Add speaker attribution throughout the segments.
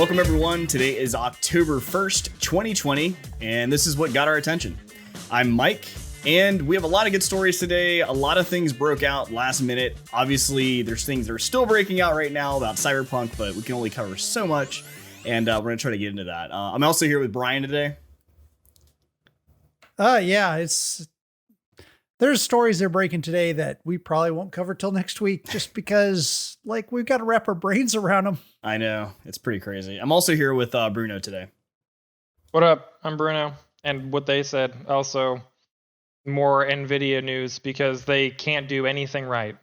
Speaker 1: Welcome everyone. Today is October 1st, 2020, and this is what got our attention. I'm Mike, and we have a lot of good stories today. A lot of things broke out last minute. Obviously, there's things that are still breaking out right now about Cyberpunk, but we can only cover so much, and we're going to try to get into that. I'm also here with Brian today.
Speaker 2: There's stories they're breaking today that we probably won't cover till next week, just because we've got to wrap our brains around them.
Speaker 1: I know, it's pretty crazy. I'm also here with Bruno today.
Speaker 3: What up? I'm Bruno. And what they said, also more NVIDIA news because they can't do anything right.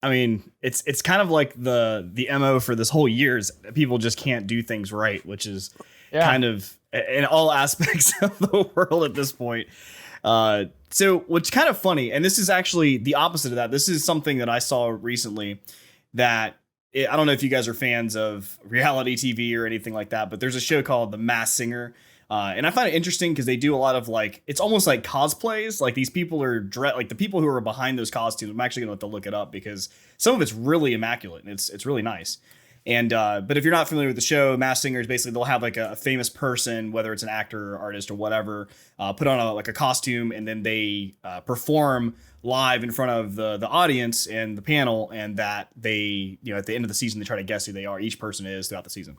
Speaker 1: I mean, it's kind of like the MO for this whole year is people just can't do things right, which is kind of in all aspects of the world at this point. So what's kind of funny, and this is actually the opposite of that. This is something that I saw recently that I don't know if you guys are fans of reality TV or anything like that, but there's a show called The Masked Singer. And I find it interesting because they do a lot of it's almost like cosplays. Like these people are the people who are behind those costumes. I'm actually going to have to look it up because some of it's really immaculate and it's really nice. And but if you're not familiar with the show, Masked Singer is basically they'll have a famous person, whether it's an actor or artist or whatever, put on a costume, and then they perform live in front of the audience and the panel, and that they at the end of the season they try to guess who they are. Each person is throughout the season.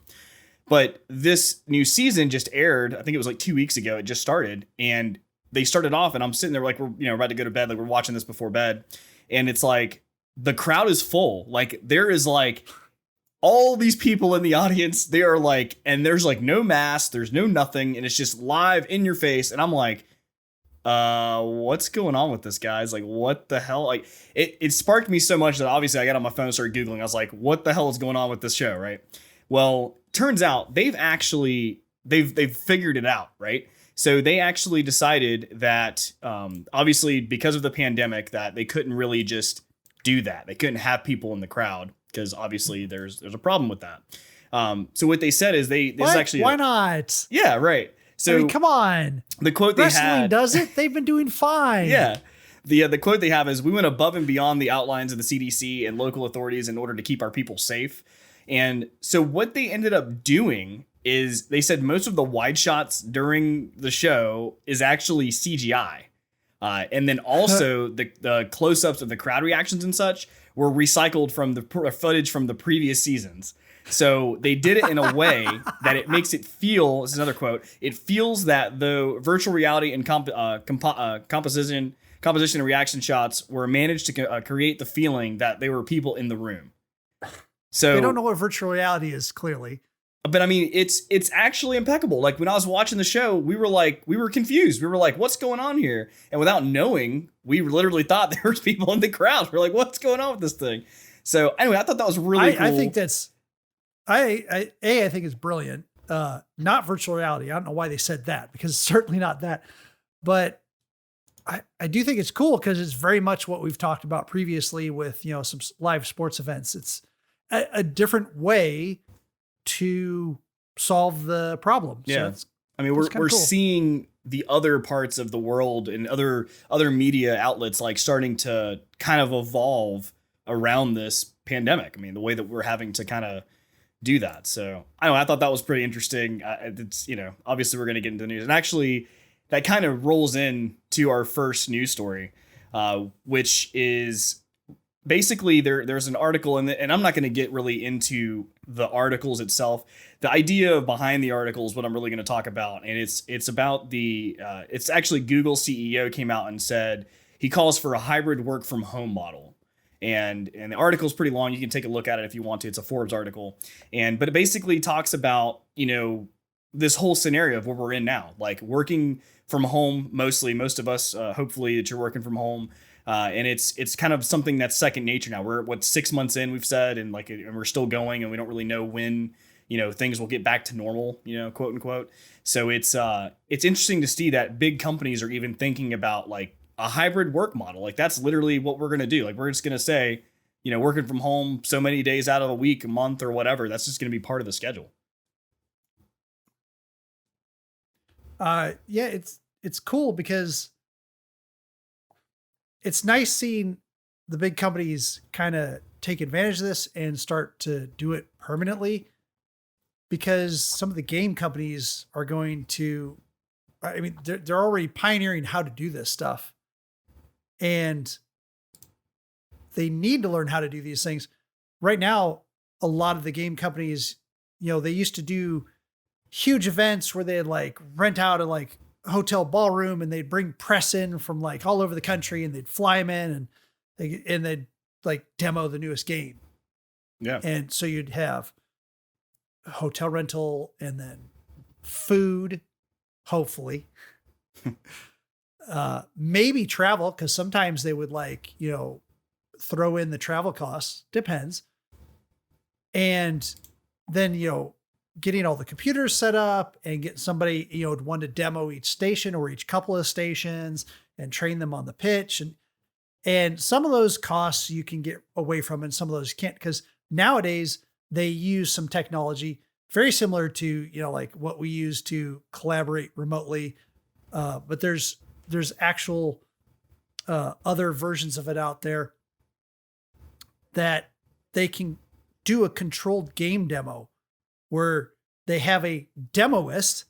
Speaker 1: But this new season just aired. I think it was 2 weeks ago. It just started, and they started off, and I'm sitting there we're about to go to bed, we're watching this before bed, and it's the crowd is full. There is all these people in the audience, they are and there's no mask, there's no nothing, and it's just live in your face. And I'm what's going on with this, guys? What the hell? It sparked me so much that obviously I got on my phone and started Googling. I was what the hell is going on with this show, right? Well, turns out they've figured it out, right? So they actually decided that obviously because of the pandemic that they couldn't really just do that. They couldn't have people in the crowd, because obviously there's a problem with that. So what they said is
Speaker 2: why not?
Speaker 1: Yeah, right. So
Speaker 2: come on.
Speaker 1: The quote they had
Speaker 2: does it. They've been doing fine.
Speaker 1: Yeah. The quote they have is, "We went above and beyond the outlines of the CDC and local authorities in order to keep our people safe." And so what they ended up doing is they said most of the wide shots during the show is actually CGI. And then also the close-ups of the crowd reactions and such were recycled from the footage from the previous seasons. So they did it in a way that it makes it feel, this is another quote, "It feels that the virtual reality and composition and reaction shots were managed to create the feeling that there were people in the room." So
Speaker 2: they don't know what virtual reality is, clearly.
Speaker 1: But I mean, it's actually impeccable. When I was watching the show, we were confused. We were what's going on here? And without knowing, we literally thought there was people in the crowd. We're what's going on with this thing? So anyway, I thought that was really cool.
Speaker 2: I think that's, I think it's brilliant. Not virtual reality. I don't know why they said that, because it's certainly not that. But I do think it's cool because it's very much what we've talked about previously with, some live sports events. It's a different way to solve the problem.
Speaker 1: Yeah. So we're cool. Seeing the other parts of the world and other media outlets starting to kind of evolve around this pandemic. The way that we're having to kind of do that. So I thought that was pretty interesting. It's, obviously we're going to get into the news, and actually that kind of rolls in to our first news story, which is basically there's an article and I'm not going to get really into the articles itself. The idea behind the article is what I'm really going to talk about. And it's about it's actually Google CEO came out and said he calls for a hybrid work from home model. And the article is pretty long. You can take a look at it if you want to. It's a Forbes article. But it basically talks about, this whole scenario of where we're in now, working from home, most of us, hopefully that you're working from home. And it's kind of something that's second nature now. We're 6 months in, we've said, and we're still going, and we don't really know when, things will get back to normal, quote unquote. So it's interesting to see that big companies are even thinking about a hybrid work model. That's literally what we're going to do. We're just going to say, working from home so many days out of a week, a month, or whatever, that's just going to be part of the schedule.
Speaker 2: It's cool because it's nice seeing the big companies kind of take advantage of this and start to do it permanently. because some of the game companies are going to, I mean, they're already pioneering how to do this stuff, and they need to learn how to do these things. Right now, a lot of the game companies, they used to do huge events where they'd like rent out a like hotel ballroom, and they'd bring press in from like all over the country, and they'd fly them in, and they'd like demo the newest game.
Speaker 1: Yeah.
Speaker 2: And so you'd have hotel rental and then food, hopefully. Maybe travel, because sometimes they would like, throw in the travel costs. Depends. And then, getting all the computers set up and get somebody, one to demo each station or each couple of stations and train them on the pitch. And some of those costs you can get away from, and some of those you can't, because nowadays they use some technology very similar to, like what we use to collaborate remotely. But there's actual other versions of it out there that they can do a controlled game demo where they have a demoist,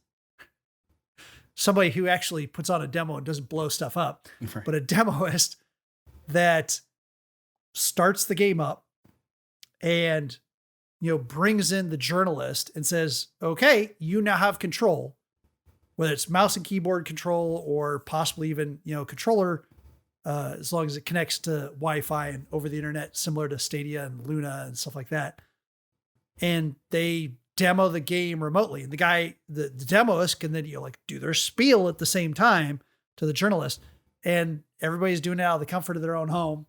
Speaker 2: somebody who actually puts on a demo and doesn't blow stuff up,
Speaker 1: Right.
Speaker 2: but a demoist that starts the game up and, brings in the journalist and says, okay, you now have control, whether it's mouse and keyboard control or possibly even, controller, as long as it connects to Wi-Fi and over the internet, similar to Stadia and Luna and stuff like that. And they demo the game remotely. And the guy, the demoist can then, do their spiel at the same time to the journalist. And everybody's doing it out of the comfort of their own home.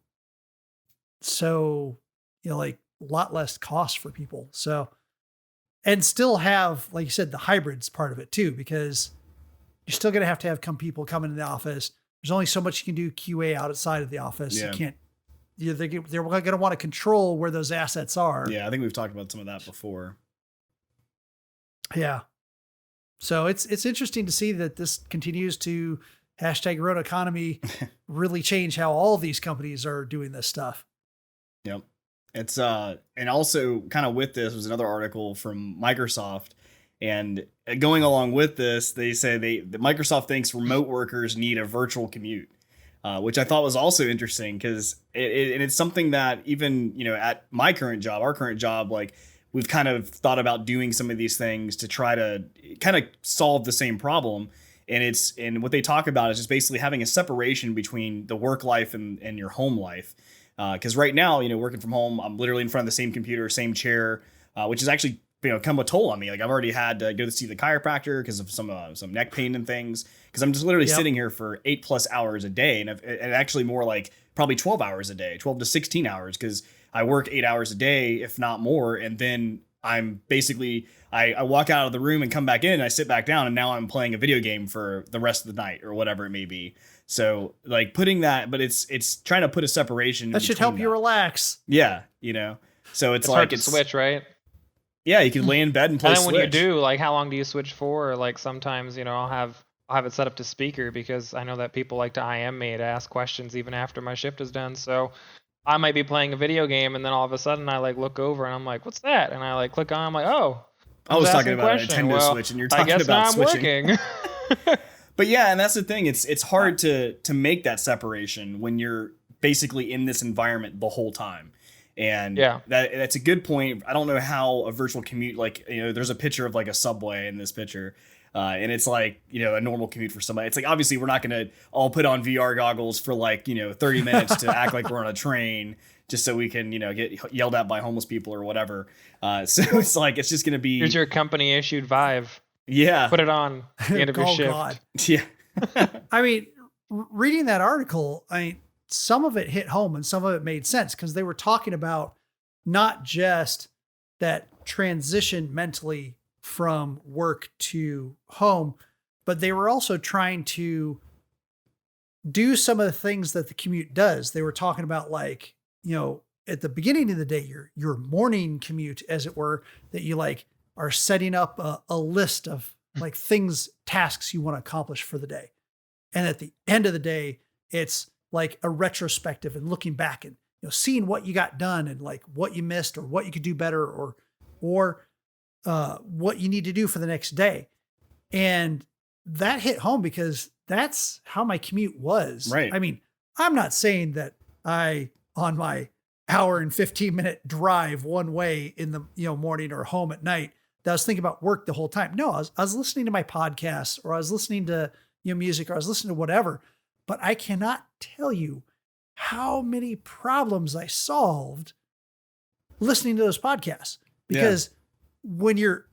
Speaker 2: So, a lot less cost for people. So, and still have, like you said, the hybrids part of it too, because you're still going to have people come into the office. There's only so much you can do QA outside of the office.
Speaker 1: Yeah.
Speaker 2: You can't, they're going to want to control where those assets are.
Speaker 1: Yeah. I think we've talked about some of that before.
Speaker 2: Yeah. So it's interesting to see that this continues to #Rona economy really change how all these companies are doing this stuff.
Speaker 1: Yep. It's and also kind of with this was another article from Microsoft, and going along with this, they say the Microsoft thinks remote workers need a virtual commute, which I thought was also interesting because it's something that even at my current job, our current job, like we've kind of thought about doing some of these things to try to kind of solve the same problem. And what they talk about is just basically having a separation between the work life and your home life. Because right now, working from home, I'm literally in front of the same computer, same chair, which is actually come a toll on me. Like I've already had to go to see the chiropractor because of some neck pain and things. Because I'm just literally sitting here for 8+ hours a day, and actually more like probably 12 hours a day, 12 to 16 hours, because I work 8 hours a day, if not more, and then I'm basically I walk out of the room and come back in and I sit back down, and now I'm playing a video game for the rest of the night or whatever it may be. So like putting that, but it's trying to put a separation.
Speaker 2: That should help you relax.
Speaker 1: Yeah. So it's like
Speaker 3: hard to switch, right?
Speaker 1: Yeah. You can lay in bed and play
Speaker 3: And then
Speaker 1: Switch.
Speaker 3: when you do, like how long do you switch for? Or, like sometimes, I'll have it set up to speaker because I know that people like to IM me to ask questions even after my shift is done. So I might be playing a video game and then all of a sudden I like look over and I'm like, what's that? And I like click on, I'm like, oh.
Speaker 1: I was talking about a Nintendo Switch and you're talking about switching.
Speaker 3: Working.
Speaker 1: But yeah, and that's the thing. It's hard to make that separation when you're basically in this environment the whole time. And that's a good point. I don't know how a virtual commute, like, there's a picture of like a subway in this picture. And it's like, a normal commute for somebody. It's like, obviously we're not going to all put on VR goggles for like, 30 minutes to act like we're on a train just so we can, get yelled at by homeless people or whatever. So it's like, it's just going to be.
Speaker 3: Here's your company issued Vive.
Speaker 1: Yeah.
Speaker 3: Put it on the end of your shift.
Speaker 2: God.
Speaker 1: Yeah.
Speaker 2: I mean, reading that article, some of it hit home and some of it made sense because they were talking about not just that transition mentally from work to home, but they were also trying to do some of the things that the commute does. They were talking about like, at the beginning of the day, your morning commute, as it were, that you like are setting up a list of like tasks you want to accomplish for the day. And at the end of the day, it's like a retrospective and looking back and, seeing what you got done and like what you missed or what you could do better or what you need to do for the next day. And that hit home because that's how my commute was.
Speaker 1: Right.
Speaker 2: I mean, I'm not saying that on my hour and 15-minute drive one way in the morning or home at night, that I was thinking about work the whole time. No, I was listening to my podcasts, or I was listening to music, or I was listening to whatever. But I cannot tell you how many problems I solved listening to those podcasts. Because when you're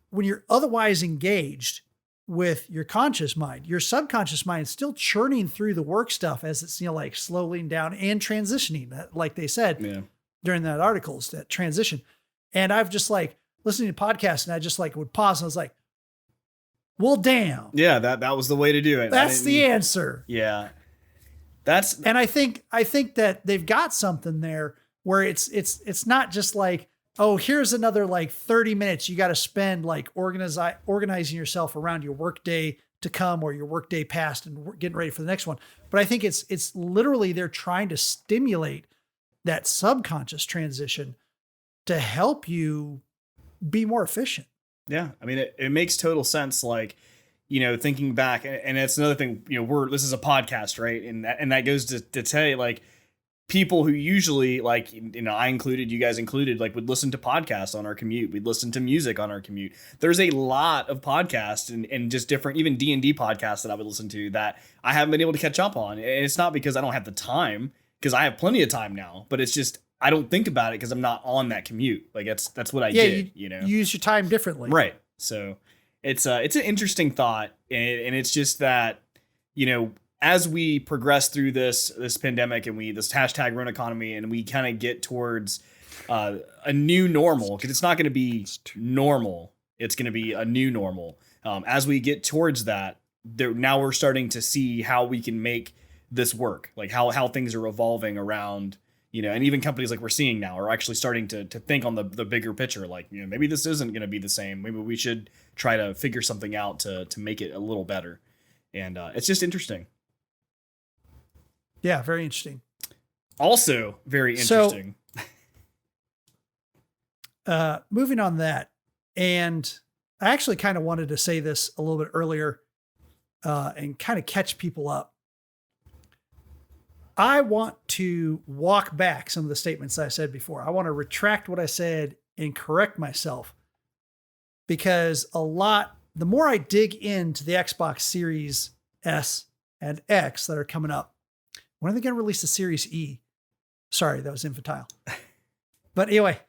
Speaker 2: otherwise engaged with your conscious mind, your subconscious mind is still churning through the work stuff as it's like slowing down and transitioning, like they said during that article, is that transition. And I've just like listening to podcasts, and I just like would pause, and I was like, well, damn.
Speaker 1: Yeah, that was the way to do it.
Speaker 2: That's the answer.
Speaker 1: Yeah.
Speaker 2: And I think that they've got something there where it's not just like, oh, here's another like 30 minutes you got to spend like organizing yourself around your workday to come, or your workday past, and getting ready for the next one. But I think it's literally they're trying to stimulate that subconscious transition to help you be more efficient.
Speaker 1: Yeah. I mean, it makes total sense. Like, thinking back, and it's another thing, this is a podcast, right? And that goes to tell you, like, people who usually, like, I included, you guys included, like, would listen to podcasts on our commute. We'd listen to music on our commute. There's a lot of podcasts and just different, even D&D podcasts that I would listen to that I haven't been able to catch up on. And it's not because I don't have the time, because I have plenty of time now, but it's just, I don't think about it because I'm not on that commute. Like, that's what I did,
Speaker 2: you use your time differently.
Speaker 1: Right. So it's an interesting thought. And it's just that, as we progress through this pandemic, and this hashtag run economy, and we kind of get towards a new normal, because it's not going to be normal. It's going to be a new normal. As we get towards that, now we're starting to see how we can make this work, like how things are evolving around, and even companies like we're seeing now are actually starting to think on the bigger picture. Like, maybe this isn't going to be the same. Maybe we should try to figure something out to make it a little better. And it's just interesting.
Speaker 2: Yeah, very interesting.
Speaker 1: Also very interesting.
Speaker 2: So, moving on that, and I actually kind of wanted to say this a little bit earlier and kind of catch people up. I want to walk back some of the statements I said before. I want to retract what I said and correct myself, because the more I dig into the Xbox Series S and X that are coming up, when are they going to release the Series E? Sorry, that was infantile. But anyway,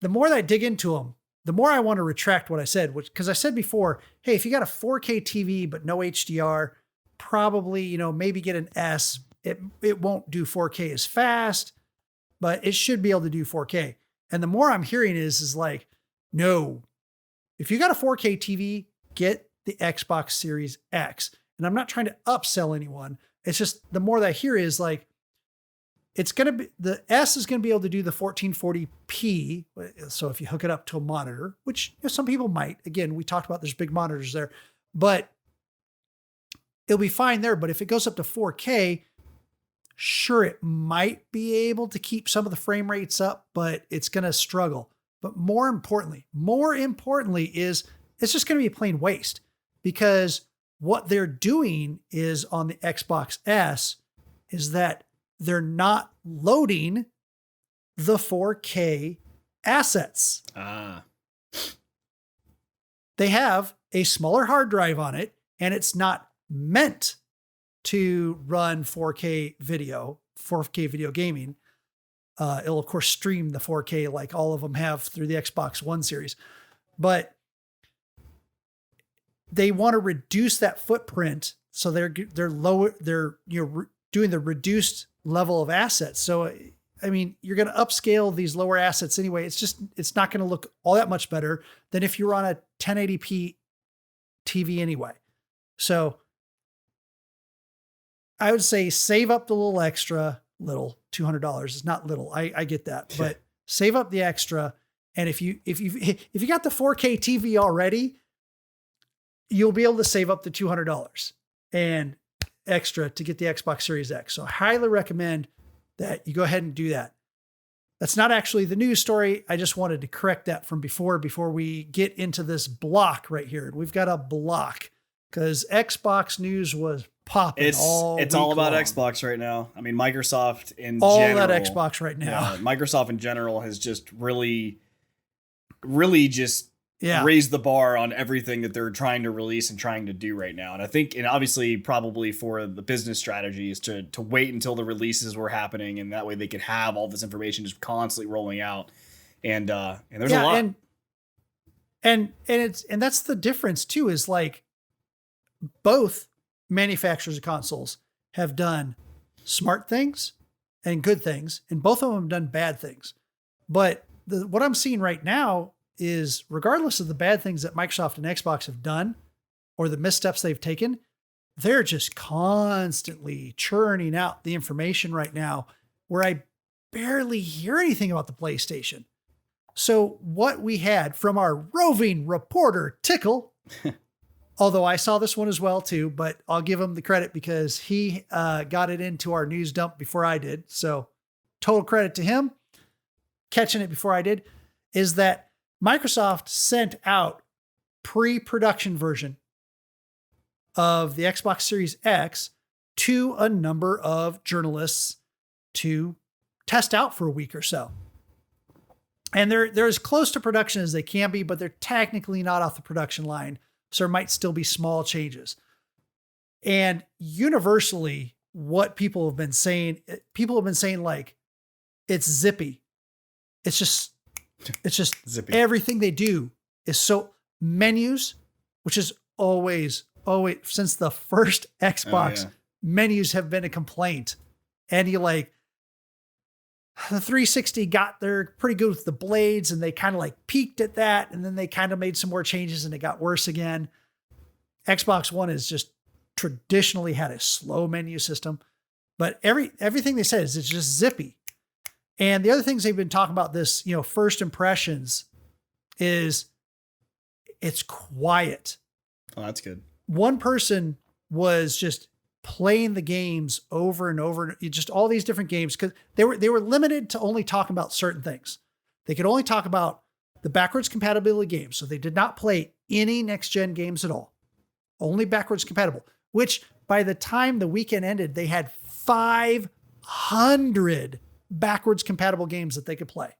Speaker 2: the more that I dig into them, the more I want to retract what I said, because I said before, hey, if you got a 4K TV but no HDR, probably, maybe get an S. It won't do 4K as fast, but it should be able to do 4K. And the more I'm hearing is like, no, if you got a 4K TV, get the Xbox Series X. And I'm not trying to upsell anyone. It's just the more that I hear is like, the S is going to be able to do the 1440p. So if you hook it up to a monitor, which some people might, again, we talked about there's big monitors there, but it'll be fine there. But if it goes up to 4K, sure, it might be able to keep some of the frame rates up, but it's going to struggle. But more importantly is it's just going to be a plain waste, because what they're doing is on the Xbox S is that they're not loading the 4K assets. They have a smaller hard drive on it, and it's not meant to run 4K video gaming. It'll of course stream the 4K like all of them have through the Xbox One series, but they want to reduce that footprint. So they're doing the reduced level of assets. So, I mean, you're going to upscale these lower assets anyway. It's not going to look all that much better than if you were on a 1080p TV anyway. So I would say save up the little extra, $200 is not little. I get that, but save up the extra. And if you got the 4K TV already, you'll be able to save up the $200 and extra to get the Xbox Series X. So I highly recommend that you go ahead and do that. That's not actually the news story. I just wanted to correct that from before we get into this block right here. We've got a block because Xbox news was popping.
Speaker 1: It's all about
Speaker 2: long.
Speaker 1: Xbox right now. I mean, Microsoft in
Speaker 2: all
Speaker 1: general.
Speaker 2: that Xbox right now.
Speaker 1: Yeah, Microsoft in general has just really just raised the bar on everything that they're trying to release and trying to do right now. And I think, and obviously probably for the business strategy is to wait until the releases were happening, and that way they could have all this information just constantly rolling out. And there's a lot.
Speaker 2: And that's the difference too, is like both manufacturers of consoles have done smart things and good things, and both of them have done bad things. But what I'm seeing right now is, regardless of the bad things that Microsoft and Xbox have done or the missteps they've taken, they're just constantly churning out the information right now where I barely hear anything about the PlayStation. So what we had from our roving reporter, Tickle, although I saw this one as well too, but I'll give him the credit because he got it into our news dump before I did. So total credit to him, catching it before I did, is that Microsoft sent out pre-production version of the Xbox Series X to a number of journalists to test out for a week or so. And they're as close to production as they can be, but they're technically not off the production line. So there might still be small changes. And universally, what people have been saying like, it's zippy. It's just zippy. Everything they do is so menus, which is always since the first Xbox, menus have been a complaint. And you like, the 360 got there pretty good with the blades, and they kind of like peaked at that. And then they kind of made some more changes and it got worse again. Xbox One has just traditionally had a slow menu system, but everything they said is it's just zippy. And the other things they've been talking about this, first impressions is it's quiet.
Speaker 1: Oh, that's good.
Speaker 2: One person was just playing the games over and over, just all these different games, because they were limited to only talking about certain things. They could only talk about the backwards compatibility games. So they did not play any next gen games at all. Only backwards compatible, which by the time the weekend ended, they had 500 backwards compatible games that they could play.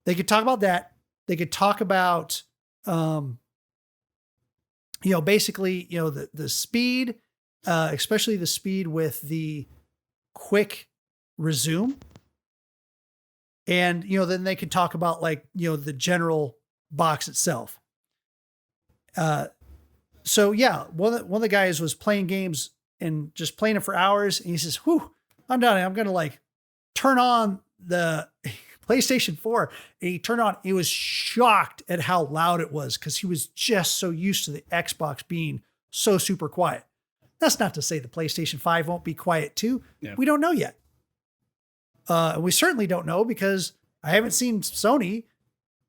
Speaker 2: They could talk about that. They could talk about, basically, the speed, especially the speed with the quick resume. And, then they could talk about the general box itself. So yeah, one of the guys was playing games and just playing it for hours. And he says, whew, I'm done. I'm going to turn on the PlayStation 4. And he was shocked at how loud it was because he was just so used to the Xbox being so super quiet. That's not to say the PlayStation 5 won't be quiet too. Yeah. We don't know yet. We certainly don't know because I haven't seen Sony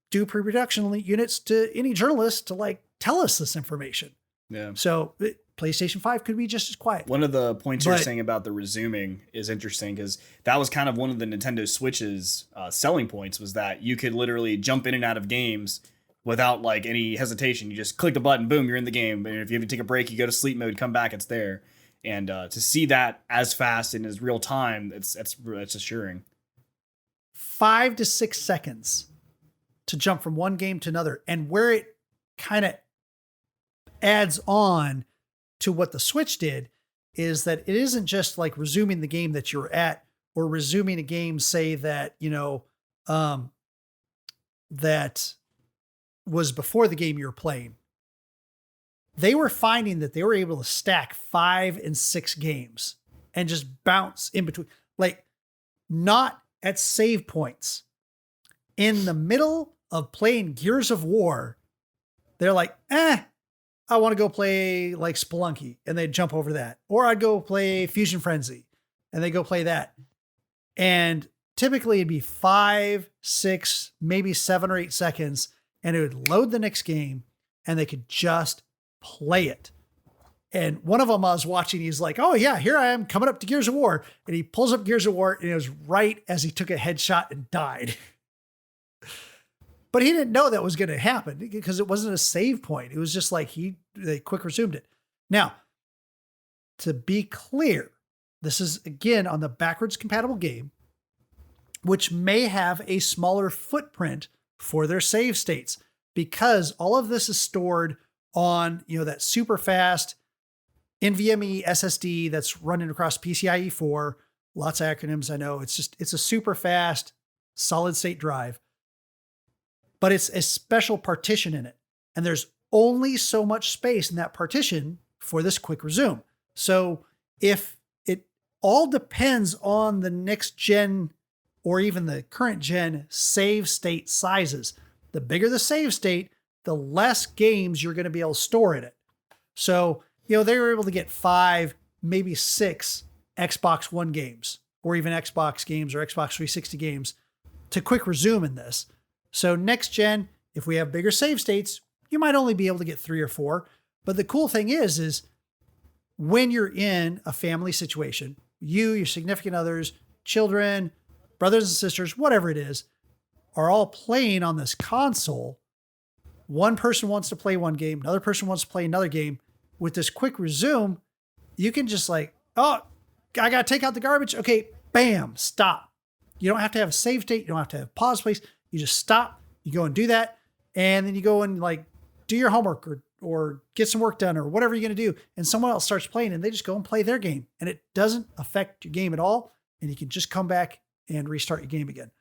Speaker 2: do pre-production units to any journalist to tell us this information.
Speaker 1: Yeah.
Speaker 2: So PlayStation 5 could be just as quiet.
Speaker 1: One of the points you're saying about the resuming is interesting because that was kind of one of the Nintendo Switch's selling points, was that you could literally jump in and out of games without any hesitation. You just click the button, boom, you're in the game. And if you have to take a break, you go to sleep mode, come back, it's there. And to see that as fast and as real time, it's assuring.
Speaker 2: 5 to 6 seconds to jump from one game to another. And where it kind of adds on to what the Switch did is that it isn't just resuming the game that you're at or resuming a game, say that, that was before the game you were playing. They were finding that they were able to stack 5 and 6 games and just bounce in between, not at save points. In the middle of playing Gears of War, they're I want to go play Spelunky, and they'd jump over that. Or I'd go play Fusion Frenzy and they go play that. And typically it'd be 5, 6, maybe 7 or 8 seconds, and it would load the next game and they could just play it. And one of them I was watching, he's like, oh yeah, here I am coming up to Gears of War. And he pulls up Gears of War and it was right as he took a headshot and died. But he didn't know that was going to happen because it wasn't a save point. It was just like they quick resumed it. Now, to be clear, this is again on the backwards compatible game, which may have a smaller footprint for their save states because all of this is stored on, that super fast NVMe SSD that's running across PCIe 4. Lots of acronyms. I know it's a super fast solid state drive, but it's a special partition in it. And there's only so much space in that partition for this quick resume. So if it all depends on the next gen or even the current gen save state sizes, the bigger the save state, the less games you're going to be able to store in it. So, they were able to get 5, maybe 6 Xbox One games or even Xbox games or Xbox 360 games to quick resume in this. So next gen, if we have bigger save states, you might only be able to get 3 or 4. But the cool thing is when you're in a family situation, you, your significant others, children, brothers and sisters, whatever it is, are all playing on this console. One person wants to play one game, another person wants to play another game. With this quick resume, you can just I got to take out the garbage. Okay, bam, stop. You don't have to have a save state. You don't have to have pause place. You just stop. You go and do that. And then you go and do your homework or get some work done or whatever you're going to do. And someone else starts playing and they just go and play their game. And it doesn't affect your game at all. And you can just come back and restart your game again.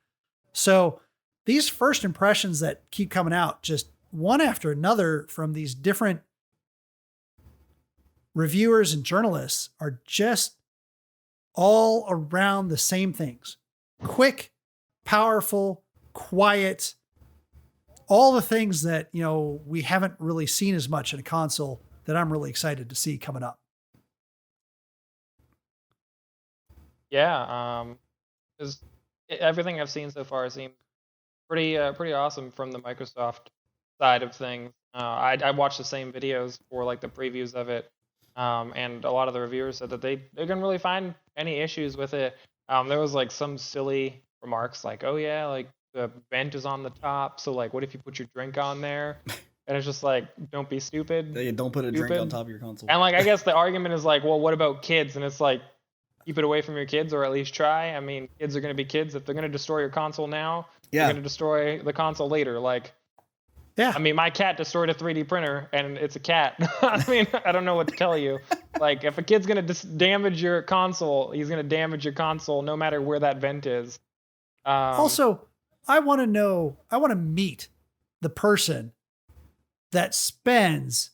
Speaker 2: So these first impressions that keep coming out, just one after another from these different reviewers and journalists, are just all around the same things. Quick, powerful, quiet, all the things that, we haven't really seen as much in a console that I'm really excited to see coming up.
Speaker 3: Yeah. Everything I've seen so far seems pretty awesome from the Microsoft side of things. I watched the same videos for the previews of it. And a lot of the reviewers said that they didn't really find any issues with it. There was some silly remarks oh yeah, the vent is on the top, so what if you put your drink on there? And it's just don't be stupid.
Speaker 1: Yeah, don't put a drink on top of your console.
Speaker 3: And I guess the argument is well, what about kids? And it's keep it away from your kids, or at least try. I mean, kids are going to be kids. If they're going to destroy your console now, they're going to destroy the console later. Yeah. I mean, my cat destroyed a 3D printer, and it's a cat. I mean, I don't know what to tell you. If a kid's going to damage your console, he's going to damage your console no matter where that vent is.
Speaker 2: Also, I want to meet the person that spends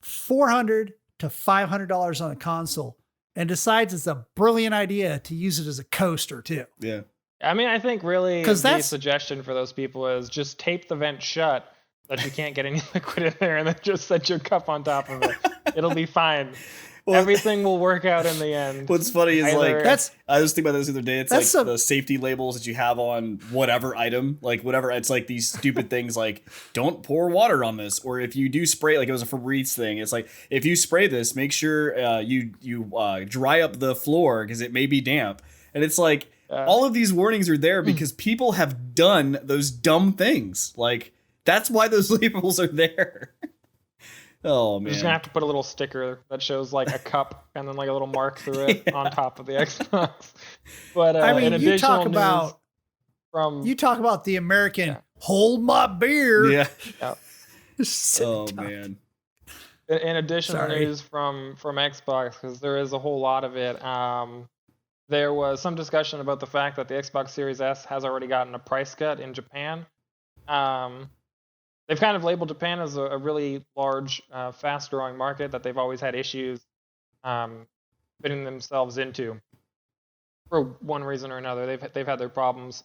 Speaker 2: $400 to $500 on a console and decides it's a brilliant idea to use it as a coaster too.
Speaker 1: Yeah.
Speaker 3: I mean, I think really the suggestion for those people is just tape the vent shut so that you can't get any liquid in there, and then just set your cup on top of it. It'll be fine. Well, everything will work out in the end.
Speaker 1: What's funny is I was thinking about this the other day. It's the safety labels that you have on whatever item, whatever. It's these stupid things don't pour water on this, or if you do spray, it was a Febreze thing. It's if you spray this, make sure you dry up the floor because it may be damp. And it's all of these warnings are there because people have done those dumb things. That's why those labels are there. Oh man!
Speaker 3: You're just gonna have to put a little sticker that shows a cup and then a little mark through it on top of the Xbox. But
Speaker 2: I mean, you talk about the American hold my beer.
Speaker 1: Yeah.
Speaker 2: So
Speaker 1: man.
Speaker 3: In addition to news from Xbox, because there is a whole lot of it. There was some discussion about the fact that the Xbox Series S has already gotten a price cut in Japan. They've kind of labeled Japan as a really large, fast-growing market that they've always had issues fitting themselves into for one reason or another. They've had their problems,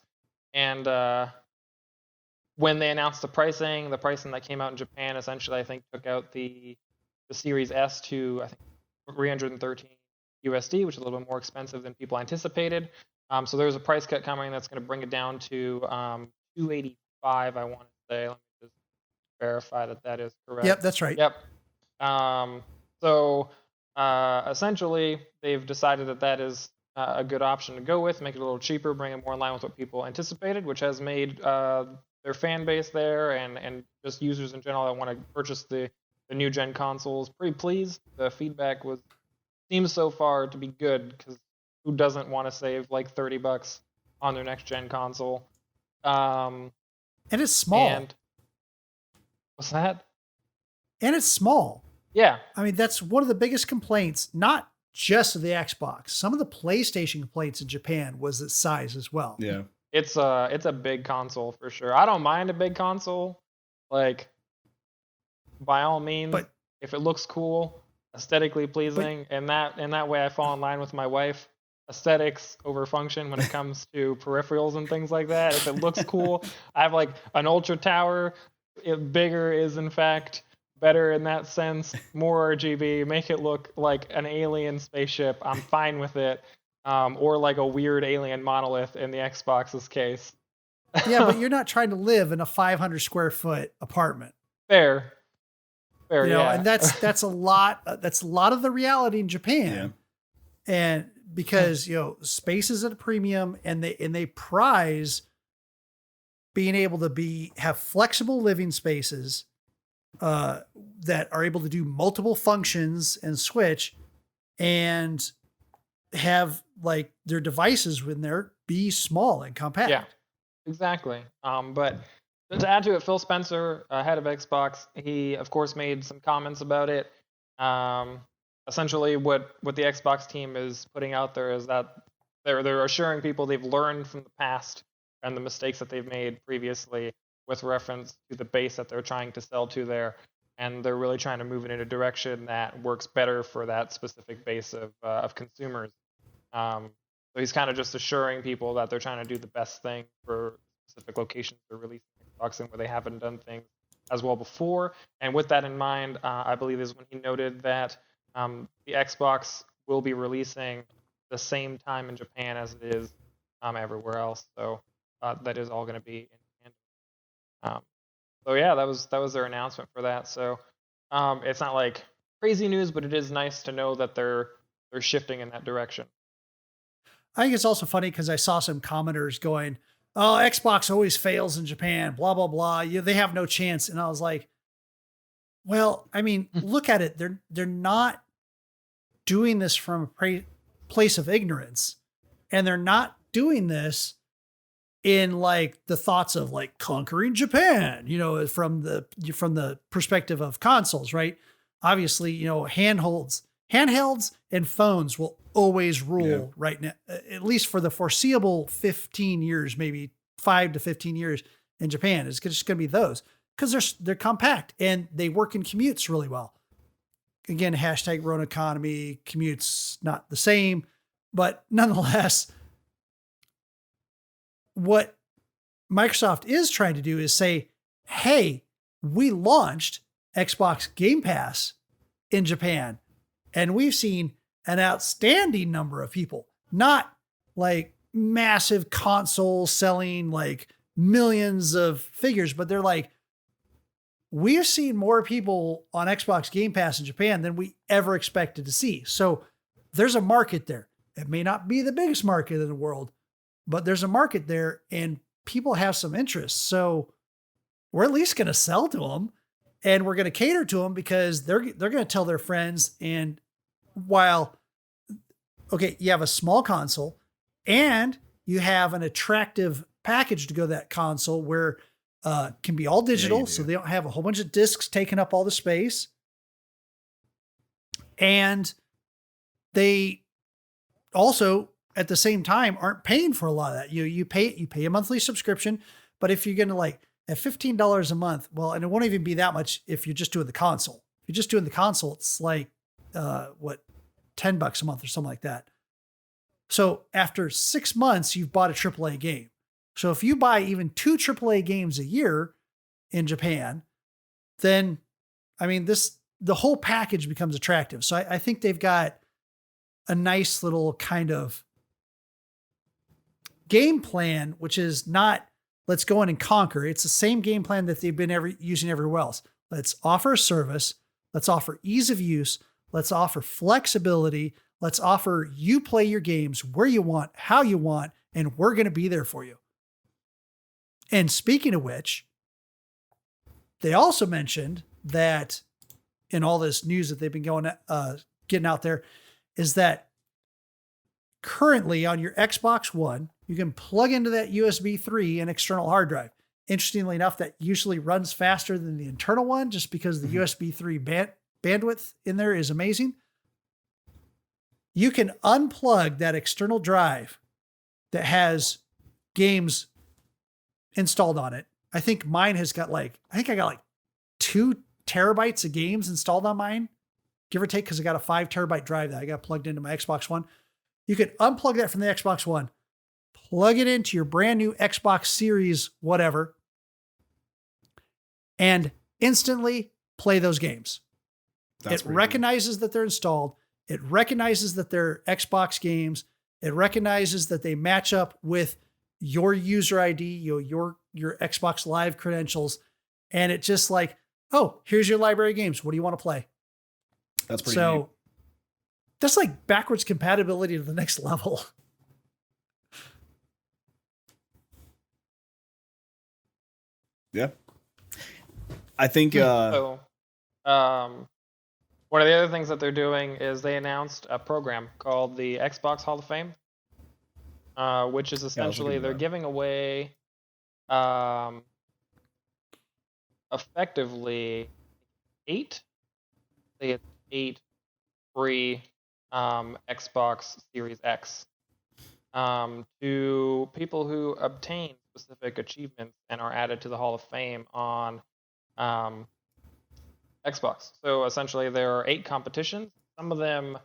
Speaker 3: and when they announced the pricing that came out in Japan essentially, I think, took out the Series S to I think $313 USD, which is a little bit more expensive than people anticipated. So there's a price cut coming that's going to bring it down to $285. I want to say. Let me just verify that is correct.
Speaker 2: Yep, that's right.
Speaker 3: Yep. So So essentially, they've decided that that is a good option to go with, make it a little cheaper, bring it more in line with what people anticipated, which has made their fan base there and just users in general that want to purchase the new gen consoles pretty pleased. The feedback seems so far to be good, because who doesn't want to save like $30 on their next gen console?
Speaker 2: And it's small.
Speaker 3: And what's that?
Speaker 2: And it's small.
Speaker 3: Yeah.
Speaker 2: I mean, that's one of the biggest complaints, not just of the Xbox. Some of the PlayStation complaints in Japan was its size as well.
Speaker 1: Yeah.
Speaker 3: It's a big console for sure. I don't mind a big console. Like, by all means, but if it looks cool, aesthetically pleasing, and that way I fall in line with my wife. Aesthetics over function when it comes to peripherals and things like that. If it looks cool, I have like an ultra tower. Bigger is in fact better in that sense. More RGB, make it look like an alien spaceship. I'm fine with it. Or like a weird alien monolith in the Xbox's case.
Speaker 2: Yeah, but you're not trying to live in a 500 square foot apartment.
Speaker 3: Fair,
Speaker 2: you know,
Speaker 3: yeah.
Speaker 2: And that's a lot. That's a lot of the reality in Japan. Yeah. And because, you know, space is at a premium, and they prize being able to have flexible living spaces that are able to do multiple functions and switch, and have like their devices when they're be small and compact.
Speaker 3: Yeah, exactly. But to add to it, Phil Spencer, head of Xbox, he of course made some comments about it. Essentially, what the Xbox team is putting out there is that they're assuring people they've learned from the past and the mistakes that they've made previously with reference to the base that they're trying to sell to there, and they're really trying to move it in a direction that works better for that specific base of consumers. So he's kind of just assuring people that they're trying to do the best thing for specific locations they're releasing Xbox in where they haven't done things as well before. And with that in mind, I believe is when he noted that the Xbox will be releasing the same time in Japan as it is everywhere else. So that is all going to be in tandem. So yeah, that was their announcement for that. So it's not like crazy news, but it is nice to know that they're shifting in that direction.
Speaker 2: I think it's also funny because I saw some commenters going, "Oh, Xbox always fails in Japan, blah, blah, blah. They have no chance." And I was like, well, I mean, look at it. They're not doing this from a place of ignorance, and they're not doing this in like the thoughts of like conquering Japan, you know, from the perspective of consoles, right? Obviously, you know, handhelds and phones will always rule right now, at least for the foreseeable 15 years, maybe 5 to 15 years in Japan. It's just going to be those because they're compact and they work in commutes really well. Again, hashtag Rona economy, commutes not the same, but nonetheless, what Microsoft is trying to do is say, hey, we launched Xbox Game Pass in Japan, and we've seen an outstanding number of people, not like massive consoles selling like millions of figures, but they're like, we've seen more people on Xbox Game Pass in Japan than we ever expected to see. So there's a market there. It may not be the biggest market in the world, but there's a market there and people have some interest. So we're at least going to sell to them and we're going to cater to them because they're going to tell their friends. And while, okay, you have a small console and you have an attractive package to go to that console where can be all digital, so they don't have a whole bunch of discs taking up all the space. And they also, at the same time, aren't paying for a lot of that. You pay a monthly subscription, but if you're going to like at $15 a month, well, and it won't even be that much if you're just doing the console. If you're just doing the console, it's like $10 a month or something like that. So after 6 months, you've bought a AAA game. So if you buy even 2 AAA games a year in Japan, then, I mean, the whole package becomes attractive. So I think they've got a nice little kind of game plan, which is not, let's go in and conquer. It's the same game plan that they've been using everywhere else. Let's offer a service. Let's offer ease of use. Let's offer flexibility. Let's offer you play your games where you want, how you want, and we're going to be there for you. And speaking of which, they also mentioned that in all this news that they've been getting out there is that currently on your Xbox One, you can plug into that USB 3 an external hard drive. Interestingly enough, that usually runs faster than the internal one just because the USB 3 bandwidth in there is amazing. You can unplug that external drive that has games installed on it. I think mine has got I got 2 terabytes of games installed on mine, give or take, because I got a 5 terabyte drive that I got plugged into my Xbox One. You can unplug that from the Xbox One, plug it into your brand new Xbox Series, whatever, and instantly play those games. It recognizes that they're installed. It recognizes that they're Xbox games. It recognizes that they match up with your user ID, your Xbox Live credentials. And it just oh, here's your library of games. What do you want to play?
Speaker 1: That's pretty neat.
Speaker 2: That's backwards compatibility to the next level.
Speaker 1: Yeah. I think
Speaker 3: one of the other things that they're doing is they announced a program called the Xbox Hall of Fame, which is essentially they're giving away effectively 8 free Xbox Series X to people who obtain specific achievements and are added to the Hall of Fame on Xbox. So essentially, there are 8 competitions. Some of them,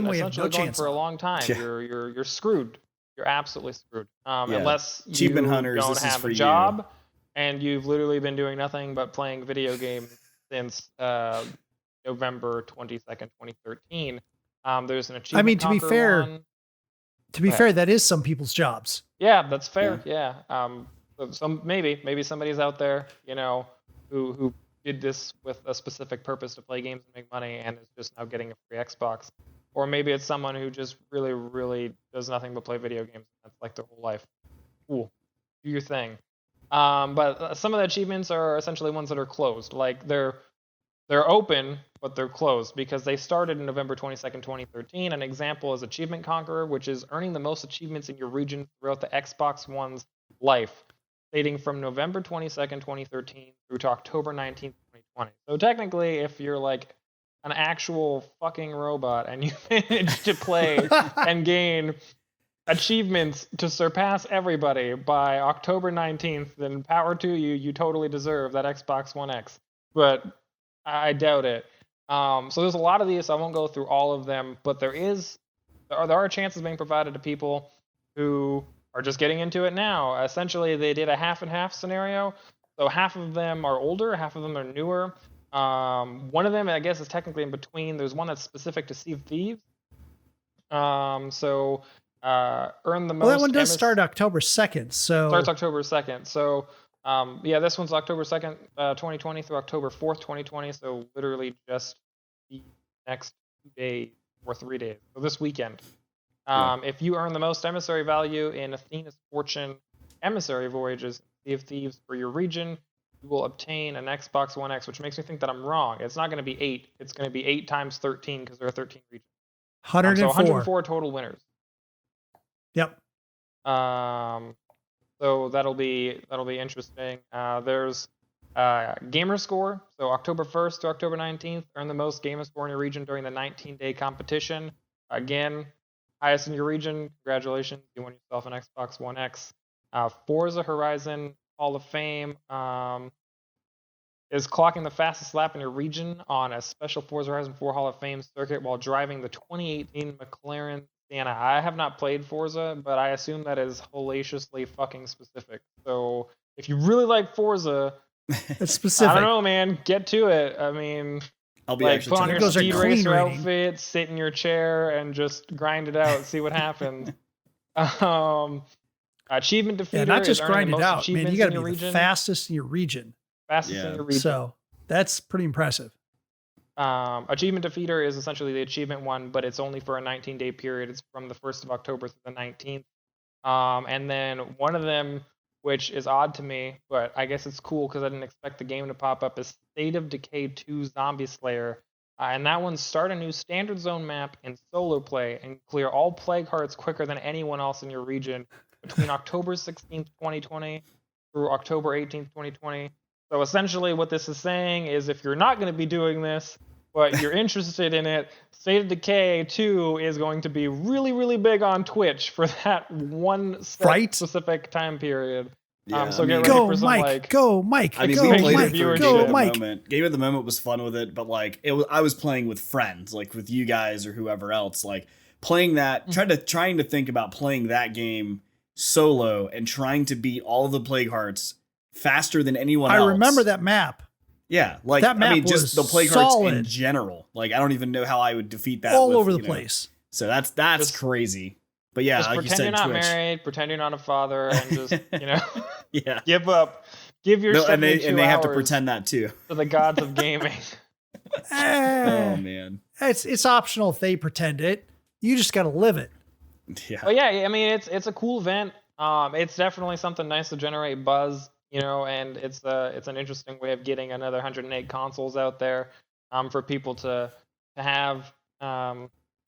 Speaker 3: we have no chance for a long time. Yeah. You're screwed. You're absolutely screwed. Unless you
Speaker 1: Achievement Hunters,
Speaker 3: don't have a job and you've literally been doing nothing but playing video games since November 22nd, 2013. There's an achievement.
Speaker 2: To be fair, that is some people's jobs.
Speaker 3: Yeah, that's fair. Yeah. Maybe somebody's out there, who did this with a specific purpose to play games and make money and is just now getting a free Xbox. Or maybe it's someone who just really, really does nothing but play video games. That's their whole life. Cool. Do your thing. But some of the achievements are essentially ones that are closed. They're open, but they're closed because they started in November 22nd, 2013. An example is Achievement Conqueror, which is earning the most achievements in your region throughout the Xbox One's life, dating from November 22nd, 2013 through to October 19th, 2020. So technically, if you're an actual fucking robot and you manage to play and gain achievements to surpass everybody by October 19th, then power to you. You totally deserve that Xbox One X. But I doubt it. So there's a lot of these. I won't go through all of them, but there are chances being provided to people who are just getting into it now. Essentially, they did a half and half scenario. So half of them are older, half of them are newer. One of them, I guess, is technically in between. There's one that's specific to Sea of Thieves. Earn the most.
Speaker 2: Well, that one does start October 2nd. So
Speaker 3: starts October 2nd. So this one's October 2nd, 2020 through October 4th, 2020. So literally just the next 2 days or 3 days. So this weekend. If you earn the most emissary value in Athena's Fortune emissary voyages, Sea of Thieves for your region, you will obtain an Xbox One X, which makes me think that I'm wrong. It's not going to be 8. It's going to be 8 times 13 because there are 13 regions.
Speaker 2: 104.
Speaker 3: So 104 total winners.
Speaker 2: Yep.
Speaker 3: So that'll be interesting. There's gamer score. So October 1st to October 19th, earn the most gamer score in your region during the 19-day competition. Again, highest in your region. Congratulations, you won yourself an Xbox One X. Forza Horizon Hall of Fame is clocking the fastest lap in your region on a special Forza Horizon 4 Hall of Fame circuit while driving the 2018 McLaren Sienna. I have not played Forza, but I assume that is hellaciously fucking specific. So if you really like Forza,
Speaker 2: it's specific.
Speaker 3: I don't know, man. Get to it. I mean,
Speaker 1: I'll be
Speaker 3: put on your speed racer outfit, sit in your chair, and just grind it out. See what happens. Achievement defeater.
Speaker 2: Yeah, not just grind it out, man. You got to be the fastest in your region.
Speaker 3: Fastest in your region.
Speaker 2: So that's pretty impressive.
Speaker 3: Achievement Defeater is essentially the achievement one, but it's only for a 19-day period. It's from the 1st of October to the 19th. And then one of them, which is odd to me, but I guess it's cool because I didn't expect the game to pop up, is State of Decay 2 Zombie Slayer. And that one, start a new standard zone map in solo play and clear all plague hearts quicker than anyone else in your region between October 16th, 2020 through October 18th, 2020. So essentially what this is saying is if you're not going to be doing this, but you're interested in it, State of Decay 2 is going to be really, really big on Twitch for that one specific time period.
Speaker 1: Yeah,
Speaker 3: so get ready for some,
Speaker 2: go Mike.
Speaker 1: I mean,
Speaker 2: go
Speaker 1: we played
Speaker 2: Mike.
Speaker 1: it for
Speaker 2: Go
Speaker 1: Game
Speaker 2: Mike.
Speaker 1: of the Moment. Game of the Moment was fun with it, but like I was playing with friends, like with you guys or whoever else, like playing that, trying to think about playing that game solo and trying to beat all the plague hearts faster than anyone else.
Speaker 2: I remember that map.
Speaker 1: Yeah, like
Speaker 2: that map
Speaker 1: just the plague hearts in general. Like I don't even know how I would defeat that
Speaker 2: all over the place.
Speaker 1: So that's just crazy. But yeah,
Speaker 3: just
Speaker 1: like
Speaker 3: pretend
Speaker 1: you said,
Speaker 3: you're not
Speaker 1: Twitch.
Speaker 3: married, pretend you're not a father, and just
Speaker 1: yeah,
Speaker 3: give up. Give your
Speaker 1: and they have to pretend that too
Speaker 3: to the gods of gaming.
Speaker 1: Oh man,
Speaker 2: it's optional if they pretend it. You just got to live it.
Speaker 1: Yeah.
Speaker 3: But yeah, I mean it's a cool event. It's definitely something nice to generate buzz, and it's an interesting way of getting another 108 consoles out there for people to have.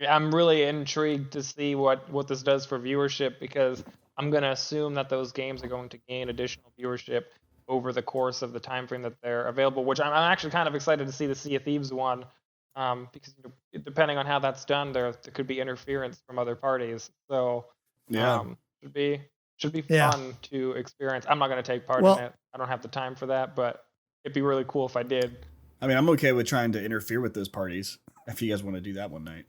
Speaker 3: I'm really intrigued to see what this does for viewership, because I'm going to assume that those games are going to gain additional viewership over the course of the time frame that they're available, which I'm actually kind of excited to see the Sea of Thieves one, because depending on how that's done, there could be interference from other parties. So should be fun to experience. I'm not going to take part in it. I don't have the time for that, but it'd be really cool if I did.
Speaker 1: I mean, I'm okay with trying to interfere with those parties if you guys want to do that one night.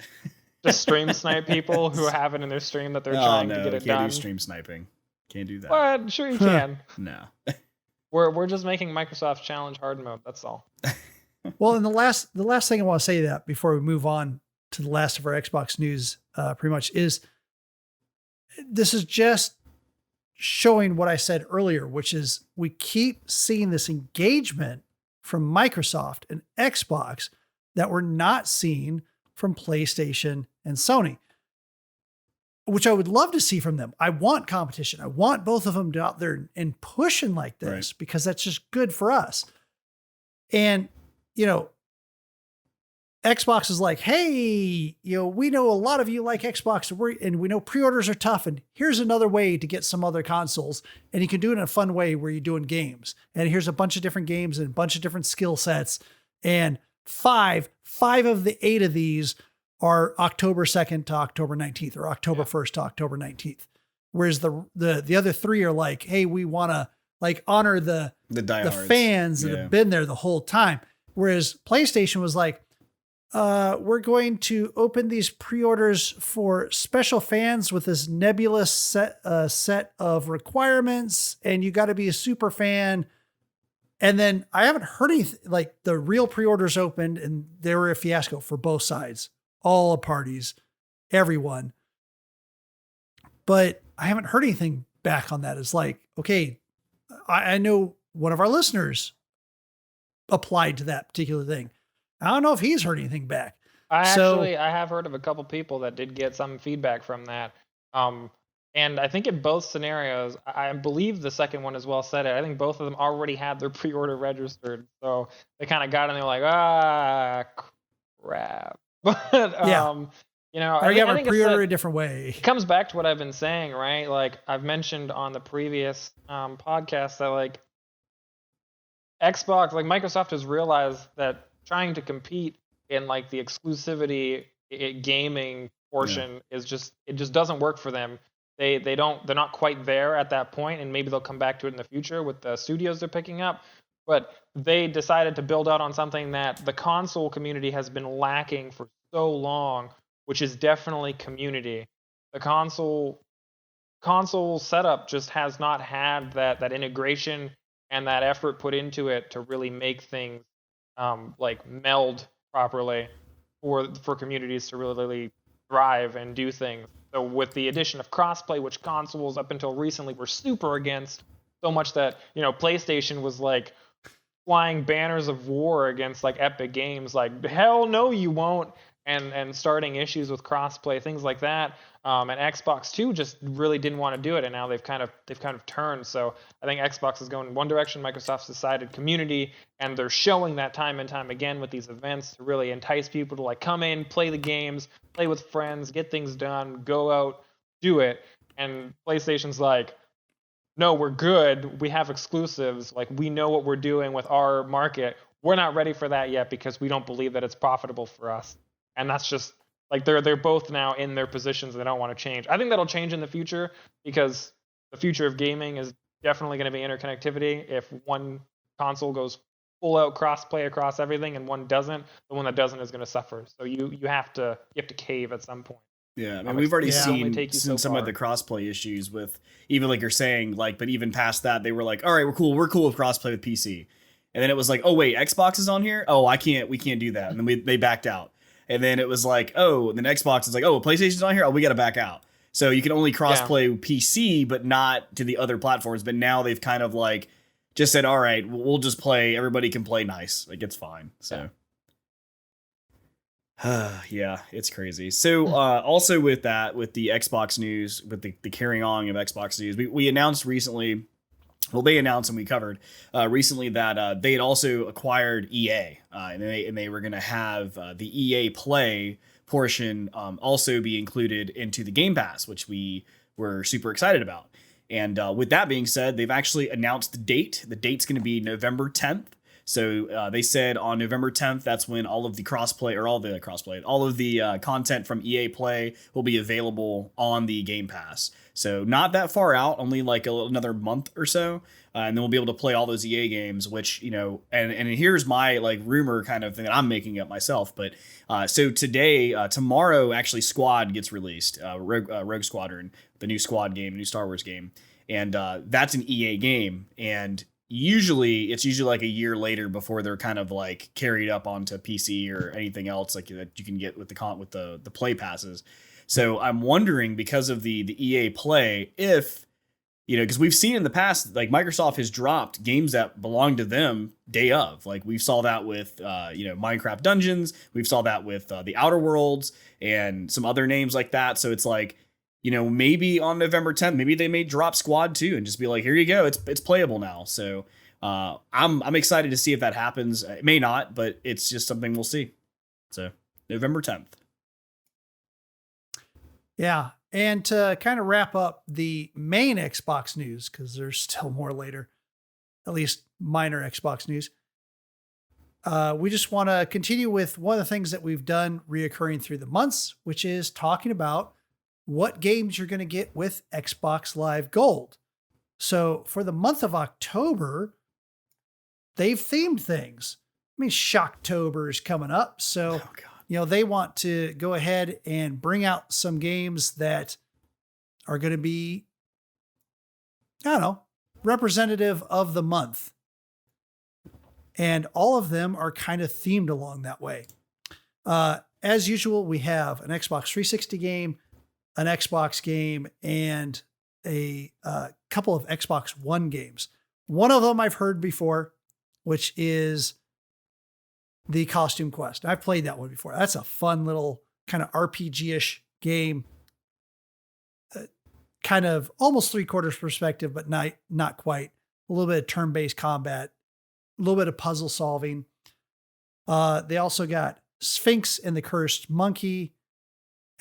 Speaker 3: Just stream snipe people who have it in their stream that they're trying to get it done.
Speaker 1: Can't do stream sniping. Can't do that.
Speaker 3: But sure you can.
Speaker 1: No.
Speaker 3: We're just making Microsoft challenge hard mode. That's all.
Speaker 2: Well, and the last thing I want to say that before we move on to the last of our Xbox news, pretty much is this is just showing what I said earlier, which is we keep seeing this engagement from Microsoft and Xbox that we're not seeing from PlayStation and Sony, which I would love to see from them. I want competition. I want both of them out there and pushing like this, because that's just good for us. And, Xbox is like, hey, we know a lot of you like Xbox and we know pre-orders are tough. And here's another way to get some other consoles. And you can do it in a fun way where you're doing games. And here's a bunch of different games and a bunch of different skill sets. And five of the 8 of these are October 2nd to October 19th or October 1st to October 19th. Whereas the other 3 are like, hey, we want to honor the fans that have been there the whole time. Whereas PlayStation was like, we're going to open these pre-orders for special fans with this nebulous set of requirements, and you got to be a super fan. And then I haven't heard anything, like the real pre-orders opened and they were a fiasco for both sides, all parties, everyone. But I haven't heard anything back on that. It's like, okay, I know one of our listeners applied to that particular thing. I don't know if he's heard anything back.
Speaker 3: I have heard of a couple people that did get some feedback from that. And I think in both scenarios, I believe the second one as well said it. I think both of them already had their pre-order registered. So they kind of got in there like, crap. But,
Speaker 2: or you have a pre-order a different way.
Speaker 3: It comes back to what I've been saying, right? Like I've mentioned on the previous podcast that like Xbox, like Microsoft has realized that trying to compete in like the exclusivity gaming portion is just doesn't work for them. They're not quite there at that point, and maybe they'll come back to it in the future with the studios they're picking up. But they decided to build out on something that the console community has been lacking for so long, which is definitely community. The console setup just has not had that integration and that effort put into it to really make things like meld properly for communities to really thrive and do things. So with the addition of crossplay, which consoles up until recently were super against, so much that PlayStation was like, flying banners of war against like Epic Games, like hell no you won't, and starting issues with crossplay, things like that. And Xbox too just really didn't want to do it, and now they've kind of turned. So I think Xbox is going in one direction. Microsoft's decided community, and they're showing that time and time again with these events to really entice people to like come in, play the games, play with friends, get things done, go out, do it. And PlayStation's like, no, we're good. We have exclusives. Like, we know what we're doing with our market. We're not ready for that yet because we don't believe that it's profitable for us. And that's just like they're both now in their positions and they don't want to change. I think that'll change in the future because the future of gaming is definitely going to be interconnectivity. If one console goes full out cross-play across everything and one doesn't, the one that doesn't is going to suffer. So you have to cave at some point.
Speaker 1: Yeah, I mean, we've already seen some of the crossplay issues with, even like you're saying, like, but even past that, they were like, all right, we're cool with crossplay with PC. And then it was like, oh, wait, Xbox is on here? Oh, we can't do that. And then they backed out. And then it was like, oh, and then Xbox is like, oh, PlayStation's on here? Oh, we got to back out. So you can only crossplay PC, but not to the other platforms. But now they've kind of like just said, all right, we'll just play. Everybody can play nice. Like, it's fine. So. Yeah, it's crazy. So also with that, with the Xbox news, with the carrying on of Xbox news, we announced recently, well, they announced and we covered recently that they had also acquired EA, and they were going to have the EA Play portion also be included into the Game Pass, which we were super excited about. And with that being said, they've actually announced the date. The date's going to be November 10th. So they said on November 10th, that's when all of the content from EA Play will be available on the Game Pass. So not that far out, only like another month or so. And then we'll be able to play all those EA games, which, you know, and here's my like rumor kind of thing that I'm making up myself. But so tomorrow, actually Squad gets released, Rogue Squadron, the new Squad game, new Star Wars game. And that's an EA game. And it's usually like a year later before they're kind of like carried up onto PC or anything else like that you can get with the play passes. So I'm wondering, because of the EA Play, if, you know, because we've seen in the past, like Microsoft has dropped games that belong to them day of. Like we saw that with Minecraft Dungeons, we've saw that with the Outer Worlds and some other names like that. So it's like, you know, maybe on November 10th, maybe they may drop Squad 2 and just be like, here you go, it's playable now. So I'm excited to see if that happens. It may not, but it's just something we'll see. So November 10th.
Speaker 2: Yeah. And to kind of wrap up the main Xbox news, because there's still more later, at least minor Xbox news. We just want to continue with one of the things that we've done reoccurring through the months, which is talking about what games you're going to get with Xbox Live Gold. So for the month of October, they've themed things. I mean, Shocktober is coming up. So, you know, they want to go ahead and bring out some games that are going to be, I don't know, representative of the month. And all of them are kind of themed along that way. As usual, we have an Xbox 360 game, an Xbox game, and a couple of Xbox One games. One of them I've heard before, which is the Costume Quest. I've played that one before. That's a fun little kind of RPG-ish game. Kind of almost three-quarters perspective, but not quite. A little bit of turn-based combat, a little bit of puzzle solving. They also got Sphinx and the Cursed Monkey,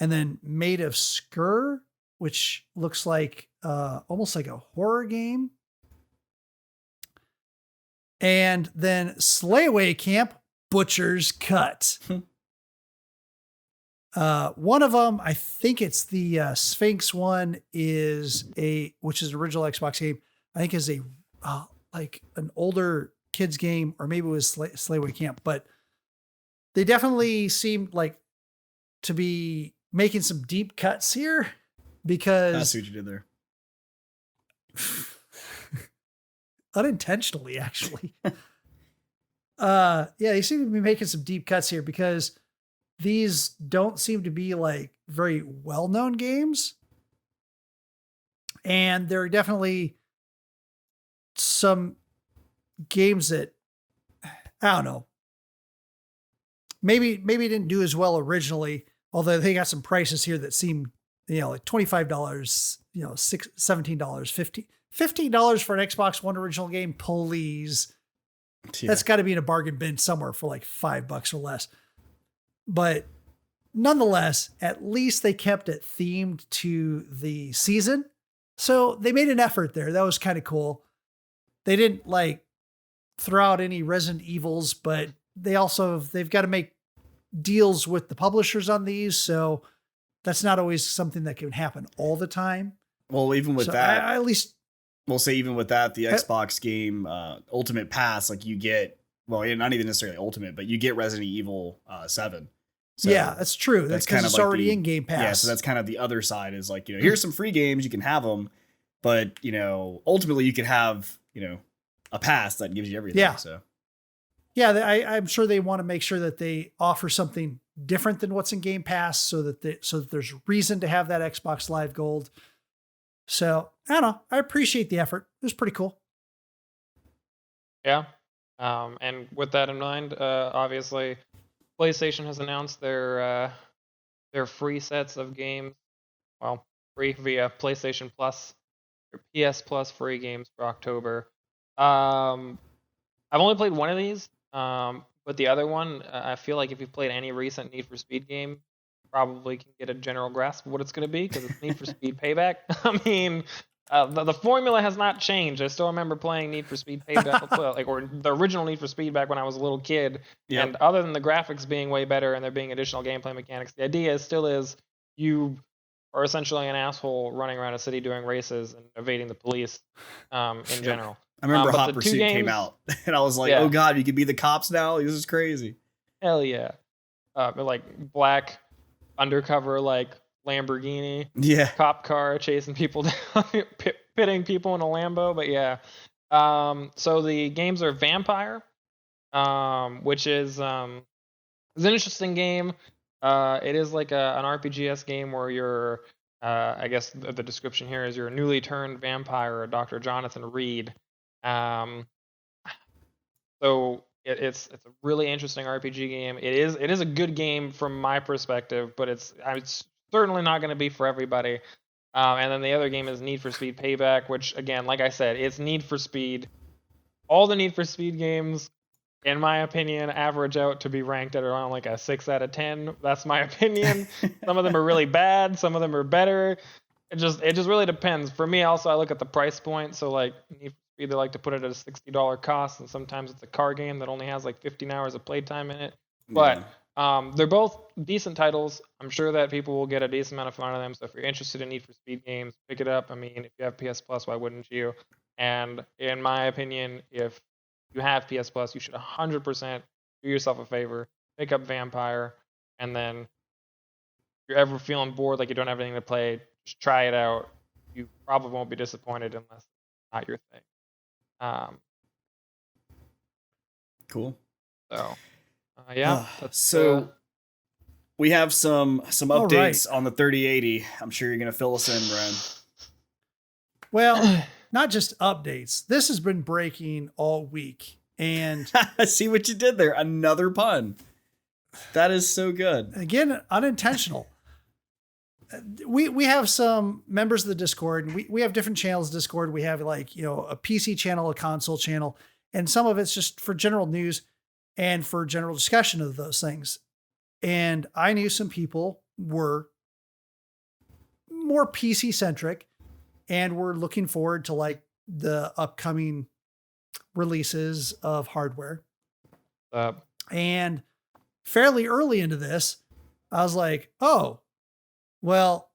Speaker 2: and then Made of Skur, which looks like almost like a horror game. And then Slayaway Camp, Butcher's Cut. One of them, I think it's the Sphinx one, which is an original Xbox game. I think is a like an older kids game, or maybe it was Slayaway Camp, but they definitely seemed like to be making some deep cuts here, because
Speaker 1: I see what you did there.
Speaker 2: Unintentionally, actually. Yeah, they seem to be making some deep cuts here, because these don't seem to be like very well-known games. And there are definitely some games that I don't know. Maybe it didn't do as well originally, although they got some prices here that seem, like $25, $17, $15 for an Xbox One original game. Please. Yeah. That's got to be in a bargain bin somewhere for like $5 or less. But nonetheless, at least they kept it themed to the season. So they made an effort there. That was kind of cool. They didn't like throw out any Resident Evils, but they've got to make deals with the publishers on these. So that's not always something that can happen all the time.
Speaker 1: Well, even with that,
Speaker 2: at least
Speaker 1: we'll say even with that, the Xbox game Ultimate Pass, like you get, well, not even necessarily Ultimate, but you get Resident Evil 7. So
Speaker 2: yeah, that's true. That's because it's like already in Game Pass.
Speaker 1: Yeah, so that's kind of the other side is like, here's some free games, you can have them, but, ultimately you can have, a pass that gives you everything.
Speaker 2: Yeah.
Speaker 1: So.
Speaker 2: Yeah, I'm sure they want to make sure that they offer something different than what's in Game Pass so that there's reason to have that Xbox Live Gold. So, I don't know. I appreciate the effort. It was pretty cool.
Speaker 3: Yeah. And with that in mind, obviously, PlayStation has announced their free sets of games. Well, free via PlayStation Plus, or PS Plus free games for October. I've only played one of these, but the other one, I feel like if you've played any recent Need for Speed game, you probably can get a general grasp of what it's going to be because it's Need for Speed Payback. I mean, the formula has not changed. I still remember playing Need for Speed Payback, or the original Need for Speed back when I was a little kid. Yep. And other than the graphics being way better and there being additional gameplay mechanics, the idea still is you are essentially an asshole running around a city doing races and evading the police in general.
Speaker 1: I remember Hot Pursuit came out, and I was like, oh god, you can be the cops now? This is crazy.
Speaker 3: Hell yeah. Like black undercover, like Lamborghini cop car chasing people down, pitting people in a Lambo. But yeah. So the games are Vampire, which is an interesting game. It is like an RPGS game where you're, I guess the description here is you're a newly turned vampire, Dr. Jonathan Reed. So it's a really interesting RPG game. It is a good game from my perspective, but it's certainly not going to be for everybody. And then the other game is Need for Speed Payback, which again, like I said, it's Need for Speed. All the Need for Speed games, in my opinion, average out to be ranked at around like a 6 out of 10. That's my opinion. Some of them are really bad. Some of them are better. It just really depends. For me, also, I look at the price point. So like Need for Speed, they like to put it at a $60 cost, and sometimes it's a car game that only has like 15 hours of playtime in it. But they're both decent titles. I'm sure that people will get a decent amount of fun out of them. So if you're interested in Need for Speed games, pick it up. I mean, if you have PS Plus, why wouldn't you? And in my opinion, if you have PS Plus, you should 100% do yourself a favor, pick up Vampire, and then if you're ever feeling bored, like you don't have anything to play, just try it out. You probably won't be disappointed unless it's not your thing.
Speaker 1: Cool.
Speaker 3: So, yeah.
Speaker 1: So we have some updates on the 3080. I'm sure you're going to fill us in, Brian.
Speaker 2: Well, not just updates. This has been breaking all week. And
Speaker 1: I see what you did there. Another pun. That is so good.
Speaker 2: Again, unintentional. We have some members of the Discord, and we have different channels of Discord. We have like, a PC channel, a console channel, and some of it's just for general news and for general discussion of those things. And I knew some people were more PC centric and were looking forward to like the upcoming releases of hardware. And fairly early into this, I was like, oh, well,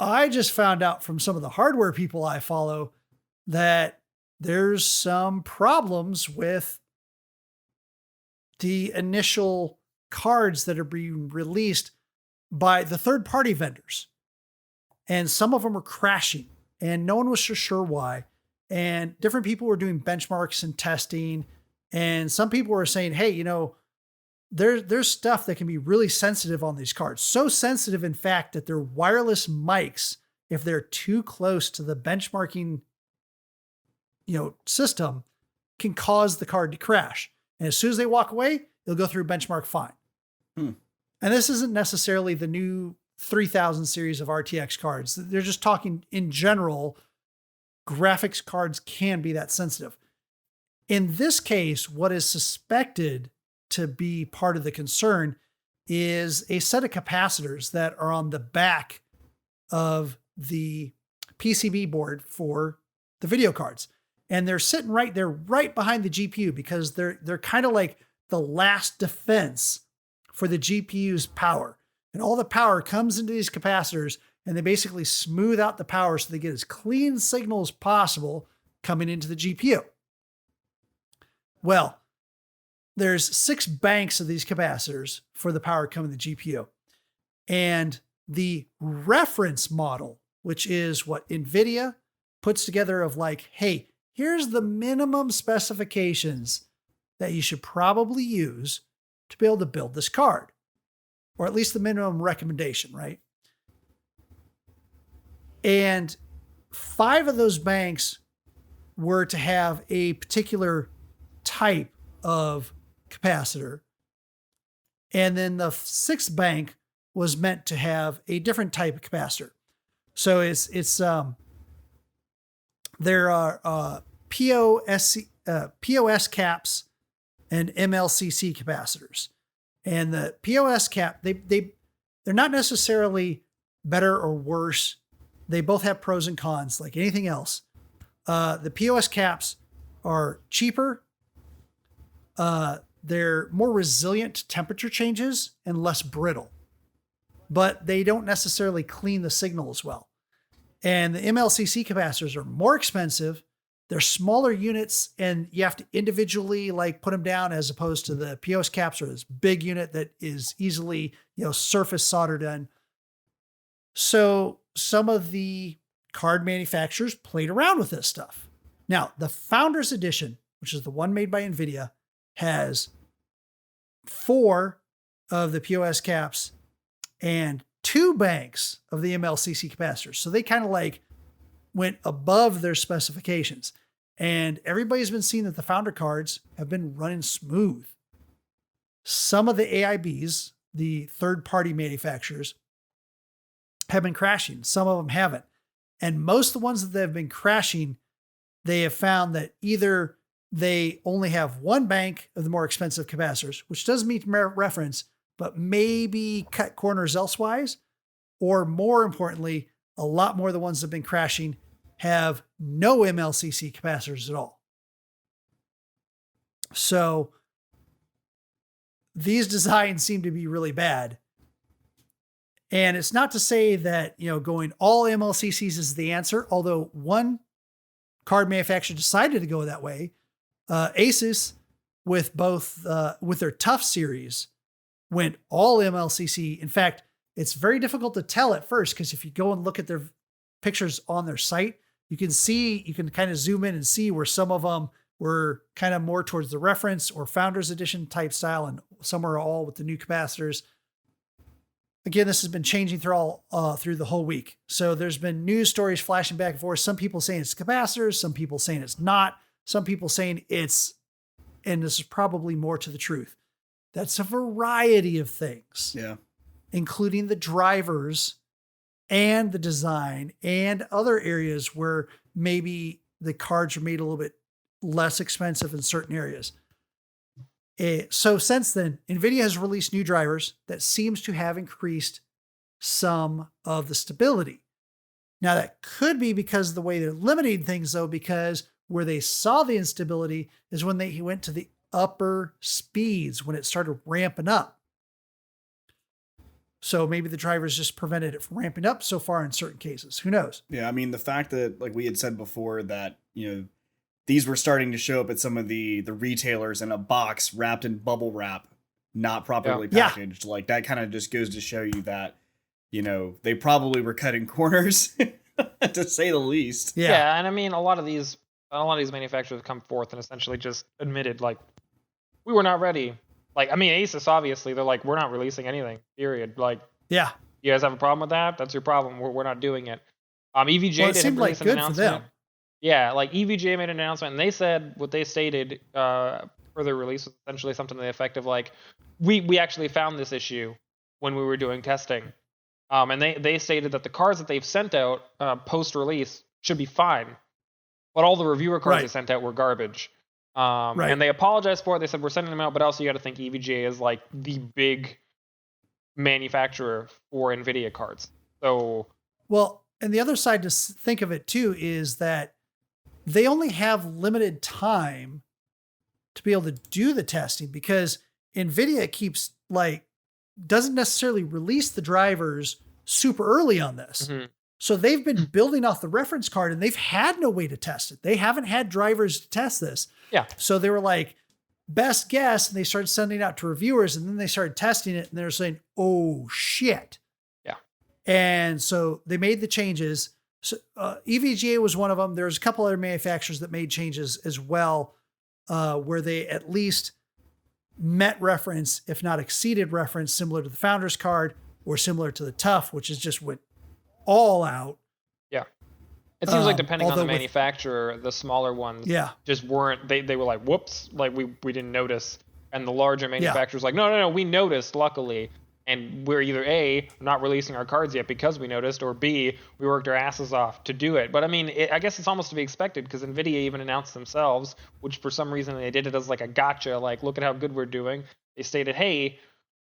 Speaker 2: I just found out from some of the hardware people I follow that there's some problems with the initial cards that are being released by the third-party vendors. And some of them are crashing, and no one was sure why. And different people were doing benchmarks and testing. And some people were saying, hey, there's stuff that can be really sensitive on these cards. So sensitive, in fact, that their wireless mics, if they're too close to the benchmarking, system, can cause the card to crash. And as soon as they walk away, it'll go through benchmark fine. And this isn't necessarily the new 3000 series of RTX cards. They're just talking in general, graphics cards can be that sensitive. In this case, what is suspected to be part of the concern is a set of capacitors that are on the back of the PCB board for the video cards. And they're sitting right there, right behind the GPU, because they're kind of like the last defense for the GPU's power. And all the power comes into these capacitors, and they basically smooth out the power so they get as clean signal as possible coming into the GPU. Well, there's 6 banks of these capacitors for the power coming to the GPU. And the reference model, which is what NVIDIA puts together of like, hey, here's the minimum specifications that you should probably use to be able to build this card, or at least the minimum recommendation, right? And 5 of those banks were to have a particular type of capacitor. And then the 6th bank was meant to have a different type of capacitor. So there are POS caps and MLCC capacitors. And the POS cap, they're not necessarily better or worse. They both have pros and cons, like anything else. The POS caps are cheaper. They're more resilient to temperature changes and less brittle, but they don't necessarily clean the signal as well. And the MLCC capacitors are more expensive. They're smaller units, and you have to individually like put them down, as opposed to the POS caps are this big unit that is easily, surface soldered in. So some of the card manufacturers played around with this stuff. Now, the Founders Edition, which is the one made by NVIDIA, has 4 of the POS caps and 2 banks of the MLCC capacitors. So they kind of like went above their specifications. And everybody's been seeing that the Founder cards have been running smooth. Some of the AIBs, the third-party manufacturers, have been crashing. Some of them haven't. And most of the ones that have been crashing, they have found that either they only have 1 bank of the more expensive capacitors, which does meet reference, but maybe cut corners elsewise, or more importantly, a lot more of the ones that have been crashing have no MLCC capacitors at all. So these designs seem to be really bad. And it's not to say that, going all MLCCs is the answer, although one card manufacturer decided to go that way. Asus, with their Tough series, went all MLCC. In fact, it's very difficult to tell at first, because if you go and look at their pictures on their site, you can kind of zoom in and see where some of them were kind of more towards the reference or Founders Edition type style, and some are all with the new capacitors. Again, this has been changing through the whole week. So there's been news stories flashing back and forth. Some people saying it's capacitors, some people saying it's not, some people saying it's, and this is probably more to the truth, that's a variety of things.
Speaker 1: Yeah.
Speaker 2: Including the drivers and the design and other areas where maybe the cards are made a little bit less expensive in certain areas. So since then, NVIDIA has released new drivers that seems to have increased some of the stability. Now, that could be because of the way they're limiting things, though, because where they saw the instability is when they went to the upper speeds, when it started ramping up. So maybe the drivers just prevented it from ramping up so far in certain cases. Who knows?
Speaker 1: Yeah, I mean, the fact that, like we had said before, that, these were starting to show up at some of the retailers in a box wrapped in bubble wrap, not properly packaged. Yeah. Like, that kind of just goes to show you that, they probably were cutting corners, to say the least.
Speaker 3: Yeah, and I mean, a lot of these manufacturers have come forth and essentially just admitted, like, we were not ready. Like, I mean, Asus, obviously, they're like, we're not releasing anything, period. Like,
Speaker 2: yeah,
Speaker 3: you guys have a problem with that? That's your problem. We're not doing it. EVGA
Speaker 2: did seemed like
Speaker 3: an
Speaker 2: good
Speaker 3: announcement.
Speaker 2: For them.
Speaker 3: Yeah, like EVGA made an announcement, and they said what they stated further release was essentially something to the effect of like, we actually found this issue when we were doing testing. And they stated that the cards that they've sent out post-release should be fine. But all the reviewer cards they sent out were garbage. And they apologized for it. They said, we're sending them out, but also you got to think EVGA is like the big manufacturer for NVIDIA cards. So,
Speaker 2: well, and the other side to think of it too is that they only have limited time to be able to do the testing, because NVIDIA keeps doesn't necessarily release the drivers super early on this. Mm-hmm. So they've been building off the reference card and they've had no way to test it. They haven't had drivers to test this.
Speaker 3: Yeah.
Speaker 2: So they were like, best guess. And they started sending it out to reviewers, and then they started testing it and they're saying, oh shit.
Speaker 3: Yeah.
Speaker 2: And so they made the changes. So EVGA was one of them. There's a couple other manufacturers that made changes as well, where they at least met reference, if not exceeded reference, similar to the Founders card or similar to the Tough, which is just went all out.
Speaker 3: Yeah. It seems like depending on the manufacturer, the smaller ones just weren't, they were like, whoops, like we didn't notice. And the larger manufacturers like, no, we noticed, luckily. And we're either A, not releasing our cards yet because we noticed, or B, we worked our asses off to do it. But I mean, I guess it's almost to be expected, because NVIDIA even announced themselves, which for some reason they did it as like a gotcha, like, look at how good we're doing. They stated, hey,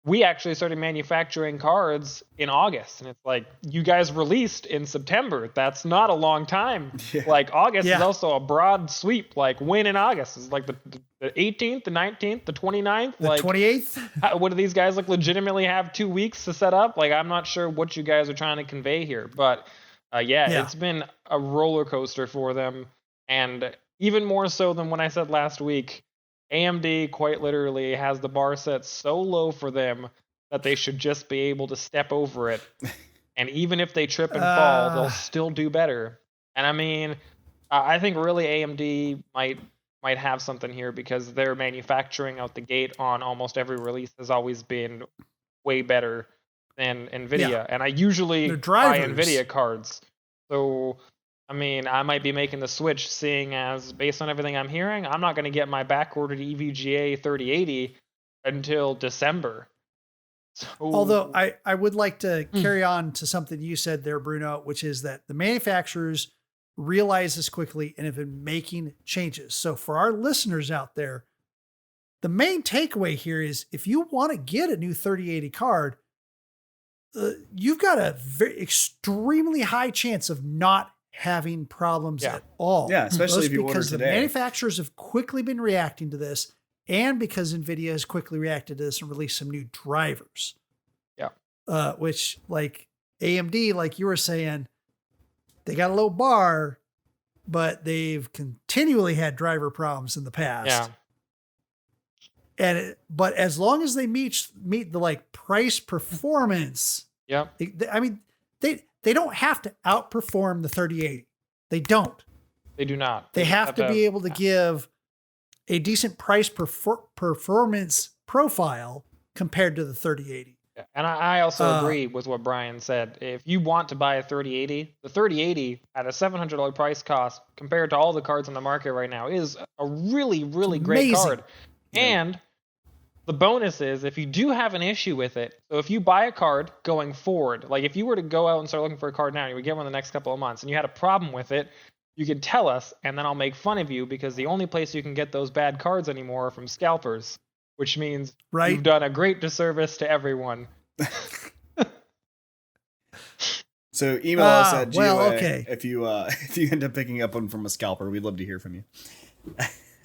Speaker 3: we actually started manufacturing cards in August. And it's like, you guys released in September. That's not a long time. Yeah. Like, August is also a broad sweep. Like, when in August? Is like the 18th, the 19th, the 29th?
Speaker 2: The 28th?
Speaker 3: What do these guys like legitimately have 2 weeks to set up? Like, I'm not sure what you guys are trying to convey here. But it's been a roller coaster for them. And even more so than when I said last week, AMD quite literally has the bar set so low for them that they should just be able to step over it. And even if they trip and fall, they'll still do better. And I mean, I think really AMD might have something here, because their manufacturing out the gate on almost every release has always been way better than NVIDIA. Yeah. And I usually buy NVIDIA cards. So I mean, I might be making the switch, seeing as, based on everything I'm hearing, I'm not going to get my back-ordered EVGA 3080 until December. So,
Speaker 2: although I would like to carry on to something you said there, Bruno, which is that the manufacturers realize this quickly and have been making changes. So for our listeners out there, the main takeaway here is, if you want to get a new 3080 card, you've got a extremely high chance of not having problems at all.
Speaker 1: Yeah, especially if you order
Speaker 2: because
Speaker 1: today.
Speaker 2: The manufacturers have quickly been reacting to this, and because NVIDIA has quickly reacted to this and released some new drivers.
Speaker 3: Yeah.
Speaker 2: Which, like AMD, like you were saying, they got a low bar, but they've continually had driver problems in the past.
Speaker 3: Yeah.
Speaker 2: But as long as they meet the like price performance, they don't have to outperform the 3080. They don't.
Speaker 3: They do not.
Speaker 2: They have to be able to give a decent price performance profile compared to the 3080.
Speaker 3: And I also agree with what Brian said. If you want to buy a 3080, the 3080 at a $700 price cost compared to all the cards on the market right now is a really, really great card. Yeah. And the bonus is, if you do have an issue with it, so if you buy a card going forward, like if you were to go out and start looking for a card now, and you would get one in the next couple of months, and you had a problem with it, you could tell us, and then I'll make fun of you, because the only place you can get those bad cards anymore are from scalpers, which means you've done a great disservice to everyone.
Speaker 1: So email us at GOA if you end up picking up one from a scalper. We'd love to hear from you.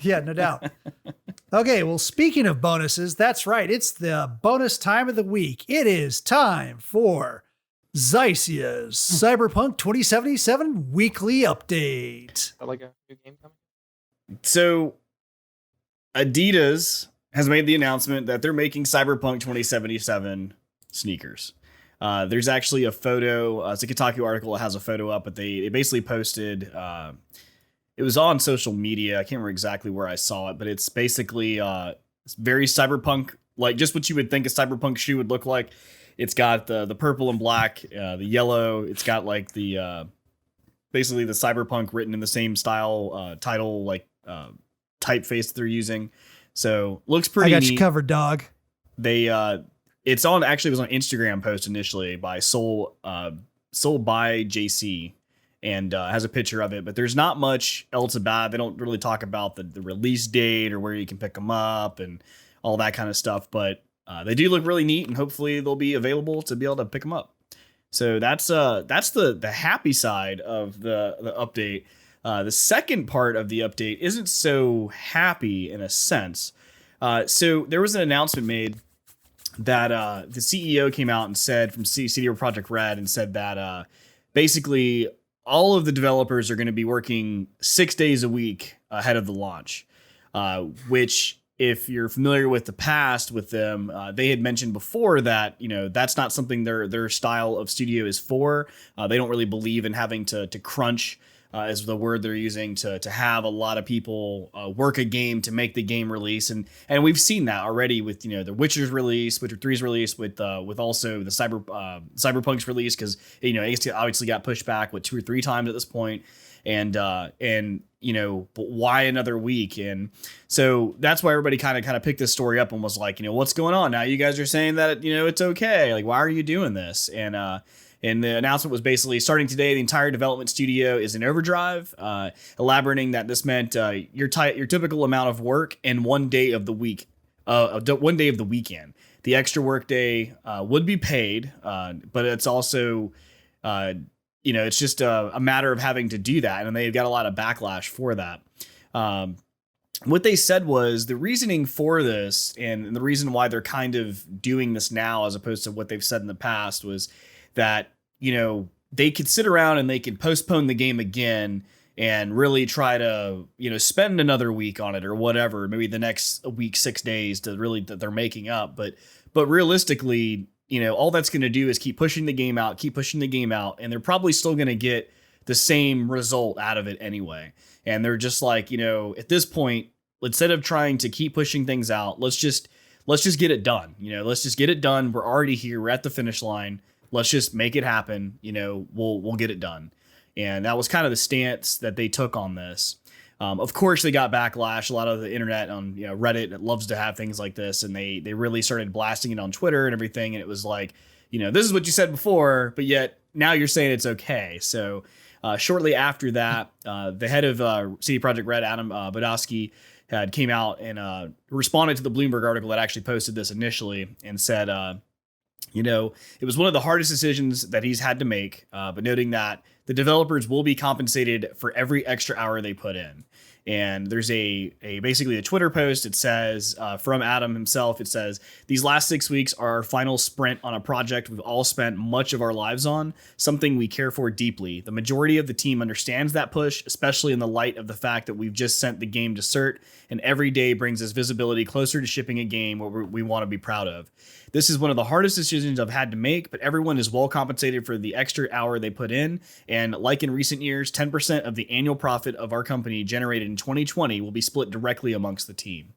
Speaker 2: Yeah, no doubt. Okay, well, speaking of bonuses, that's right. It's the bonus time of the week. It is time for Xycia's Cyberpunk 2077 weekly update.
Speaker 3: Is that like a new game coming?
Speaker 1: So, Adidas has made the announcement that they're making Cyberpunk 2077 sneakers. There's actually a photo. It's a Kotaku article. It has a photo up, but they basically posted... it was on social media. I can't remember exactly where I saw it, but it's basically it's very cyberpunk, like just what you would think a cyberpunk shoe would look like. It's got the purple and black, the yellow. It's got like the basically the cyberpunk written in the same style title, like typeface that they're using. So looks
Speaker 2: I
Speaker 1: pretty
Speaker 2: got
Speaker 1: neat.
Speaker 2: you covered, dog.
Speaker 1: They it was on Instagram post initially by Soul by JC, and has a picture of it, but there's not much else about it. They don't really talk about the release date or where you can pick them up and all that kind of stuff, but they do look really neat, and hopefully they'll be available to be able to pick them up. So that's the happy side of the update. The second part of the update isn't so happy in a sense. So there was an announcement made that the CEO came out and said from CD Projekt Red and said that basically all of the developers are going to be working 6 days a week ahead of the launch, which, if you're familiar with the past with them, they had mentioned before that, that's not something their style of studio is for. They don't really believe in having to crunch, is the word they're using, to have a lot of people work a game to make the game release. And we've seen that already with, the Witcher's release, Witcher 3's release, with also the Cyberpunk's release, because, it obviously got pushed back 2 or 3 times at this point. And but why another week? And so that's why everybody kind of picked this story up and was like, what's going on now? You guys are saying that, it's okay. Like, why are you doing this? And the announcement was basically, starting today, the entire development studio is in overdrive, elaborating that this meant your typical amount of work in 1 day of the week, 1 day of the weekend. The extra work day would be paid, but it's also, it's just a matter of having to do that. And they've got a lot of backlash for that. What they said was the reasoning for this, and the reason why they're kind of doing this now as opposed to what they've said in the past, was that, they could sit around and they could postpone the game again and really try to, spend another week on it or whatever, maybe the next week, 6 days that they're making up. But realistically, all that's going to do is keep pushing the game out, and they're probably still going to get the same result out of it anyway. And they're just like, at this point, instead of trying to keep pushing things out, let's just get it done. Let's just get it done. We're already here. We're at the finish line. Let's just make it happen. We'll get it done. And that was kind of the stance that they took on this. Of course, they got backlash. A lot of the internet on Reddit loves to have things like this, and they really started blasting it on Twitter and everything. And it was like, this is what you said before, but yet now you're saying it's okay. So shortly after that, the head of CD Projekt Red, Adam Badowski, had came out and responded to the Bloomberg article that actually posted this initially, and said, it was one of the hardest decisions that he's had to make, but noting that the developers will be compensated for every extra hour they put in. And there's basically a Twitter post. It says, from Adam himself, it says, "These last 6 weeks are our final sprint on a project we've all spent much of our lives on, something we care for deeply. The majority of the team understands that push, especially in the light of the fact that we've just sent the game to cert, and every day brings us visibility closer to shipping a game we want to be proud of. This is one of the hardest decisions I've had to make, but everyone is well compensated for the extra hour they put in. And like in recent years, 10% of the annual profit of our company generated in 2020 will be split directly amongst the team."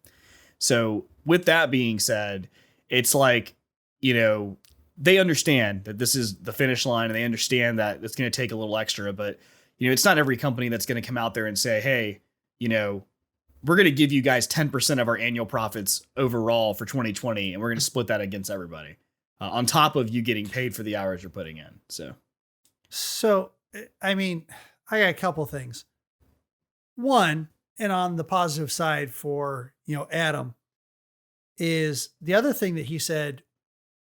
Speaker 1: So with that being said, it's like, they understand that this is the finish line, and they understand that it's going to take a little extra, but, it's not every company that's going to come out there and say, hey, we're going to give you guys 10% of our annual profits overall for 2020, and we're going to split that against everybody, on top of you getting paid for the hours you're putting in. So,
Speaker 2: I mean, I got a couple things. One, and on the positive side for, Adam, is the other thing that he said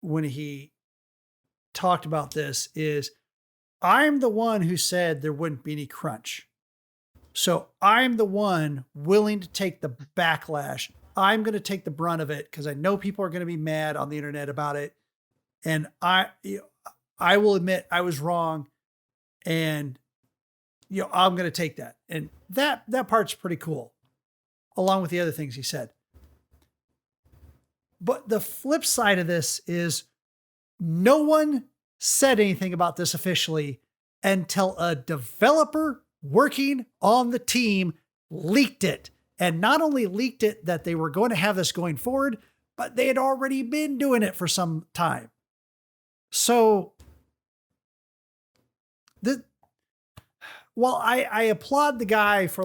Speaker 2: when he talked about this is, I'm the one who said there wouldn't be any crunch. So I'm the one willing to take the backlash. I'm going to take the brunt of it because I know people are going to be mad on the internet about it. And I will admit I was wrong, and, I'm going to take that. And that part's pretty cool, along with the other things he said. But the flip side of this is no one said anything about this officially until a developer working on the team leaked it. And not only leaked it that they were going to have this going forward, but they had already been doing it for some time. So while I applaud the guy for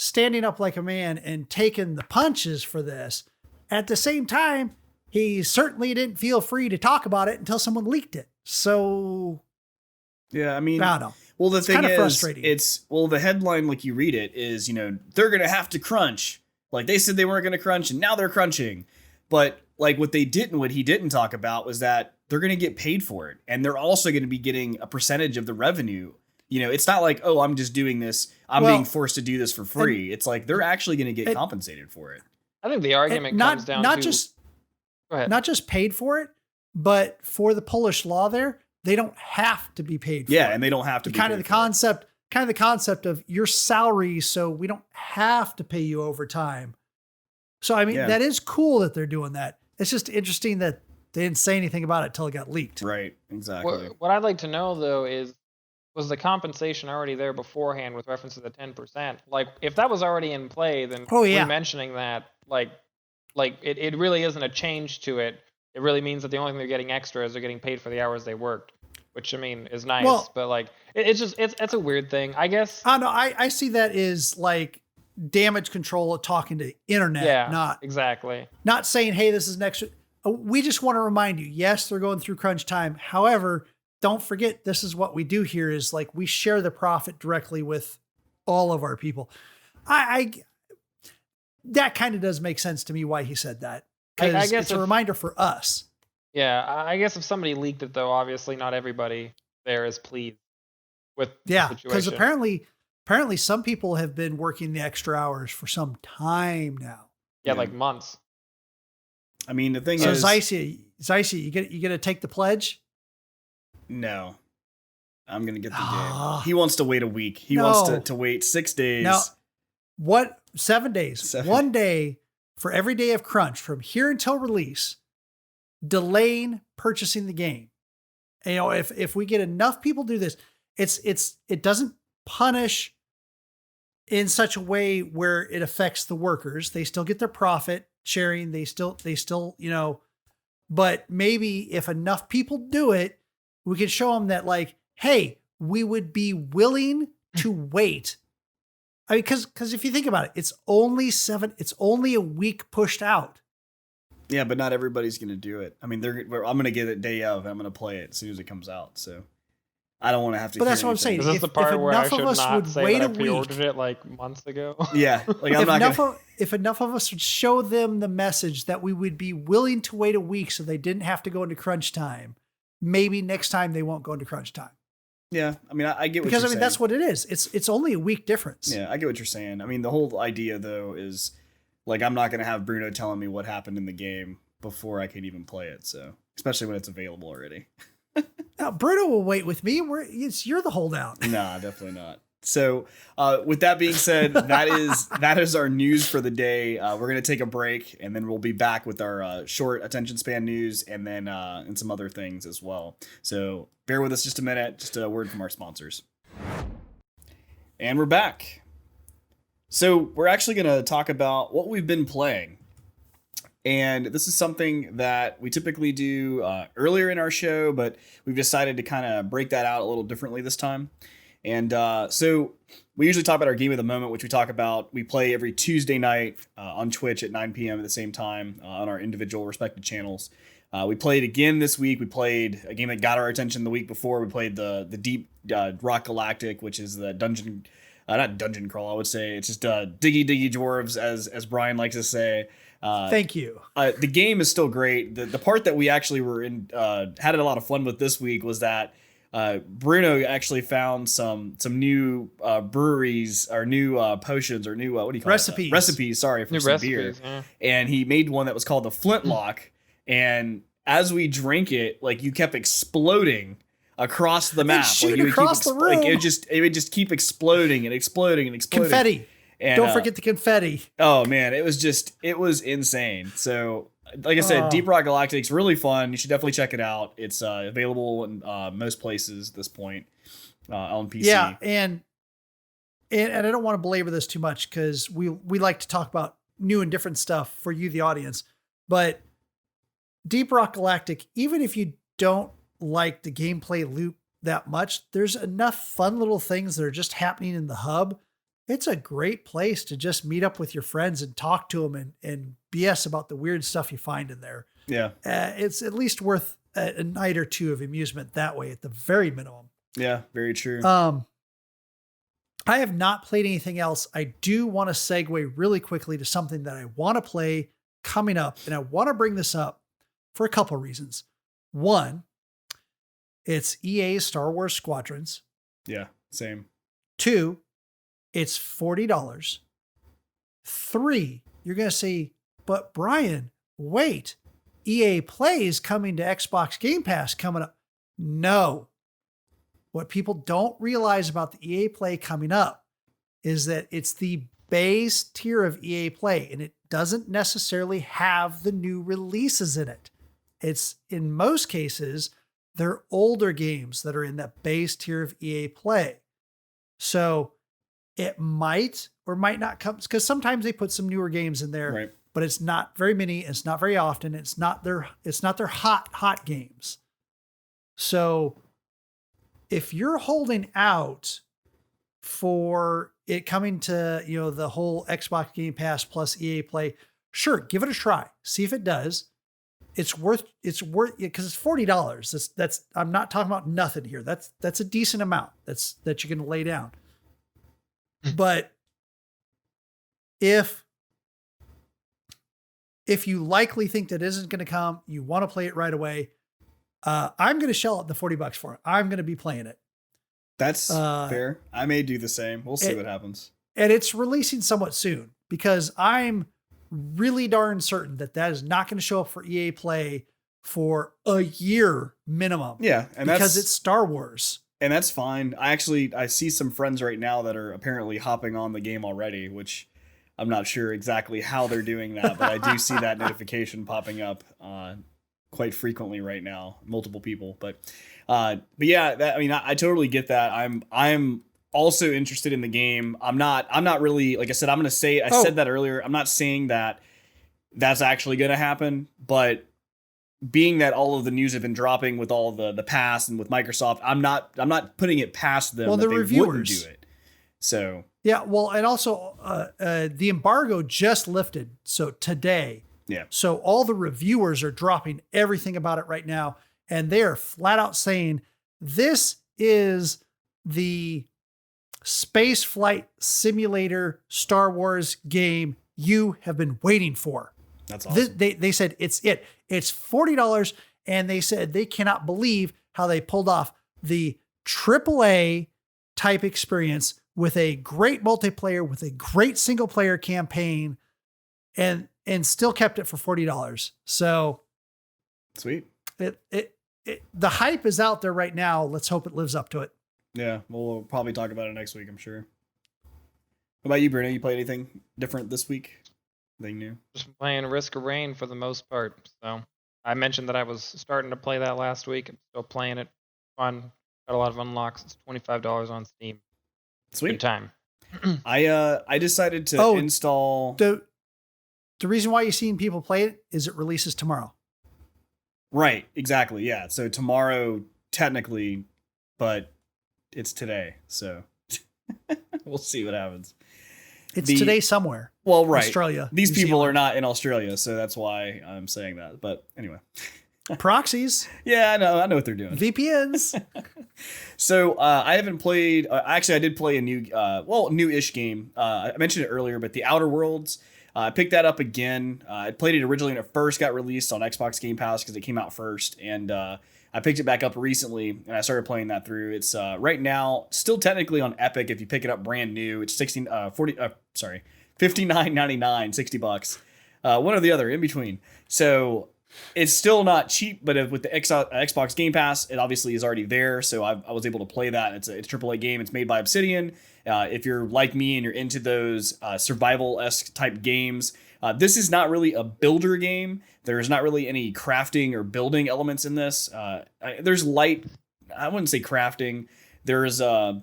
Speaker 2: standing up like a man and taking the punches for this. At the same time, he certainly didn't feel free to talk about it until someone leaked it. So,
Speaker 1: yeah, I mean,
Speaker 2: I don't know.
Speaker 1: Well, the thing is,
Speaker 2: frustrating.
Speaker 1: the headline, like you read it, is, they're going to have to crunch. Like they said they weren't going to crunch and now they're crunching. But like what he didn't talk about was that they're going to get paid for it. And they're also going to be getting a percentage of the revenue. It's not like, oh, I'm just doing this. I'm being forced to do this for free. It's like they're actually going to get compensated for it.
Speaker 3: I think the argument comes down
Speaker 2: not
Speaker 3: to
Speaker 2: just
Speaker 3: go ahead.
Speaker 2: Not just paid for it, but for the Polish law there, they don't have to be paid for it.
Speaker 1: Yeah, and they don't have to be
Speaker 2: kind of the concept of your salary, so we don't have to pay you overtime. So I mean, that is cool that they're doing that. It's just interesting that they didn't say anything about it until it got leaked.
Speaker 1: Right, exactly.
Speaker 3: What I'd like to know though is, was the compensation already there beforehand with reference to the 10%? Like, if that was already in play, then mentioning that, like it really isn't a change to it. It really means that the only thing they're getting extra is they're getting paid for the hours they worked, which I mean is nice. Well, but like, it's a weird thing, I guess.
Speaker 2: I don't know. I see that as like damage control of talking to internet.
Speaker 3: Yeah,
Speaker 2: not
Speaker 3: exactly.
Speaker 2: Not saying, hey, this is an extra. We just want to remind you, yes, they're going through crunch time. However, don't forget, this is what we do here is like we share the profit directly with all of our people. That kind of does make sense to me why he said that. I guess it's a reminder for us.
Speaker 3: Yeah, I guess if somebody leaked it, though, obviously not everybody there is pleased with the situation.
Speaker 2: Because apparently some people have been working the extra hours for some time now.
Speaker 3: Yeah, like months.
Speaker 1: I mean, the thing is,
Speaker 2: Xycia, you gonna take the pledge?
Speaker 1: No, I'm gonna get the game. He wants to wait a week. He wants to wait 6 days.
Speaker 2: No, what? 7 days. 1 day for every day of crunch from here until release, delaying purchasing the game. And, if we get enough people do this, it doesn't punish in such a way where it affects the workers. They still get their profit sharing. They still, but maybe if enough people do it, we can show them that like, hey, we would be willing to wait. I mean, because if you think about it, it's only a week pushed out.
Speaker 1: Yeah, but not everybody's going to do it. I mean, I'm going to get it day of. I'm going to play it as soon as it comes out. So I don't want to have to.
Speaker 2: But that's what I'm saying.
Speaker 3: Is this the part where I should not say that I pre-ordered it like months ago?
Speaker 1: Yeah, like I'm not.
Speaker 2: If enough of us would show them the message that we would be willing to wait a week, so they didn't have to go into crunch time, maybe next time they won't go into crunch time.
Speaker 1: Yeah, I mean, I get what you're saying.
Speaker 2: Because I mean, that's what it is. It's only a week difference.
Speaker 1: Yeah, I get what you're saying. I mean, the whole idea though is like I'm not going to have Bruno telling me what happened in the game before I can even play it. So especially when it's available already.
Speaker 2: Now, Bruno will wait with me. You're the holdout.
Speaker 1: Nah, definitely not. So with that being said, that is our news for the day. We're going to take a break and then we'll be back with our short attention span news and then and some other things as well. So bear with us just a minute. Just a word from our sponsors. And we're back. So we're actually going to talk about what we've been playing. And this is something that we typically do earlier in our show, but we've decided to kind of break that out a little differently this time. And so we usually talk about our game of the moment, which we play every Tuesday night on Twitch at 9 p.m. at the same time on our individual respective channels. We played again this week. We played a game that got our attention the week before. We played the deep Rock Galactic, which is the dungeon, not dungeon crawl, I would say. It's just diggy dwarves, as Brian likes to say.
Speaker 2: Thank you.
Speaker 1: The game is still great. The part that we actually were in, had a lot of fun with this week was that Bruno actually found some new breweries or new potions or new what do you call
Speaker 2: recipes?
Speaker 1: Recipes, sorry, for
Speaker 3: new
Speaker 1: some
Speaker 3: recipes,
Speaker 1: beer.
Speaker 3: yeah.
Speaker 1: And he made one that was called the Flintlock. And as we drank it, like you kept exploding across the map.
Speaker 2: Like you across the room.
Speaker 1: Like it would just keep exploding and exploding and exploding.
Speaker 2: Confetti. And, don't forget the confetti.
Speaker 1: Oh man, it was insane. So like I said, Deep Rock Galactic's really fun. You should definitely check it out. It's available in most places at this point on PC.
Speaker 2: Yeah, and I don't want to belabor this too much because we like to talk about new and different stuff for you, the audience. But Deep Rock Galactic, even if you don't like the gameplay loop that much, there's enough fun little things that are just happening in the hub it's a great place to just meet up with your friends and talk to them and BS about the weird stuff you find in there.
Speaker 1: Yeah.
Speaker 2: It's at least worth a night or two of amusement that way at the very minimum.
Speaker 1: Yeah, very true.
Speaker 2: I have not played anything else. I do want to segue really quickly to something that I want to play coming up. And I want to bring this up for a couple of reasons. One, it's EA's Star Wars Squadrons.
Speaker 1: Yeah, same.
Speaker 2: 2, it's $40. 3, you're going to say, but Brian, wait, EA Play is coming to Xbox Game Pass coming up. No. What people don't realize about the EA Play coming up is that it's the base tier of EA Play, and it doesn't necessarily have the new releases in it. It's, in most cases, they're older games that are in that base tier of EA Play. So it might or might not come, because sometimes they put some newer games in there,
Speaker 1: Right.
Speaker 2: but it's not very many. It's not very often. It's not their hot games. So if you're holding out for it coming to, the whole Xbox Game Pass plus EA Play, sure, give it a try. See if it does. It's worth because it's $40. That's I'm not talking about nothing here. That's a decent amount that you can lay down. But if you likely think that isn't going to come, you want to play it right away, I'm going to shell out the $40 for it. I'm going to be playing it.
Speaker 1: That's fair. I may do the same. We'll see what happens.
Speaker 2: And it's releasing somewhat soon because I'm really darn certain that is not going to show up for EA Play for a year minimum.
Speaker 1: Yeah. And
Speaker 2: because it's Star Wars.
Speaker 1: And that's fine. I see some friends right now that are apparently hopping on the game already, which I'm not sure exactly how they're doing that, but I do see that notification popping up quite frequently right now, multiple people. But yeah, I totally get that. I'm also interested in the game. I'm not really, like I said, I said that earlier. I'm not saying that that's actually going to happen, but being that all of the news have been dropping with all the past and with Microsoft, I'm not putting it past them that
Speaker 2: the
Speaker 1: they
Speaker 2: reviewers
Speaker 1: wouldn't do it. So
Speaker 2: yeah, well, and also the embargo just lifted, so today.
Speaker 1: Yeah.
Speaker 2: So all the reviewers are dropping everything about it right now, and they are flat out saying this is the space flight simulator Star Wars game you have been waiting for.
Speaker 1: That's awesome.
Speaker 2: They said it's $40, and they said they cannot believe how they pulled off the AAA type experience with a great multiplayer, with a great single player campaign, and still kept it for $40. So
Speaker 1: sweet.
Speaker 2: The hype is out there right now. Let's hope it lives up to it.
Speaker 1: Yeah, we'll probably talk about it next week, I'm sure. What about you, Bruno? You played anything different this week? Anything new?
Speaker 3: Just playing Risk of Rain for the most part. So I mentioned that I was starting to play that last week. I'm still playing it. Fun. Got a lot of unlocks. It's $25 on Steam.
Speaker 1: Sweet.
Speaker 3: Good time.
Speaker 1: I decided to install
Speaker 2: the reason why you're seeing people play it is it releases tomorrow.
Speaker 1: Right, exactly. Yeah. So tomorrow technically, but it's today. So we'll see what happens.
Speaker 2: It's today somewhere.
Speaker 1: Well, right.
Speaker 2: Australia.
Speaker 1: These people are not in Australia, so that's why I'm saying that. But anyway.
Speaker 2: Proxies.
Speaker 1: Yeah, I know what they're doing.
Speaker 2: VPNs.
Speaker 1: So I haven't played. Actually, I did play a new-ish game. I mentioned it earlier, but The Outer Worlds. I picked that up again. I played it originally when it first got released on Xbox Game Pass because it came out first, and I picked it back up recently and I started playing that through. It's right now still technically on Epic if you pick it up brand new. It's $59.99, $60. One or the other in between. So it's still not cheap, but with the Xbox Game Pass, it obviously is already there. So I was able to play that. It's a AAA game. It's made by Obsidian. If you're like me and you're into those survival-esque type games, this is not really a builder game. There's not really any crafting or building elements in this. There's light, I wouldn't say crafting. There's like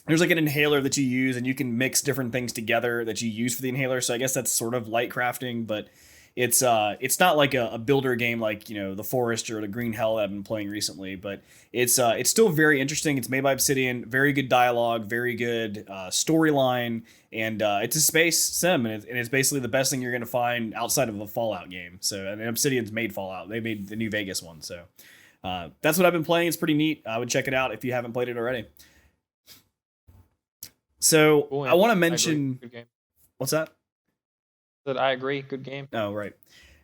Speaker 1: an inhaler that you use, and you can mix different things together that you use for the inhaler. So I guess that's sort of light crafting, but it's not like a builder game like, you know, the Forest or the Green Hell that I've been playing recently, but it's still very interesting. It's made by Obsidian, very good dialogue, very good storyline, and it's a space sim, and it's basically the best thing you're going to find outside of a Fallout game. So, and Obsidian's made Fallout. They made the New Vegas one, so that's what I've been playing. It's pretty neat. I would check it out if you haven't played it already. So cool, I want to mention.
Speaker 3: Good game.
Speaker 1: What's that?
Speaker 3: I agree. Good game.
Speaker 1: Oh, right.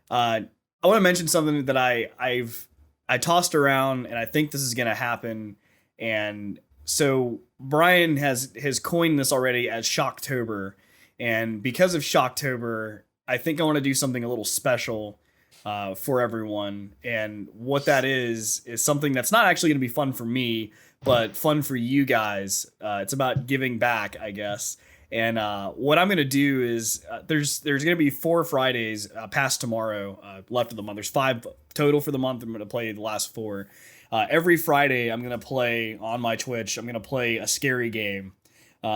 Speaker 1: I want to mention something that I tossed around, and I think this is going to happen. And so Brian has coined this already as Shocktober, and because of Shocktober, I think I want to do something a little special for everyone. And what that is something that's not actually going to be fun for me, but fun for you guys. It's about giving back, I guess. And what I'm going to do is there's going to be 4 Fridays past tomorrow left of the month. There's 5 total for the month. I'm going to play the last 4. Every Friday, I'm going to play on my Twitch. I'm going to play a scary game.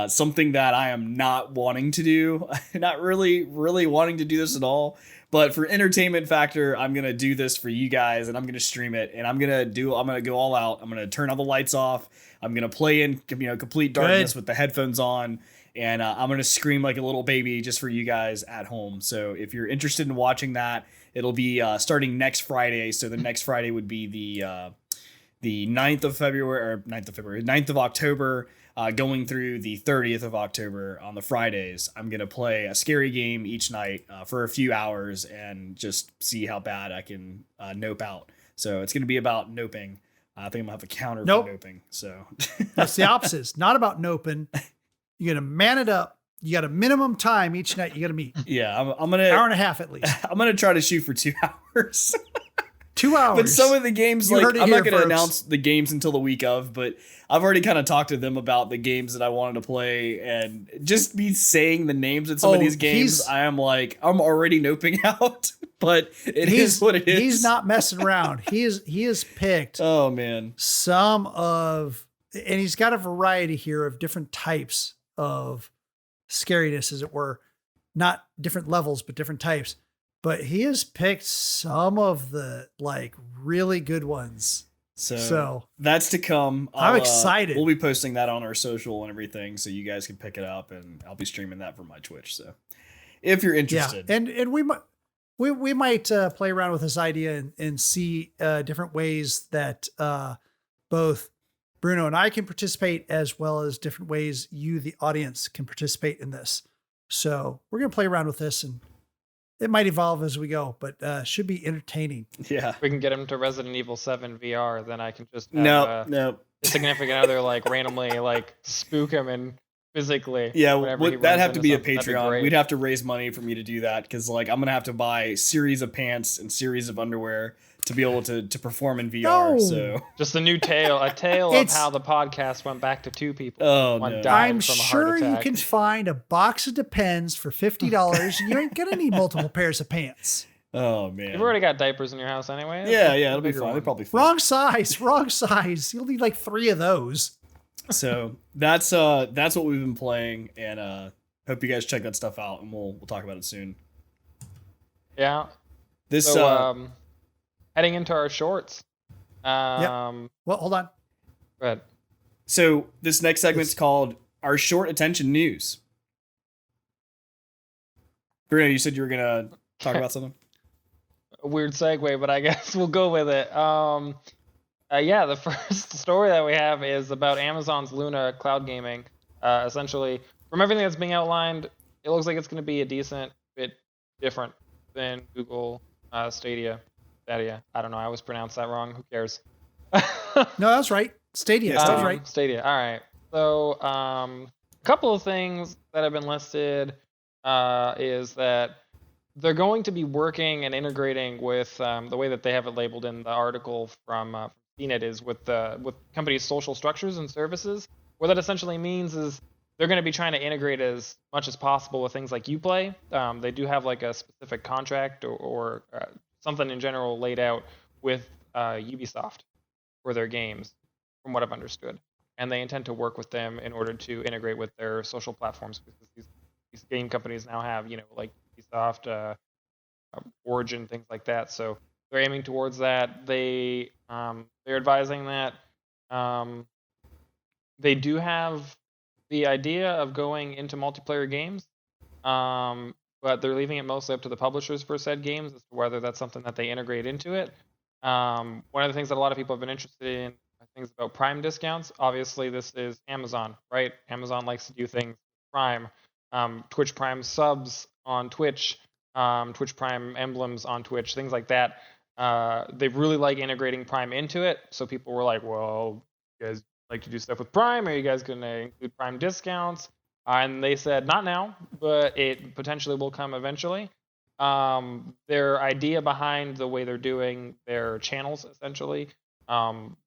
Speaker 1: Something that I am not wanting to do. Not really wanting to do this at all. But for entertainment factor, I'm going to do this for you guys, and I'm going to stream it, and I'm going to go all out. I'm going to turn all the lights off. I'm going to play in, you know, complete darkness with the headphones on, and I'm going to scream like a little baby just for you guys at home. So if you're interested in watching that, it'll be starting next Friday. So the next Friday would be the 9th of October, going through the 30th of October. On the Fridays, I'm going to play a scary game each night for a few hours and just see how bad I can nope out. So it's going to be about noping. I think I'm going to have a counter for noping. So
Speaker 2: that's the opposite. It's not about noping. You're going to man it up. You got a minimum time each night you got to meet.
Speaker 1: Yeah, I'm going to...
Speaker 2: hour and a half at least.
Speaker 1: I'm going to try to shoot for 2 hours.
Speaker 2: 2 hours.
Speaker 1: But some of the games, like, I'm not going to announce the games until the week of, but I've already kind of talked to them about the games that I wanted to play, and just me saying the names of some of these games, I am like, I'm already noping out, but it is what it is.
Speaker 2: He's not messing around. He is picked.
Speaker 1: Oh, man.
Speaker 2: Some of, and he's got a variety here of different types of scariness, as it were. Not different levels, but different types. But he has picked some of the like really good ones. So
Speaker 1: that's to come.
Speaker 2: I'm excited.
Speaker 1: We'll be posting that on our social and everything, so you guys can pick it up, and I'll be streaming that from my Twitch. So if you're interested,
Speaker 2: and we might play around with this idea and see different ways that both Bruno and I can participate, as well as different ways you, the audience, can participate in this. So we're gonna play around with this, and it might evolve as we go, but should be entertaining.
Speaker 1: Yeah.
Speaker 3: If we can get him to Resident Evil 7 VR, then I can just have,
Speaker 1: no.
Speaker 3: a significant other like randomly like spook him and physically.
Speaker 1: Yeah, that'd have to be a Patreon. We'd have to raise money for me to do that, because like I'm gonna have to buy a series of pants and series of underwear to be able to perform in VR. No. So
Speaker 3: just a tale of how the podcast went back to 2 people.
Speaker 1: Oh, no.
Speaker 2: I'm sure you can find a box of Depends for $50. You ain't gonna need multiple pairs of pants.
Speaker 1: Oh, man.
Speaker 3: You've already got diapers in your house anyway.
Speaker 1: Yeah, it'll be fine. It'll probably fit.
Speaker 2: Wrong size. You'll need like 3 of those.
Speaker 1: So that's what we've been playing, and hope you guys check that stuff out, and we'll talk about it soon.
Speaker 3: Yeah. Heading into our shorts.
Speaker 2: Well, hold on.
Speaker 3: Go ahead.
Speaker 1: So this next segment's called Our Short Attention News. Bruno, you said you were gonna talk about something.
Speaker 3: A weird segue, but I guess we'll go with it. The first story that we have is about Amazon's Luna cloud gaming. Essentially, from everything that's being outlined, it looks like it's going to be a decent bit different than Google Stadia. I don't know. I always pronounce that wrong. Who cares?
Speaker 2: No, that's right. Stadia. That's right.
Speaker 3: Stadia. All right. So, a couple of things that have been listed is that they're going to be working and integrating with the way that they have it labeled in the article from CNET is with companies' social structures and services. What that essentially means is they're going to be trying to integrate as much as possible with things like Uplay. They do have like a specific contract or something in general laid out with Ubisoft for their games, from what I've understood. And they intend to work with them in order to integrate with their social platforms, because these game companies now have, like Ubisoft, Origin, things like that. So they're aiming towards that. They're advising that they do have the idea of going into multiplayer games, but they're leaving it mostly up to the publishers for said games as to whether that's something that they integrate into it. One of the things that a lot of people have been interested in are things about Prime discounts. Obviously, this is Amazon, right? Amazon likes to do things with Prime. Twitch Prime subs on Twitch, Twitch Prime emblems on Twitch, things like that. They really like integrating Prime into it. So people were like, well, you guys like to do stuff with Prime? Are you guys going to include Prime discounts? And they said, not now, but it potentially will come eventually. Their idea behind the way they're doing their channels, essentially,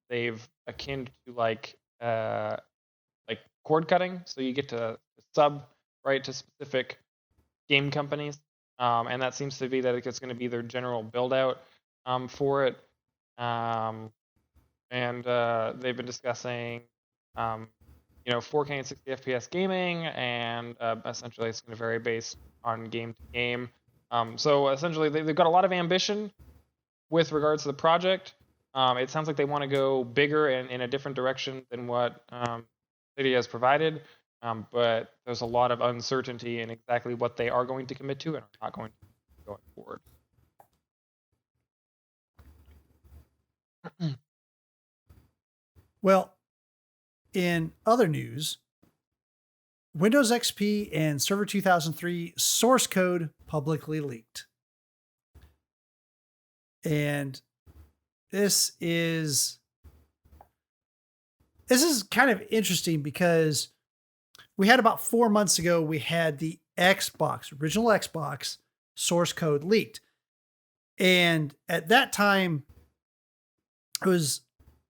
Speaker 3: they've akin to like cord cutting. So you get to sub, right, to specific game companies. And that seems to be that it's going to be their general build out for it. And they've been discussing, 4K and 60 FPS gaming, and essentially it's going to vary based on game to game. So essentially they've got a lot of ambition with regards to the project. It sounds like they want to go bigger and in a different direction than what Stadia has provided. But there's a lot of uncertainty in exactly what they are going to commit to and are not going to going forward.
Speaker 2: Well, in other news, Windows XP and Server 2003 source code publicly leaked. And this is kind of interesting because we had about 4 months ago, we had the original Xbox source code leaked. And at that time, it was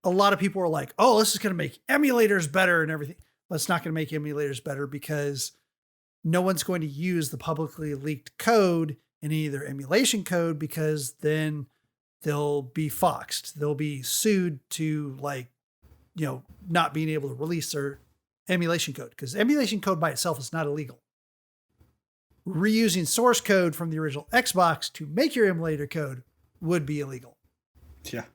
Speaker 2: a lot of people were like, oh, this is going to make emulators better and everything. Well, it's not going to make emulators better because no one's going to use the publicly leaked code in either emulation code, because then they'll be foxed. They'll be sued to not being able to release their emulation code, because emulation code by itself is not illegal. Reusing source code from the original Xbox to make your emulator code would be illegal.
Speaker 1: Yeah.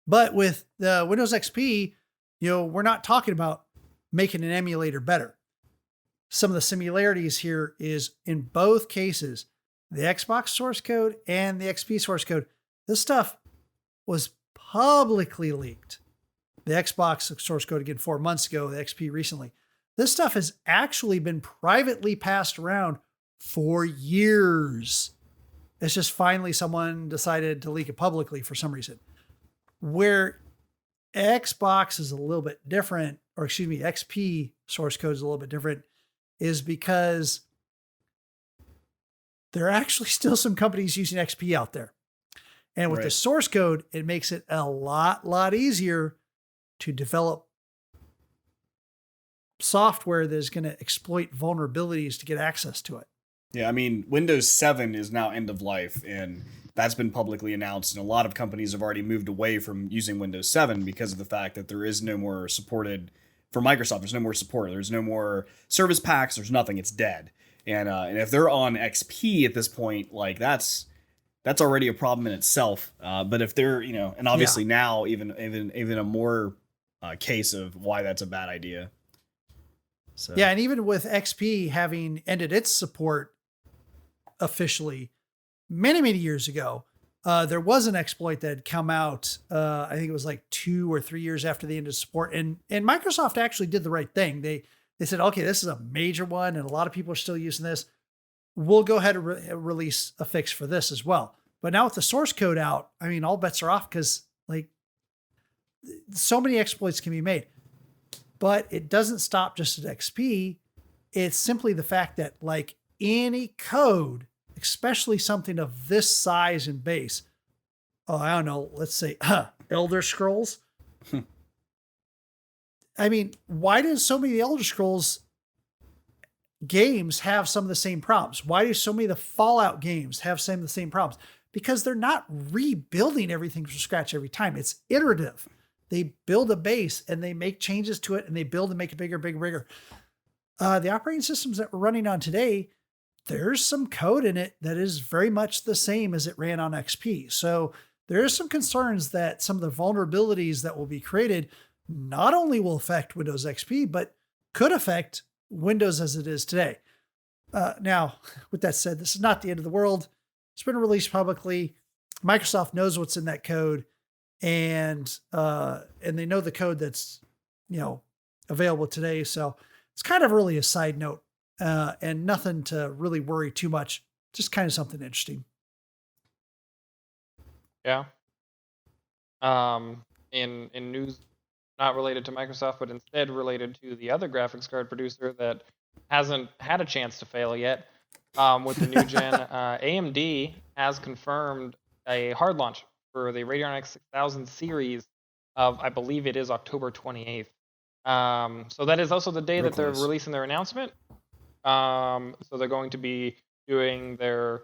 Speaker 2: But with the Windows XP, we're not talking about making an emulator better. Some of the similarities here is in both cases, the Xbox source code and the XP source code, this stuff was publicly leaked. The Xbox source code, again, 4 months ago, the XP recently. This stuff has actually been privately passed around for years. It's just finally someone decided to leak it publicly for some reason. Where Xbox is a little bit different, or excuse me, XP source code is a little bit different, is because there are actually still some companies using XP out there. And with the source code, it makes it a lot easier to develop software that is going to exploit vulnerabilities to get access to it.
Speaker 1: Yeah, I mean, Windows 7 is now end of life, and that's been publicly announced, and a lot of companies have already moved away from using Windows 7 because of the fact that there is no more supported for Microsoft. There's no more support. There's no more service packs. There's nothing. It's dead. And if they're on XP at this point, that's already a problem in itself. But if they're, and obviously now even a more case of why that's a bad idea. So.
Speaker 2: Yeah, and even with XP having ended its support officially many years ago, there was an exploit that had come out. I think it was like 2 or 3 years after the end of support, and Microsoft actually did the right thing. They said, okay, this is a major one, and a lot of people are still using this. We'll go ahead and release a fix for this as well. But now with the source code out, I mean, all bets are off, because so many exploits can be made. But it doesn't stop just at XP. It's simply the fact that any code, especially something of this size and base, I don't know, let's say Elder Scrolls. I mean, why do so many of the Elder Scrolls games have some of the same problems? Why do so many of the Fallout games have some of the same problems? Because they're not rebuilding everything from scratch every time. It's iterative. They build a base and they make changes to it, and they build and make it bigger. The operating systems that we're running on today there's some code in it that is very much the same as it ran on XP. So there is some concerns that some of the vulnerabilities that will be created not only will affect Windows XP, but could affect Windows as it is today. Now, with that said, this is not the end of the world. It's been released publicly. Microsoft knows what's in that code, and they know the code that's, available today. So it's kind of really a side note, and nothing to really worry too much. Just kind of something interesting.
Speaker 3: Yeah. In news not related to Microsoft, but instead related to the other graphics card producer that hasn't had a chance to fail yet, with the new gen, AMD has confirmed a hard launch for the Radeon RX 6000 series of, I believe it is October 28th. So that is also the day that they're releasing their announcement. So they're going to be doing their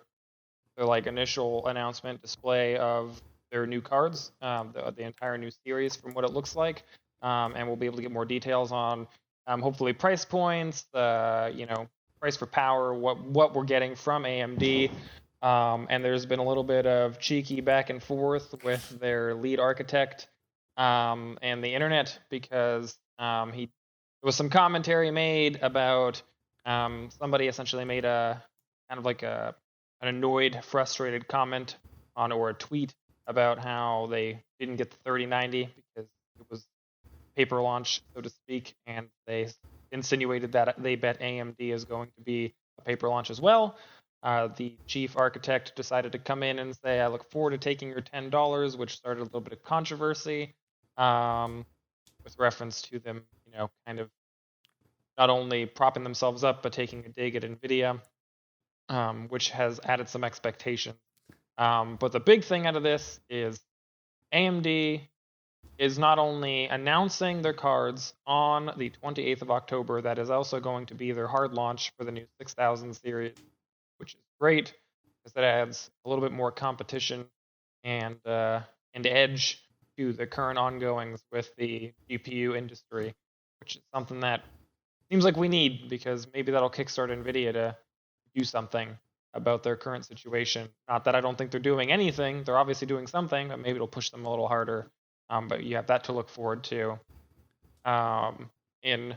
Speaker 3: like initial announcement display of their new cards, the entire new series from what it looks like. And we'll be able to get more details on hopefully price points, price for power, what we're getting from AMD. And there's been a little bit of cheeky back and forth with their lead architect and the internet, because there was some commentary made about somebody essentially made a kind of like an annoyed, frustrated comment or a tweet about how they didn't get the 3090 because it was paper launch, so to speak, and they insinuated that they bet AMD is going to be a paper launch as well. The chief architect decided to come in and say, I look forward to taking your $10, which started a little bit of controversy with reference to them, kind of not only propping themselves up, but taking a dig at NVIDIA, which has added some expectation. But the big thing out of this is AMD is not only announcing their cards on the 28th of October, that is also going to be their hard launch for the new 6000 series, which is great because it adds a little bit more competition and edge to the current ongoings with the GPU industry, which is something that seems like we need, because maybe that'll kickstart NVIDIA to do something about their current situation. Not that I don't think they're doing anything. They're obviously doing something, but maybe it'll push them a little harder. But you have that to look forward to. In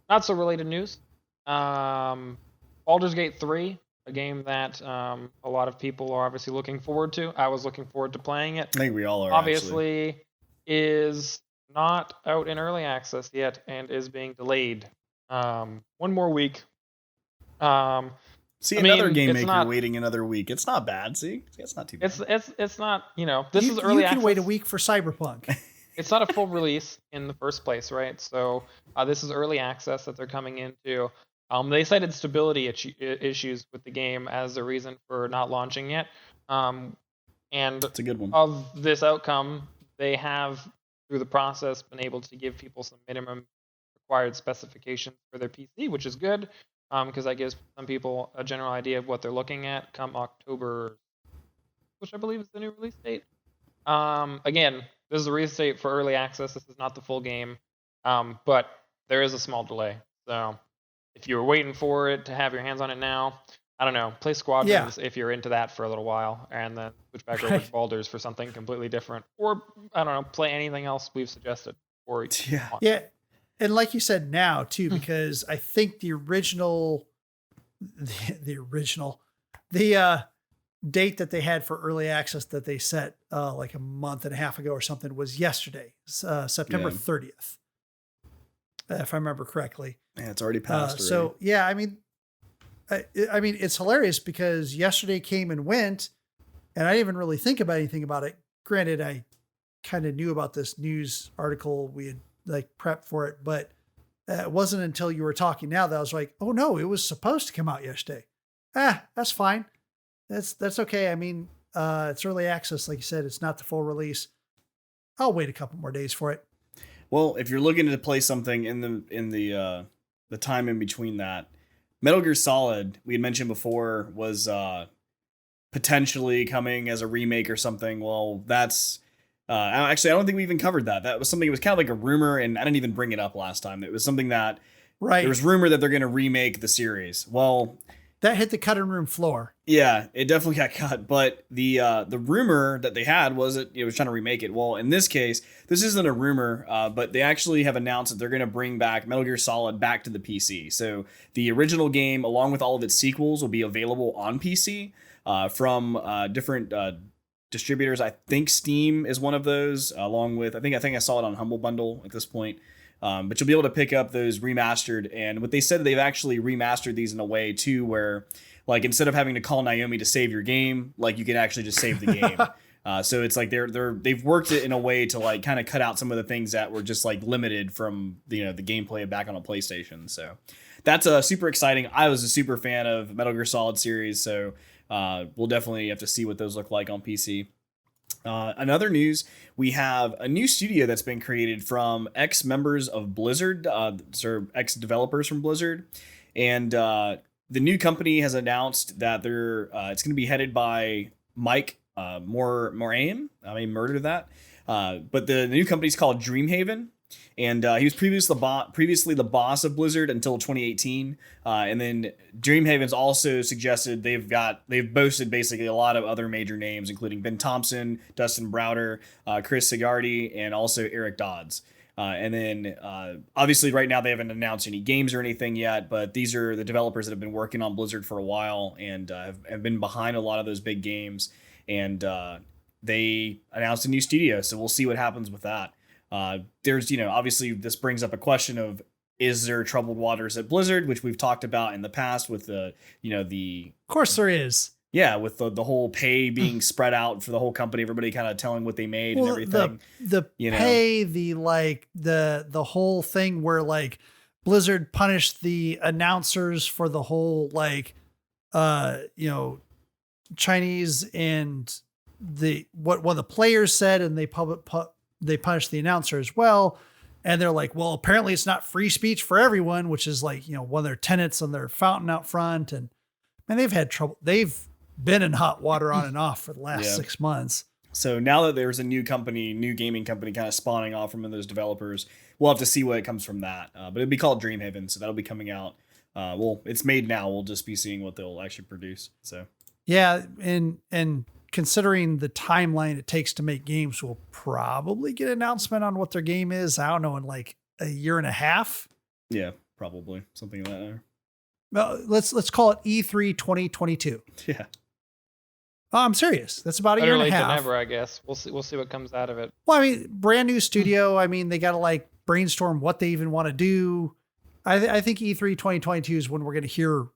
Speaker 3: not so related news, Baldur's Gate 3, a game that a lot of people are obviously looking forward to. I was looking forward to playing it.
Speaker 1: I think we all are.
Speaker 3: Obviously,
Speaker 1: actually.
Speaker 3: Is not out in early access yet and is being delayed one more week.
Speaker 1: See, another game maker waiting another week. It's not bad. See, it's not too bad.
Speaker 3: It's not, this is early access.
Speaker 2: You can wait a week for Cyberpunk.
Speaker 3: It's not a full release in the first place, right? So this is early access that they're coming into. They cited stability issues with the game as a reason for not launching yet. And
Speaker 1: that's a good one.
Speaker 3: Of this outcome, they have, through the process, been able to give people some minimum required specifications for their PC, which is good. Because that gives some people a general idea of what they're looking at come October, which I believe is the new release date. Again, this is the release date for early access. This is not the full game, but there is a small delay. So if you were waiting for it to have your hands on it now, I don't know, play Squadrons if you're into that for a little while, and then switch back over to Baldur's for something completely different. Or, I don't know, play anything else we've suggested. Or
Speaker 2: Yeah. And like you said now too, because I think the date that they had for early access that they set like a month and a half ago or something was yesterday, September 30th, if I remember correctly.
Speaker 1: Yeah, it's already passed.
Speaker 2: So yeah, I mean, it's hilarious because yesterday came and went, and I didn't even really think about anything about it. Granted, I kind of knew about this news article. We had like prepped for it, but it wasn't until you were talking now that I was like, oh no, it was supposed to come out yesterday. That's fine. That's okay. I mean, it's early access. Like you said, it's not the full release. I'll wait a couple more days for it.
Speaker 1: Well, if you're looking to play something in the time in between that, Metal Gear Solid, we had mentioned before, was potentially coming as a remake or something. Well, that's actually, I don't think we even covered that. That was something, it was kind of like a rumor, and I didn't even bring it up last time. It was something that there was rumor that they're going to remake the series. Well,
Speaker 2: That hit the cutting room floor.
Speaker 1: Yeah, it definitely got cut. But the rumor that they had was that it was trying to remake it. Well, in this case, this isn't a rumor, but they actually have announced that they're going to bring back Metal Gear Solid back to the PC. So the original game, along with all of its sequels, will be available on PC from different distributors. I think Steam is one of those, along with I think I saw it on Humble Bundle at this point. But you'll be able to pick up those remastered. And what they said, they've actually remastered these in a way too, where like instead of having to call Naomi to save your game, like you can actually just save the game. So it's like they've worked it in a way to like kind of cut out some of the things that were just like limited from the gameplay back on a PlayStation. So that's super exciting. I was a super fan of Metal Gear Solid series, so we'll definitely have to see what those look like on PC. Another news, we have a new studio that's been created from ex-members of Blizzard, ex-developers from Blizzard, and the new company has announced that it's going to be headed by Mike Moran. I may murder that, but the new company is called Dreamhaven. And he was previously the boss of Blizzard until 2018. And then Dreamhaven's also suggested they've boasted basically a lot of other major names, including Ben Thompson, Dustin Browder, Chris Sigardi, and also Eric Dodds. And then obviously right now they haven't announced any games or anything yet, but these are the developers that have been working on Blizzard for a while and have been behind a lot of those big games. And they announced a new studio, so we'll see what happens with that. There's, obviously this brings up a question of, is there troubled waters at Blizzard, which we've talked about in the past with the
Speaker 2: Of course there is.
Speaker 1: Yeah, with the whole pay being spread out for the whole company, everybody kind of telling what they made and everything.
Speaker 2: The pay, the whole thing where like Blizzard punished the announcers for the whole Chinese and what one of the players said, and they punished the announcer as well. And they're like, well, apparently it's not free speech for everyone, which is like, one of their tenets on their fountain out front. And man, they've had trouble. They've been in hot water on and off for the last 6 months. So
Speaker 1: now that there's a new gaming company kind of spawning off from those developers, we'll have to see what comes from that. But it'll be called Dreamhaven. So that'll be coming out. It's made now. We'll just be seeing what they'll actually produce. So
Speaker 2: yeah. And considering the timeline it takes to make games, we'll probably get an announcement on what their game is. I don't know, in like a year and a half.
Speaker 1: Yeah, probably something like that.
Speaker 2: Well, let's call it E3 2022.
Speaker 1: Yeah.
Speaker 2: Oh, I'm serious. That's about a year and a half.
Speaker 3: Better late than never, I guess. We'll see what comes out of it.
Speaker 2: Well, I mean, brand new studio. I mean, they got to like brainstorm what they even want to do. I think E3 2022 is when we're going to hear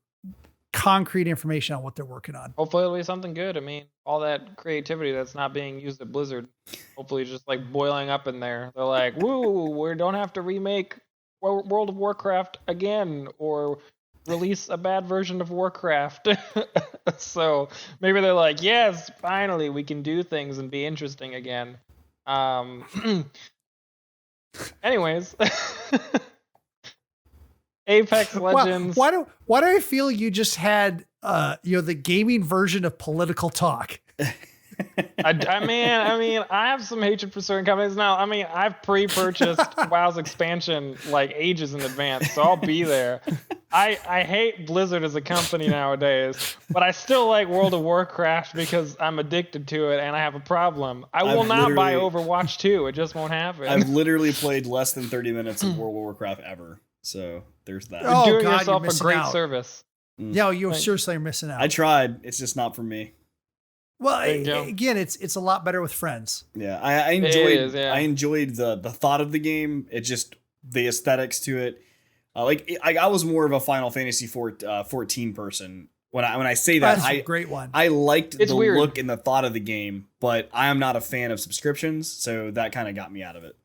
Speaker 2: concrete information on what they're working on.
Speaker 3: Hopefully it'll be something good. I mean, all that creativity that's not being used at Blizzard, hopefully just like boiling up in there. They're like, woo, we don't have to remake World of Warcraft again or release a bad version of Warcraft. So maybe they're like, yes, finally we can do things and be interesting again. Anyways. Apex Legends.
Speaker 2: Why do I feel you just had the gaming version of political talk?
Speaker 3: I mean, I have some hatred for certain companies now. I mean, I've pre-purchased WoW's expansion like ages in advance, so I'll be there. I hate Blizzard as a company nowadays, but I still like World of Warcraft because I'm addicted to it and I have a problem. I will not buy Overwatch 2. It just won't happen.
Speaker 1: I've literally played less than 30 minutes of World of Warcraft ever. So there's that.
Speaker 3: You're doing yourself a great service.
Speaker 2: Yeah, you seriously are missing out.
Speaker 1: I tried. It's just not for me.
Speaker 2: Well, again, it's a lot better with friends.
Speaker 1: Yeah, I enjoyed. I enjoyed the thought of the game. It just the aesthetics to it. I was more of a Final Fantasy 14 person. When I say that,
Speaker 2: that's a great one.
Speaker 1: I liked the look and the thought of the game, but I am not a fan of subscriptions, so that kind of got me out of it.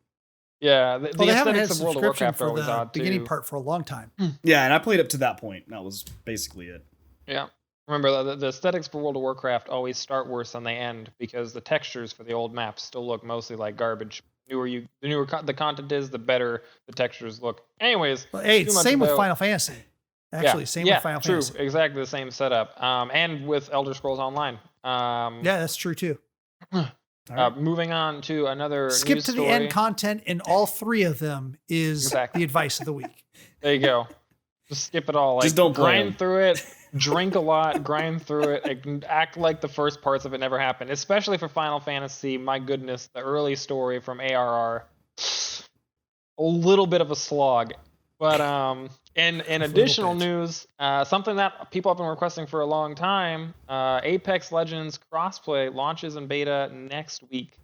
Speaker 3: Yeah, the
Speaker 2: aesthetics
Speaker 3: of World of Warcraft are always odd too.
Speaker 2: Beginning part for a long time.
Speaker 1: Yeah, and I played up to that point. That was basically it.
Speaker 3: Yeah. Remember, the aesthetics for World of Warcraft always start worse than they end because the textures for the old maps still look mostly like garbage. The newer the content is, the better the textures look. Anyways,
Speaker 2: same with Final Fantasy. Actually, same with Final Fantasy.
Speaker 3: True, exactly the same setup. And with Elder Scrolls Online.
Speaker 2: Yeah, that's true too.
Speaker 3: Right. Moving on to another
Speaker 2: skip
Speaker 3: news
Speaker 2: to
Speaker 3: story.
Speaker 2: the end content, and all three of them is the advice of the week.
Speaker 3: There you go. Just skip it all.
Speaker 1: Just don't
Speaker 3: grind through it. drink a lot, grind through it, and act like the first parts of it never happened. Especially for Final Fantasy, my goodness, the early story from ARR, a little bit of a slog. But in additional news, something that people have been requesting for a long time, Apex Legends crossplay launches in beta next week.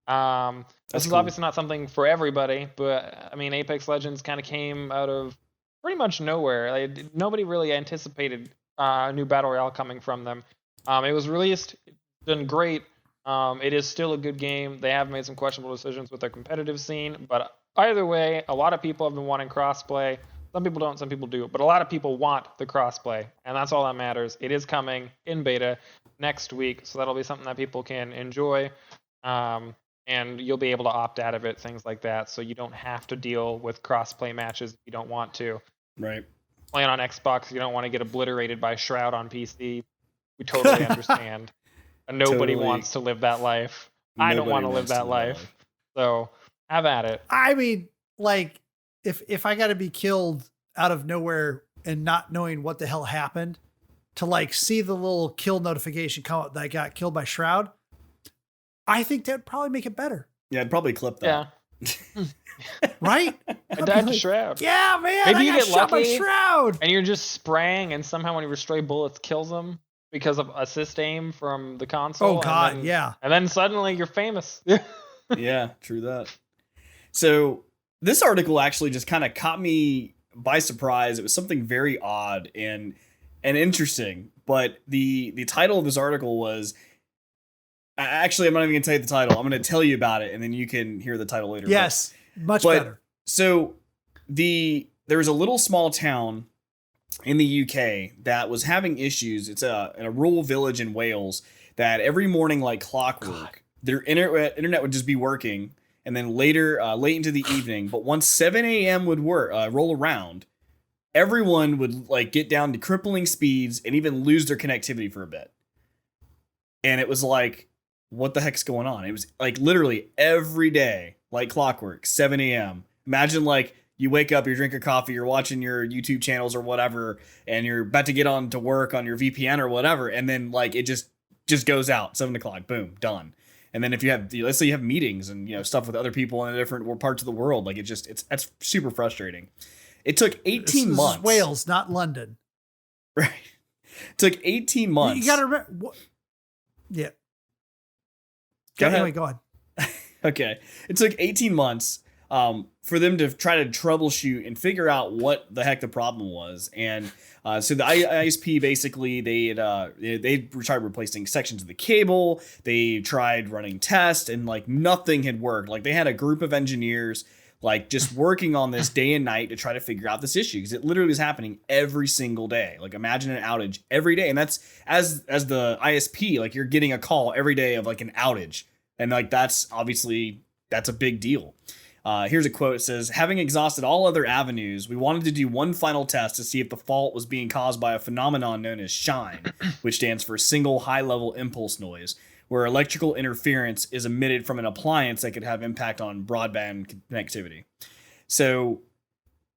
Speaker 3: This is obviously not something for everybody, but I mean, Apex Legends kind of came out of pretty much nowhere. Like, nobody really anticipated a new battle royale coming from them. It was released, done great. It is still a good game. They have made some questionable decisions with their competitive scene, but either way, a lot of people have been wanting crossplay. Some people don't, some people do, but a lot of people want the crossplay, and that's all that matters. It is coming in beta next week, so that'll be something that people can enjoy. And you'll be able to opt out of it, things like that, so you don't have to deal with crossplay matches if you don't want to.
Speaker 1: Right.
Speaker 3: Playing on Xbox, you don't want to get obliterated by Shroud on PC. We totally understand. And nobody wants to live that life. I don't want to live that life. So have at it.
Speaker 2: I mean, like, if I got to be killed out of nowhere and not knowing what the hell happened, to like see the little kill notification come up that I got killed by Shroud, I think that'd probably make it better.
Speaker 1: Yeah, I'd probably clip that.
Speaker 3: Yeah.
Speaker 2: Right?
Speaker 3: I died to Shroud.
Speaker 2: Yeah, man.
Speaker 3: Maybe you
Speaker 2: I got
Speaker 3: get
Speaker 2: shot by
Speaker 3: lucky
Speaker 2: Shroud.
Speaker 3: and you're just spraying, and somehow when you stray bullets kills them because of assist aim from the console.
Speaker 2: Oh God,
Speaker 3: and then,
Speaker 2: yeah.
Speaker 3: And then suddenly you're famous.
Speaker 1: Yeah, true that. So this article actually just kind of caught me by surprise. It was something very odd and interesting. But the title of this article was, actually, I'm not even going to tell you the title. I'm going to tell you about it, and then you can hear the title later.
Speaker 2: Yes, much better.
Speaker 1: So there was a little small town in the UK that was having issues. It's in a rural village in Wales that every morning, like clockwork, their internet would just be working, and then later, late into the evening. But once 7 a.m. would roll around, everyone would like get down to crippling speeds and even lose their connectivity for a bit. And it was like, what the heck's going on? It was like literally every day, like clockwork, 7 a.m. Imagine like you wake up, you're drinking coffee, you're watching your YouTube channels or whatever, and you're about to get on to work on your VPN or whatever, and then like it just goes out, 7 o'clock, boom, done. And then if you have, let's say you have meetings and stuff with other people in different parts of the world, like that's super frustrating. It took 18 months.
Speaker 2: This is Wales, not London.
Speaker 1: Right. It took 18 months.
Speaker 2: You got to remember. Yeah.
Speaker 1: Go ahead.
Speaker 2: Anyway, go on.
Speaker 1: Okay. It took 18 months for them to try to troubleshoot and figure out what the heck the problem was. And so the ISP, basically, they tried replacing sections of the cable. They tried running tests, and like nothing had worked. Like they had a group of engineers like just working on this day and night to try to figure out this issue, because it literally was happening every single day. Like imagine an outage every day. And that's as the ISP, like you're getting a call every day of like an outage. And like, that's a big deal. Here's a quote. It says, having exhausted all other avenues, we wanted to do one final test to see if the fault was being caused by a phenomenon known as shine, which stands for single high level impulse noise, where electrical interference is emitted from an appliance that could have impact on broadband connectivity. So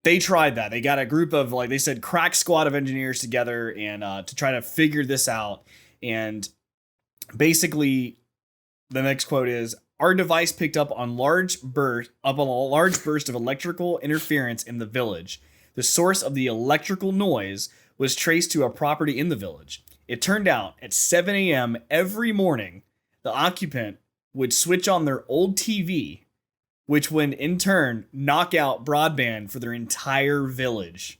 Speaker 1: they tried that. They got a group of, like they said, crack squad of engineers together and to try to figure this out. And basically, the next quote is, our device picked up on a large burst of electrical interference in the village. The source of the electrical noise was traced to a property in the village. It turned out at 7 a.m. every morning, the occupant would switch on their old TV, which would in turn knock out broadband for their entire village.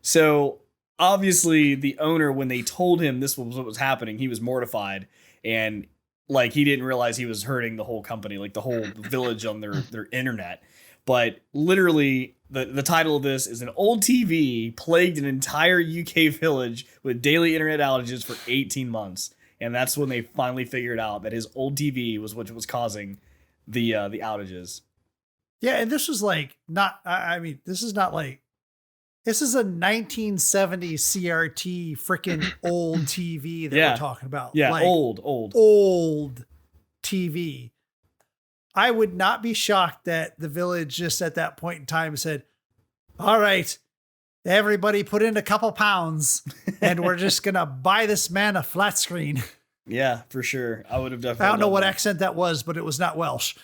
Speaker 1: So obviously the owner, when they told him this was what was happening, he was mortified, and like he didn't realize he was hurting the whole company, like the whole village on their internet. But literally, the title of this is, an old TV plagued an entire UK village with daily internet outages for 18 months. And that's when they finally figured out that his old TV was what was causing the outages.
Speaker 2: Yeah, and this was like not. I mean, this is not like. This is a 1970s CRT freaking old TV that we're talking about.
Speaker 1: Yeah,
Speaker 2: like, old TV. I would not be shocked that the village just at that point in time said, all right, everybody put in a couple pounds and we're just going to buy this man a flat screen.
Speaker 1: Yeah, for sure. I would have definitely.
Speaker 2: I don't know what accent that was, but it was not Welsh.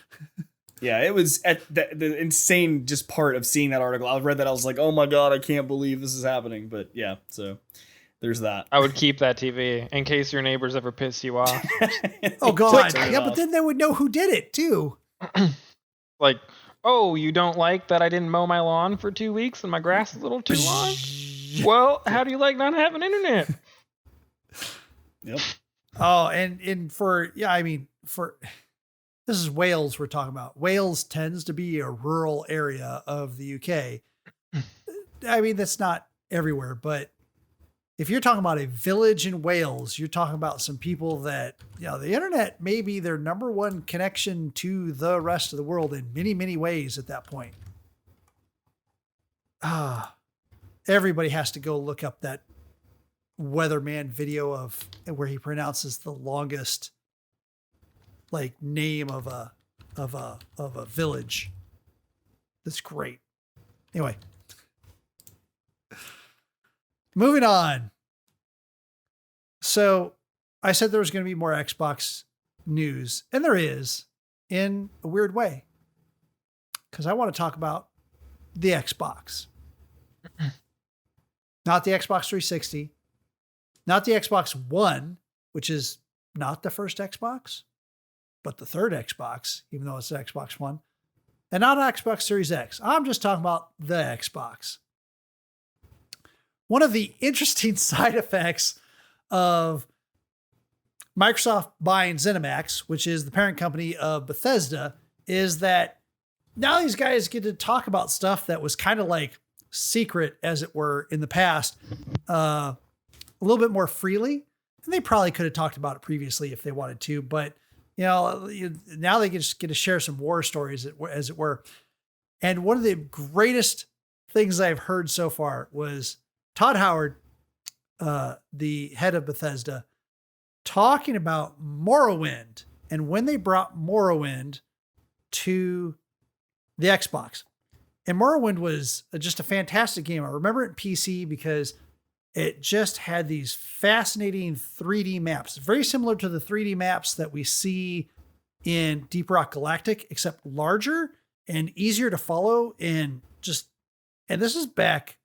Speaker 1: Yeah, it was at the insane just part of seeing that article. I read that. I was like, oh my God, I can't believe this is happening. But yeah, so there's that.
Speaker 3: I would keep that TV in case your neighbors ever piss you off.
Speaker 2: Oh God. Yeah, but then they would know who did it too.
Speaker 3: Like, oh, you don't like that I didn't mow my lawn for 2 weeks and my grass is a little too long? Well, how do you like not having internet?
Speaker 1: Yep.
Speaker 2: Oh, and for this is Wales we're talking about. Wales tends to be a rural area of the UK. I mean, that's not everywhere, but if you're talking about a village in Wales, you're talking about some people that, the internet may be their number one connection to the rest of the world in many, many ways at that point. Everybody has to go look up that weatherman video of where he pronounces the longest name of a village. That's great. Anyway, moving on. So I said there was going to be more Xbox news, and there is, in a weird way, because I want to talk about the Xbox. Not the Xbox 360, not the Xbox One, which is not the first Xbox, but the third Xbox, even though it's the Xbox One, and not Xbox Series X. I'm just talking about the Xbox. One of the interesting side effects of Microsoft buying ZeniMax, which is the parent company of Bethesda, is that now these guys get to talk about stuff that was kind of like secret, as it were, in the past, a little bit more freely. And they probably could have talked about it previously if they wanted to, but now they just get to share some war stories, as it were. And one of the greatest things I've heard so far was Todd Howard, the head of Bethesda, talking about Morrowind and when they brought Morrowind to the Xbox. And Morrowind was just a fantastic game. I remember it in PC because it just had these fascinating 3D maps, very similar to the 3D maps that we see in Deep Rock Galactic, except larger and easier to follow. And this is back,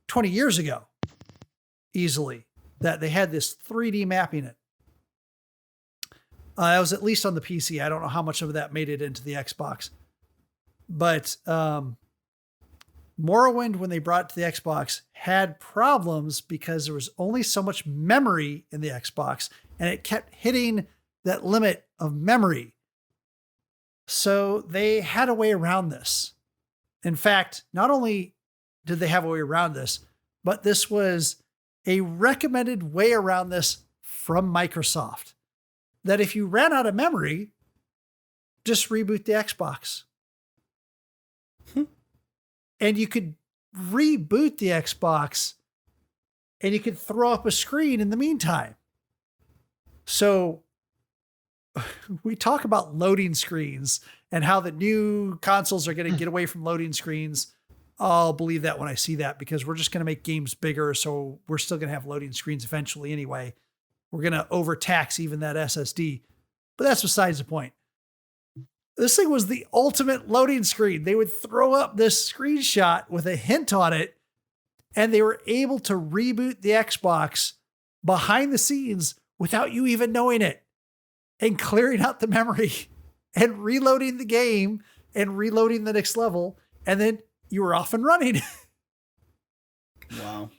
Speaker 2: 20 years ago, easily, that they had this 3D mapping it. That was at least on the PC. I don't know how much of that made it into the Xbox. But Morrowind, when they brought it to the Xbox, had problems because there was only so much memory in the Xbox, and it kept hitting that limit of memory. So they had a way around this. In fact, not only did they have a way around this, but this was a recommended way around this from Microsoft. That if you ran out of memory, just reboot the Xbox. And you could reboot the Xbox and you could throw up a screen in the meantime. So we talk about loading screens and how the new consoles are going to get away from loading screens. I'll believe that when I see that, because we're just going to make games bigger. So we're still going to have loading screens eventually anyway. We're going to overtax even that SSD, but that's besides the point. This thing was the ultimate loading screen. They would throw up this screenshot with a hint on it, and they were able to reboot the Xbox behind the scenes without you even knowing it, and clearing out the memory and reloading the game and reloading the next level. And then you were off and running.
Speaker 1: Wow.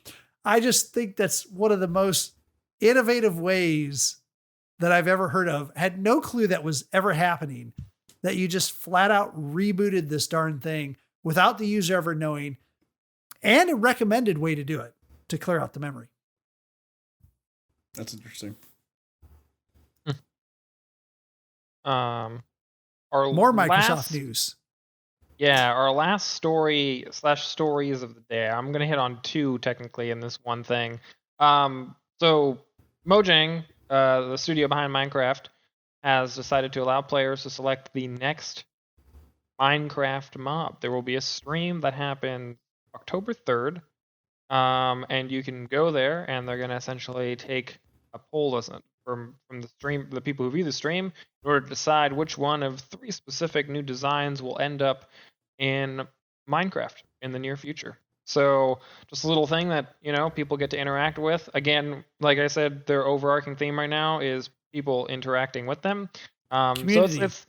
Speaker 2: I just think that's one of the most innovative ways that I've ever heard of. Had no clue that was ever happening, that you just flat out rebooted this darn thing without the user ever knowing, and a recommended way to do it to clear out the memory.
Speaker 1: That's interesting.
Speaker 3: Our
Speaker 2: More Microsoft news.
Speaker 3: Yeah, our last story / stories of the day. I'm going to hit on two technically in this one thing. So Mojang, the studio behind Minecraft, has decided to allow players to select the next Minecraft mob. There will be a stream that happens October 3rd, and you can go there, and they're going to essentially take a poll from the stream, the people who view the stream, in order to decide which one of 3 specific new designs will end up in Minecraft in the near future. So just a little thing that, people get to interact with. Again, like I said, their overarching theme right now is people interacting with them. So it's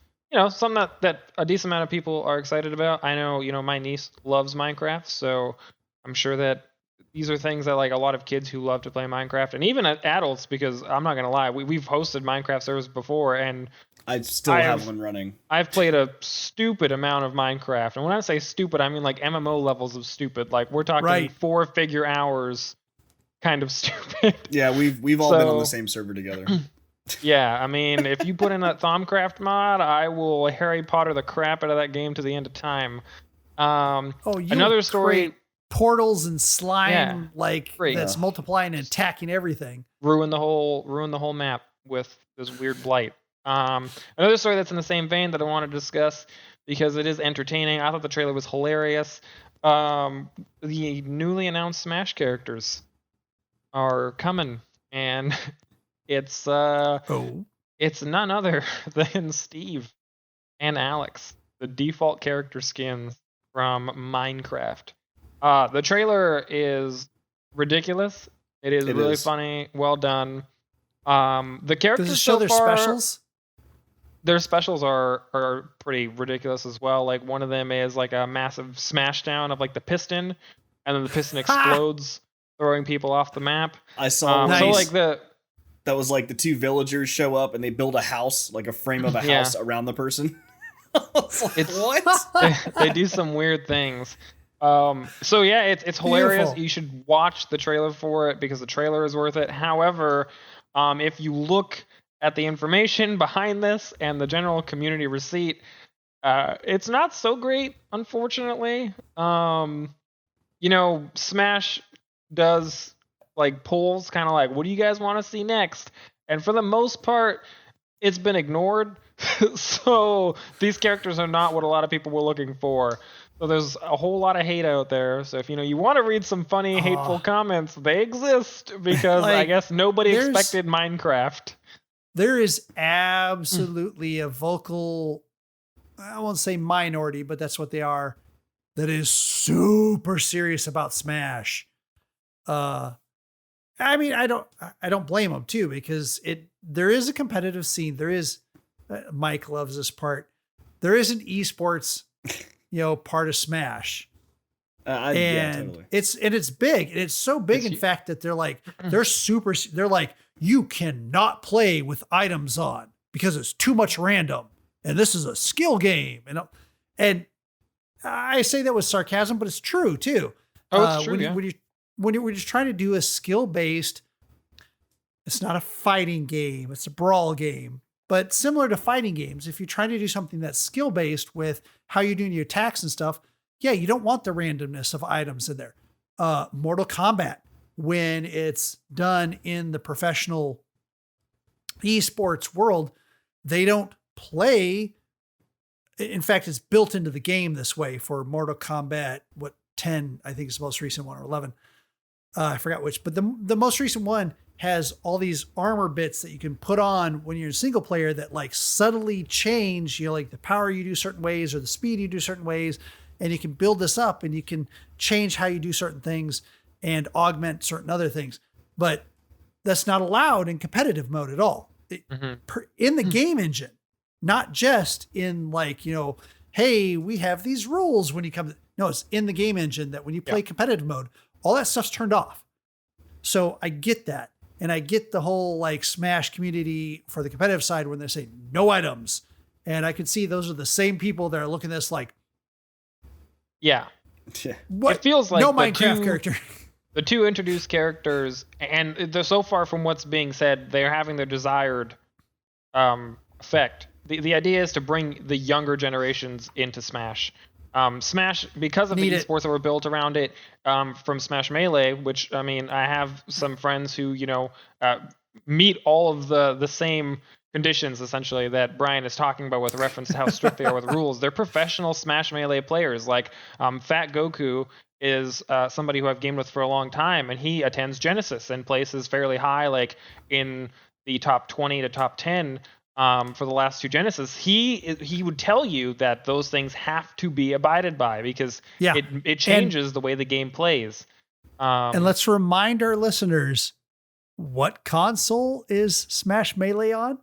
Speaker 3: something that a decent amount of people are excited about. I know, my niece loves Minecraft, so I'm sure that these are things that like a lot of kids who love to play Minecraft, and even adults, because I'm not gonna lie, we've hosted Minecraft servers before, and
Speaker 1: I still have one running.
Speaker 3: I've played a stupid amount of Minecraft, and when I say stupid, I mean like MMO levels of stupid. Like we're talking 4-figure hours, kind of stupid.
Speaker 1: Yeah, we've all been on the same server together.
Speaker 3: Yeah, I mean, if you put in that Thaumcraft mod, I will Harry Potter the crap out of that game to the end of time. Another story.
Speaker 2: Portals and slime that's multiplying and attacking everything.
Speaker 3: Ruin the whole map with this weird blight. Another story that's in the same vein that I want to discuss because it is entertaining. I thought the trailer was hilarious. The newly announced Smash characters are coming, and it's none other than Steve and Alex, the default character skins from Minecraft. The trailer is ridiculous. It is really funny. Well done. The characters
Speaker 2: Does it show their specials?
Speaker 3: Their specials are pretty ridiculous as well. Like one of them is like a massive smash down of like the piston, and then the piston explodes, throwing people off the map.
Speaker 1: I saw
Speaker 2: nice.
Speaker 3: So like
Speaker 1: that was like the 2 villagers show up and they build a house, like a frame of a house around the person.
Speaker 3: What? They do some weird things. So yeah, it's hilarious.
Speaker 2: Beautiful.
Speaker 3: You should watch the trailer for it because the trailer is worth it. However, if you look at the information behind this and the general community receipt, it's not so great, unfortunately. Smash does like polls, kind of like, what do you guys want to see next? And for the most part, it's been ignored. So these characters are not what a lot of people were looking for. So there's a whole lot of hate out there. So if you want to read some funny, hateful comments, they exist because I guess nobody expected Minecraft.
Speaker 2: There is absolutely a vocal, I won't say minority, but that's what they are, that is super serious about Smash. I mean, I don't blame them too, because there is a competitive scene. There is, Mike loves this part. There is an esports part of Smash.
Speaker 1: Totally.
Speaker 2: It's big. And it's so big, in fact, that they're like, you cannot play with items on because it's too much random. And this is a skill game. And I say that with sarcasm, but it's true too.
Speaker 3: Oh, it's true.
Speaker 2: When you're just trying to do a skill-based, it's not a fighting game, it's a brawl game. But similar to fighting games, if you're trying to do something that's skill-based with how you're doing your attacks and stuff, yeah, you don't want the randomness of items in there. Mortal Kombat, when it's done in the professional esports world, they don't play. In fact, it's built into the game this way for Mortal Kombat, 10, I think is the most recent one, or 11. I forgot which, but the most recent one has all these armor bits that you can put on when you're a single player that like subtly change, like the power you do certain ways or the speed you do certain ways. And you can build this up and you can change how you do certain things and augment certain other things. But that's not allowed in competitive mode at all. In the game engine, not just in like, hey, we have these rules when you come. No, it's in the game engine that when you play competitive mode, all that stuff's turned off. So I get that. And I get the whole like Smash community for the competitive side when they say no items. And I could see those are the same people that are looking at this like, what?
Speaker 3: It feels like
Speaker 2: no Minecraft character.
Speaker 3: The 2 introduced characters, and they're so far from what's being said, they're having their desired effect. The idea is to bring the younger generations into Smash. Smash, because of the esports that were built around it, from Smash Melee, which, I mean, I have some friends who, meet all of the same conditions essentially that Brian is talking about with reference to how strict they are with rules. They're professional Smash Melee players. Like Fat Goku is somebody who I've gamed with for a long time, and he attends Genesis and places fairly high, like in the top 20 to top 10 for the last 2 Genesis. He would tell you that those things have to be abided by because it changes the way the game plays.
Speaker 2: And let's remind our listeners, what console is Smash Melee on?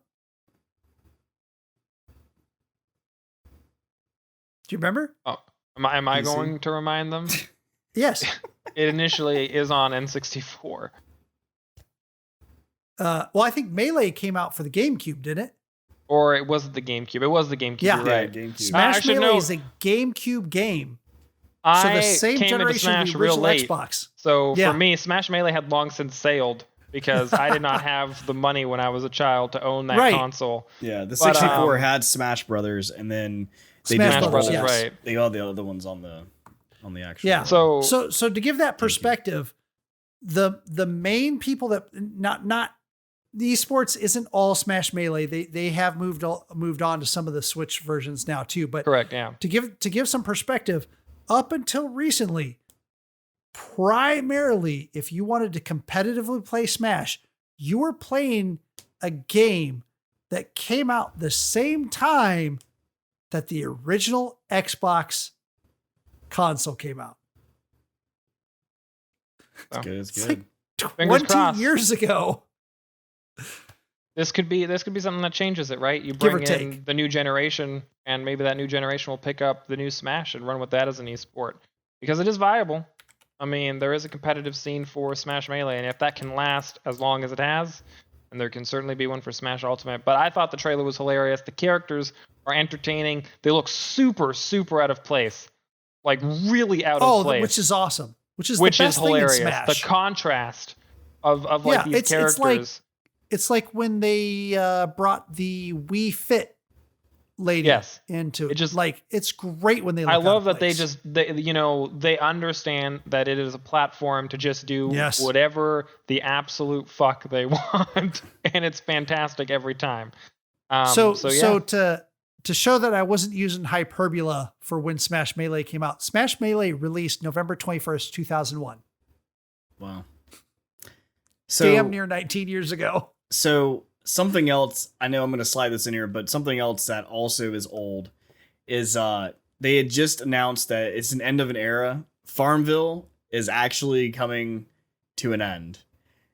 Speaker 2: Do you remember?
Speaker 3: Oh, am I going to remind them?
Speaker 2: Yes.
Speaker 3: It initially is on N64.
Speaker 2: Well, I think Melee came out for the GameCube, didn't it?
Speaker 3: Or it wasn't the GameCube. It was the GameCube.
Speaker 2: Yeah,
Speaker 3: right.
Speaker 1: GameCube.
Speaker 2: Smash Melee is a GameCube game. So the same
Speaker 3: came into
Speaker 2: generation of
Speaker 3: Smash
Speaker 2: the
Speaker 3: real
Speaker 2: original
Speaker 3: late.
Speaker 2: Xbox.
Speaker 3: So for me, Smash Melee had long since sailed because I did not have the money when I was a child to own that console.
Speaker 1: Yeah, the 64 had Smash Brothers, and then they
Speaker 2: Smash
Speaker 1: did
Speaker 2: Brothers,
Speaker 3: right?
Speaker 1: They got the other ones on the actual.
Speaker 2: Yeah.
Speaker 3: So
Speaker 2: to give that perspective, the main people that not the esports isn't all Smash Melee. They have moved on to some of the Switch versions now too. But
Speaker 3: correct, yeah.
Speaker 2: To give some perspective, up until recently, primarily, if you wanted to competitively play Smash, you were playing a game that came out the same time that the original Xbox console came out.
Speaker 1: It's good. It's
Speaker 2: It's
Speaker 1: good.
Speaker 2: like 20 years ago.
Speaker 3: This could be something that changes it, right? You
Speaker 2: Give or
Speaker 3: bring in the new generation, and maybe that new generation will pick up the new Smash and run with that as an esport because it is viable. I mean, there is a competitive scene for Smash Melee, and if that can last as long as it has, and there can certainly be one for Smash Ultimate. But I thought the trailer was hilarious. The characters are entertaining. They look super, super out of place, like really out of place.
Speaker 2: Which is awesome. Which is the best
Speaker 3: hilarious.
Speaker 2: Thing in Smash.
Speaker 3: The contrast of like these characters.
Speaker 2: It's like when they brought the Wii Fit lady into it. It's great when they look
Speaker 3: I love
Speaker 2: out of
Speaker 3: that
Speaker 2: place.
Speaker 3: they understand that it is a platform to just do whatever the absolute fuck they want, and it's fantastic every time.
Speaker 2: So to show that I wasn't using hyperbole for when Smash Melee came out, Smash Melee released November 21st, 2001.
Speaker 1: Wow. So
Speaker 2: damn near 19 years ago.
Speaker 1: So something else, I know I'm going to slide this in here, but something else that also is old is they had just announced that it's an end of an era. Farmville is actually coming to an end.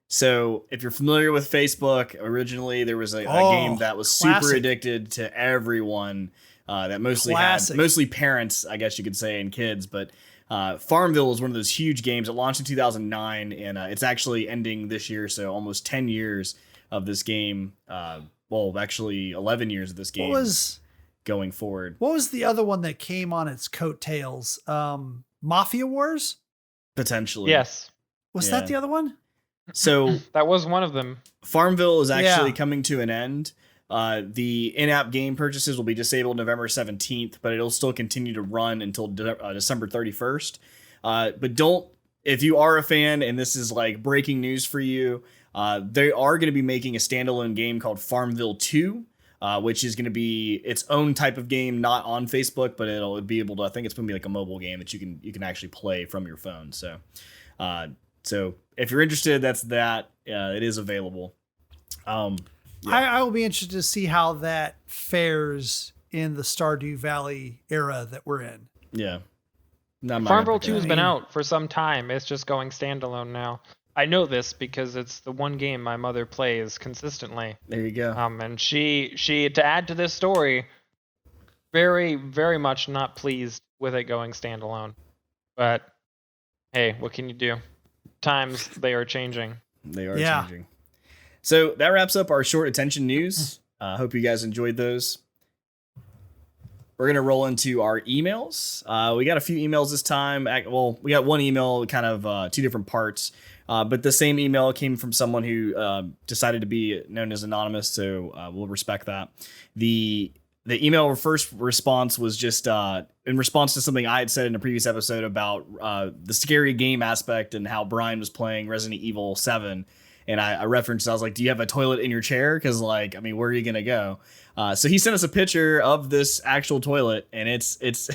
Speaker 1: So if you're familiar with Facebook, originally there was a game that was super addicted to everyone that mostly parents, I guess you could say, and kids. But Farmville is one of those huge games. It launched in 2009, and it's actually ending this year. So almost 10 years of this game. Actually 11 years of this game going forward.
Speaker 2: What was the other one that came on its coattails? Mafia Wars?
Speaker 1: Potentially.
Speaker 3: Yes.
Speaker 2: Was that the other one?
Speaker 1: So
Speaker 3: that was one of them.
Speaker 1: Farmville is actually coming to an end. The in-app game purchases will be disabled November 17th, but it'll still continue to run until December 31st. But if you are a fan and this is like breaking news for you, they are going to be making a standalone game called Farmville 2, which is going to be its own type of game, not on Facebook, but it'll be able to, I think it's going to be like a mobile game that you can actually play from your phone. So if you're interested, that's that. It is available.
Speaker 2: I will be interested to see how that fares in the Stardew Valley era that we're in.
Speaker 1: Yeah.
Speaker 3: Farmville 2 has been out for some time. It's just going standalone now. I know this because it's the one game my mother plays consistently.
Speaker 1: There you go.
Speaker 3: And she to add to this story, very, very much not pleased with it going standalone. But hey, what can you do? Times they are changing.
Speaker 1: They are changing. So that wraps up our short attention news. Hope you guys enjoyed those. We're going to roll into our emails. We got a few emails this time. Well, we got one email, kind of two different parts. But the same email came from someone who decided to be known as anonymous, so we'll respect that. The email first response was just in response to something I had said in a previous episode about the scary game aspect and how Brian was playing Resident Evil 7. And I referenced, I was like, do you have a toilet in your chair? Because like, I mean, where are you gonna go? So he sent us a picture of this actual toilet, and it's it's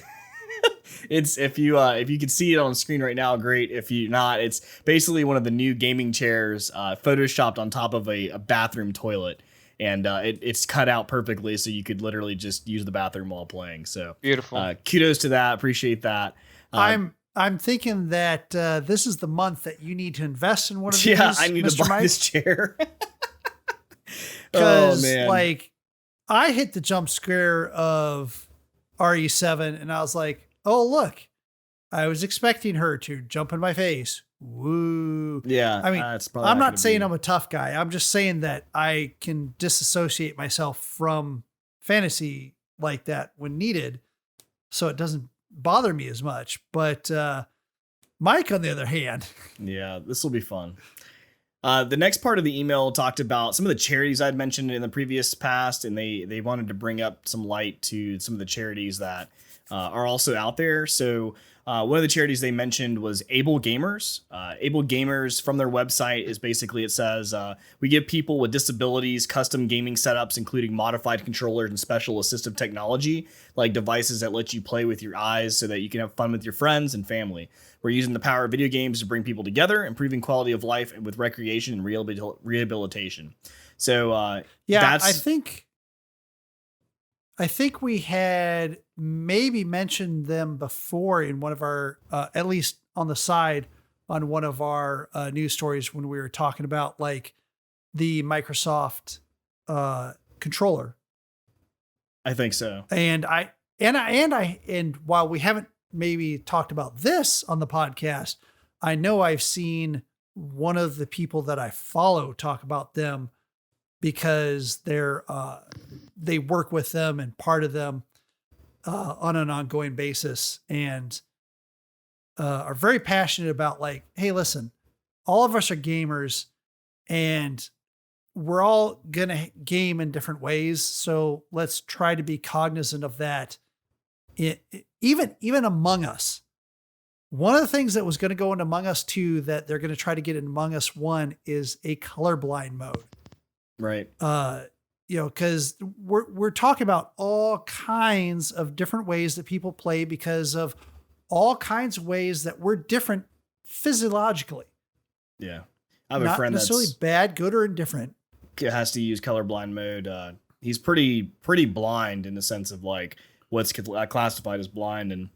Speaker 1: if you can see it on the screen right now, great. If you not, it's basically one of the new gaming chairs photoshopped on top of a bathroom toilet. And it's cut out perfectly, so you could literally just use the bathroom while playing. So
Speaker 3: beautiful.
Speaker 1: Kudos to that. Appreciate that.
Speaker 2: I'm thinking that this is the month that you need to invest in one of these.
Speaker 1: Yeah, I need
Speaker 2: Mr.
Speaker 1: to buy
Speaker 2: Mike.
Speaker 1: this chair.
Speaker 2: Because
Speaker 1: man.
Speaker 2: like I hit the jump scare of RE7 and I was like, oh, look, I was expecting her to jump in my face. Woo.
Speaker 1: Yeah.
Speaker 2: I mean,
Speaker 1: it's probably
Speaker 2: I'm not saying I'm a tough guy. I'm just saying that I can disassociate myself from fantasy like that when needed. So it doesn't bother me as much. But Mike, on the other hand.
Speaker 1: Yeah, this will be fun. The next part of the email talked about some of the charities I'd mentioned in the previous past, and they wanted to bring up some light to some of the charities that are also out there. So one of the charities they mentioned was Able Gamers. Able Gamers, from their website, is basically, it says, we give people with disabilities custom gaming setups, including modified controllers and special assistive technology, like devices that let you play with your eyes so that you can have fun with your friends and family. We're using the power of video games to bring people together, improving quality of life and with recreation and rehabilitation. So
Speaker 2: yeah, I think we had maybe mentioned them before in one of our, at least on the side, on one of our news stories when we were talking about like the Microsoft controller.
Speaker 1: I think so.
Speaker 2: And while we haven't maybe talked about this on the podcast, I know I've seen one of the people that I follow talk about them because they work with them and part of them on an ongoing basis, and are very passionate about like, hey, listen, all of us are gamers and we're all going to game in different ways. So let's try to be cognizant of that. Even Among Us. One of the things that was going to go into Among Us 2 that they're going to try to get in Among Us 1 is a colorblind mode.
Speaker 1: Right.
Speaker 2: Because we're talking about all kinds of different ways that people play because of all kinds of ways that we're different physiologically.
Speaker 1: Yeah. I have a friend
Speaker 2: that's not necessarily bad, good, or indifferent.
Speaker 1: Has to use colorblind mode. He's pretty blind in the sense of like what's classified as blind, and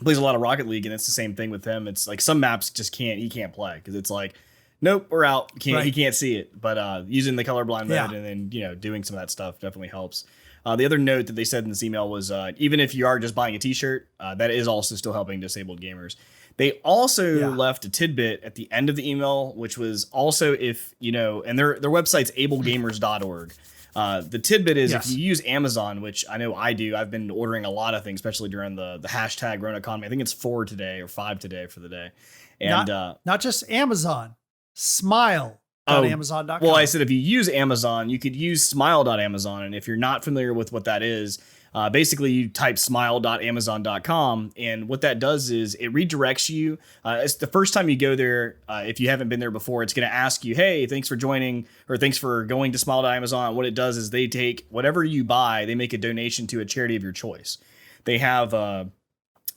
Speaker 1: plays a lot of Rocket League, and it's the same thing with him. It's like some maps he can't play because it's like, nope, we're out. He can't see it. But using the colorblind mode and then doing some of that stuff definitely helps. The other note that they said in this email was even if you are just buying a t-shirt, that is also still helping disabled gamers. They also left a tidbit at the end of the email, which was also if, and their website's ablegamers.org. The tidbit is if you use Amazon, which I know I do, I've been ordering a lot of things, especially during the hashtag Rona economy. I think it's 4 today or 5 today for the day. And
Speaker 2: not just Amazon, smile.amazon.com.
Speaker 1: Well, I said if you use Amazon, you could use smile.amazon. And if you're not familiar with what that is, basically you type smile.amazon.com. And what that does is it redirects you. It's the first time you go there. If you haven't been there before, it's going to ask you, hey, thanks for joining, or thanks for going to smile.amazon. What it does is they take whatever you buy, they make a donation to a charity of your choice. They have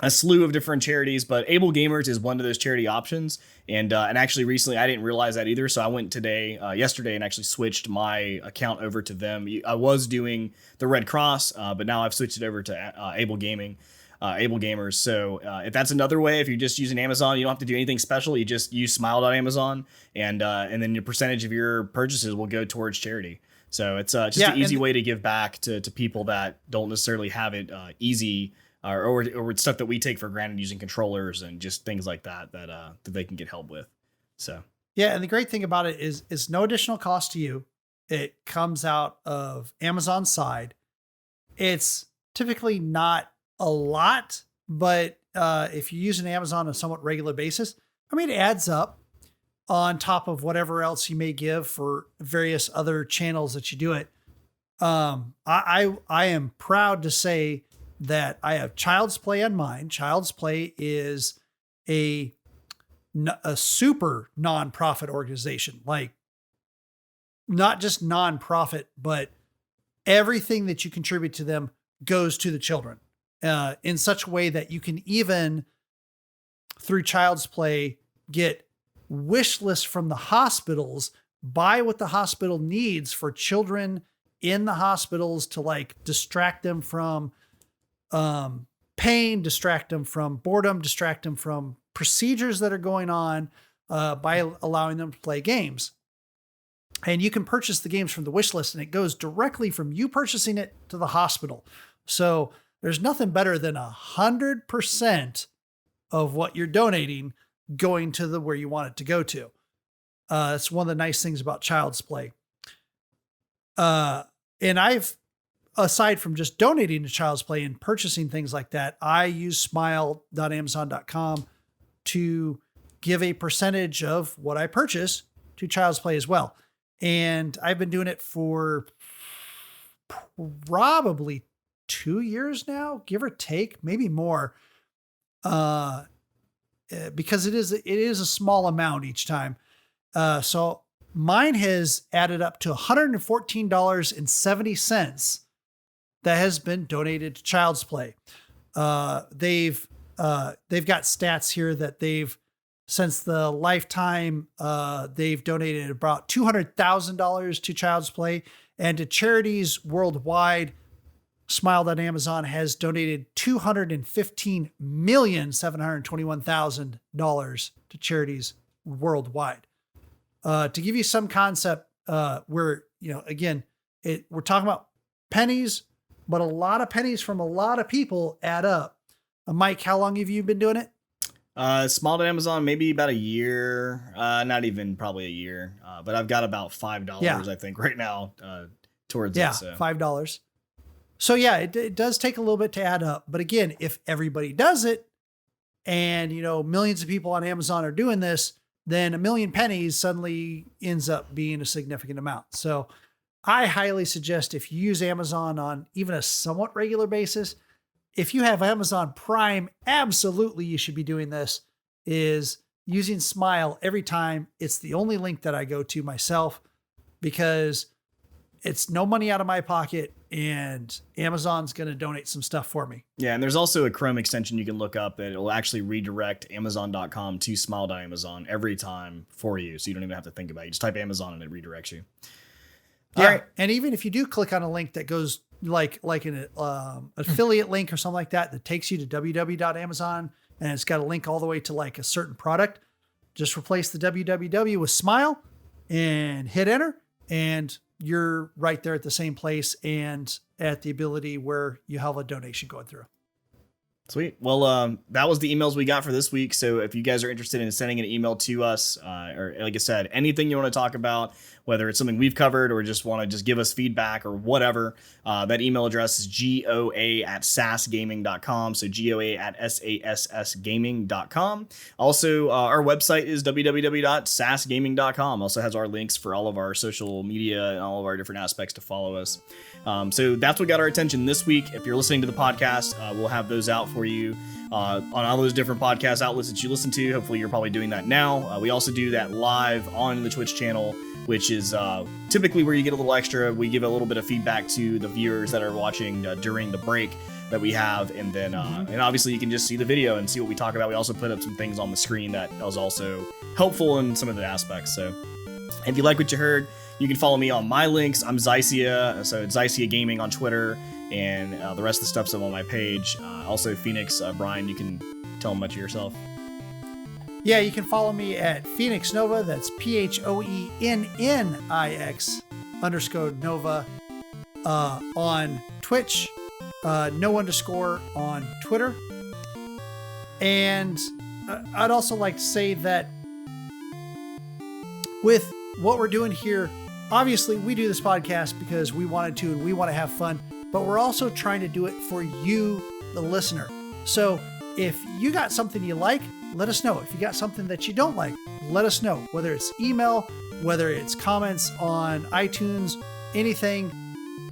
Speaker 1: a slew of different charities, but Able Gamers is one of those charity options. And actually recently I didn't realize that either. So I went yesterday and actually switched my account over to them. I was doing the Red Cross, but now I've switched it over to Able Gamers. So if that's another way, if you're just using Amazon, you don't have to do anything special. You just use smile.amazon and then your percentage of your purchases will go towards charity. So it's just an easy way to give back to people that don't necessarily have it easy, or stuff that we take for granted using controllers and just things like that they can get help with. So
Speaker 2: yeah, and the great thing about it is it's no additional cost to you. It comes out of Amazon's side. It's typically not a lot, but if you use an Amazon on a somewhat regular basis, I mean, it adds up on top of whatever else you may give for various other channels that you do it. I am proud to say that I have Child's Play on mine. Child's Play is a super nonprofit organization. Like not just nonprofit, but everything that you contribute to them goes to the children in such a way that you can even, through Child's Play, get wish lists from the hospitals, buy what the hospital needs for children in the hospitals to like distract them from pain, distract them from boredom, distract them from procedures that are going on by allowing them to play games. And you can purchase the games from the wish list, and it goes directly from you purchasing it to the hospital. So there's nothing better than 100% of what you're donating going to where you want it to go to. It's one of the nice things about Child's Play. And I've, aside from just donating to Child's Play and purchasing things like that, I use smile.amazon.com to give a percentage of what I purchase to Child's Play as well. And I've been doing it for probably 2 years now, give or take, maybe more, because it is a small amount each time. So mine has added up to $114.70 that has been donated to Child's Play. They've got stats here that since the lifetime, they've donated about $200,000 to Child's Play, and to charities worldwide. Smile.Amazon has donated $215,721,000 to charities worldwide. To give you some concept, we're talking about pennies, but a lot of pennies from a lot of people add up. Mike, how long have you been doing it?
Speaker 1: Smile.Amazon, maybe about a year, not even probably a year. But I've got about $5, I think, right now, towards it. So.
Speaker 2: $5. So yeah, it does take a little bit to add up. But again, if everybody does it and, millions of people on Amazon are doing this, then a million pennies suddenly ends up being a significant amount. So I highly suggest, if you use Amazon on even a somewhat regular basis, if you have Amazon Prime, absolutely you should be doing this, is using Smile every time. It's the only link that I go to myself, because it's no money out of my pocket and Amazon's going to donate some stuff for me.
Speaker 1: Yeah. And there's also a Chrome extension you can look up that it'll actually redirect Amazon.com to Smile.Amazon every time for you. So you don't even have to think about it. You just type Amazon and it redirects you.
Speaker 2: Yeah. Right. And even if you do click on a link that goes like an affiliate link or something like that takes you to www.amazon, and it's got a link all the way to like a certain product, just replace the www with Smile and hit enter, and you're right there at the same place and at the ability where you have a donation going through.
Speaker 1: Sweet. Well, that was the emails we got for this week. So if you guys are interested in sending an email to us, or like I said, anything you want to talk about, whether it's something we've covered or just want to just give us feedback or whatever, that email address is goa@sassgaming.com. So goa@sassgaming.com. Also, our website is www.sassgaming.com. Also has our links for all of our social media and all of our different aspects to follow us. So that's what got our attention this week. If you're listening to the podcast, we'll have those out for you on all those different podcast outlets that you listen to. Hopefully you're probably doing that now. We also do that live on the Twitch channel, which is typically where you get a little extra. We give a little bit of feedback to the viewers that are watching during the break that we have. And then and obviously you can just see the video and see what we talk about. We also put up some things on the screen that was also helpful in some of the aspects. So if you like what you heard, you can follow me on my links. I'm Xycia, so it's Xycia Gaming on Twitter, and the rest of the stuff's up on my page. Also, Phoennix, Brian, you can tell them about yourself.
Speaker 2: Yeah, you can follow me at Phoennix Nova. That's PHOENNIX_Nova on Twitch, no_ on Twitter. And I'd also like to say that with what we're doing here, obviously we do this podcast because we wanted to and we want to have fun, but we're also trying to do it for you, the listener. So if you got something you like, let us know. If you got something that you don't like, let us know. Whether it's email, whether it's comments on iTunes, anything,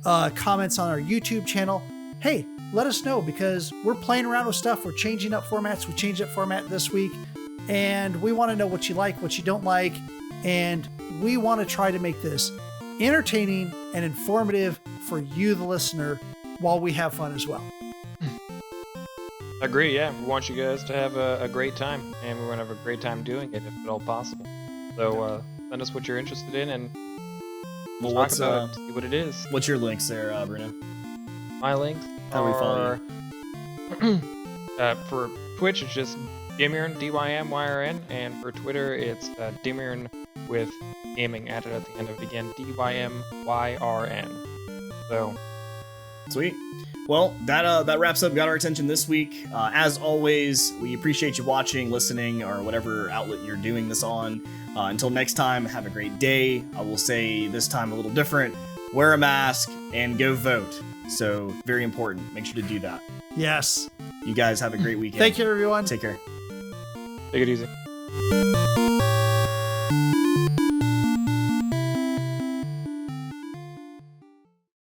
Speaker 2: comments on our YouTube channel. Hey, let us know, because we're playing around with stuff. We're changing up formats. We changed up format this week, and we want to know what you like, what you don't like, and we want to try to make this entertaining and informative for you, the listener, while we have fun as well.
Speaker 3: Agree, yeah. We want you guys to have a great time, and we're going to have a great time doing it if at all possible. So send us what you're interested in, and we'll talk about it, see what it is.
Speaker 1: What's your links there, Bruno?
Speaker 3: My links
Speaker 1: How we follow
Speaker 3: you? For Twitch, it's just Dymyrn, Dymyrn, and for Twitter, it's Dymyrn with gaming added at the end of it again, Dymyrn. So,
Speaker 1: sweet. Well, that wraps up Got Our Attention this week. As always, we appreciate you watching, listening, or whatever outlet you're doing this on. Until next time, have a great day. I will say this time a little different. Wear a mask and go vote. So, very important. Make sure to do that.
Speaker 2: Yes.
Speaker 1: You guys have a great weekend.
Speaker 2: Thank you, everyone.
Speaker 1: Take care.
Speaker 3: Take it easy.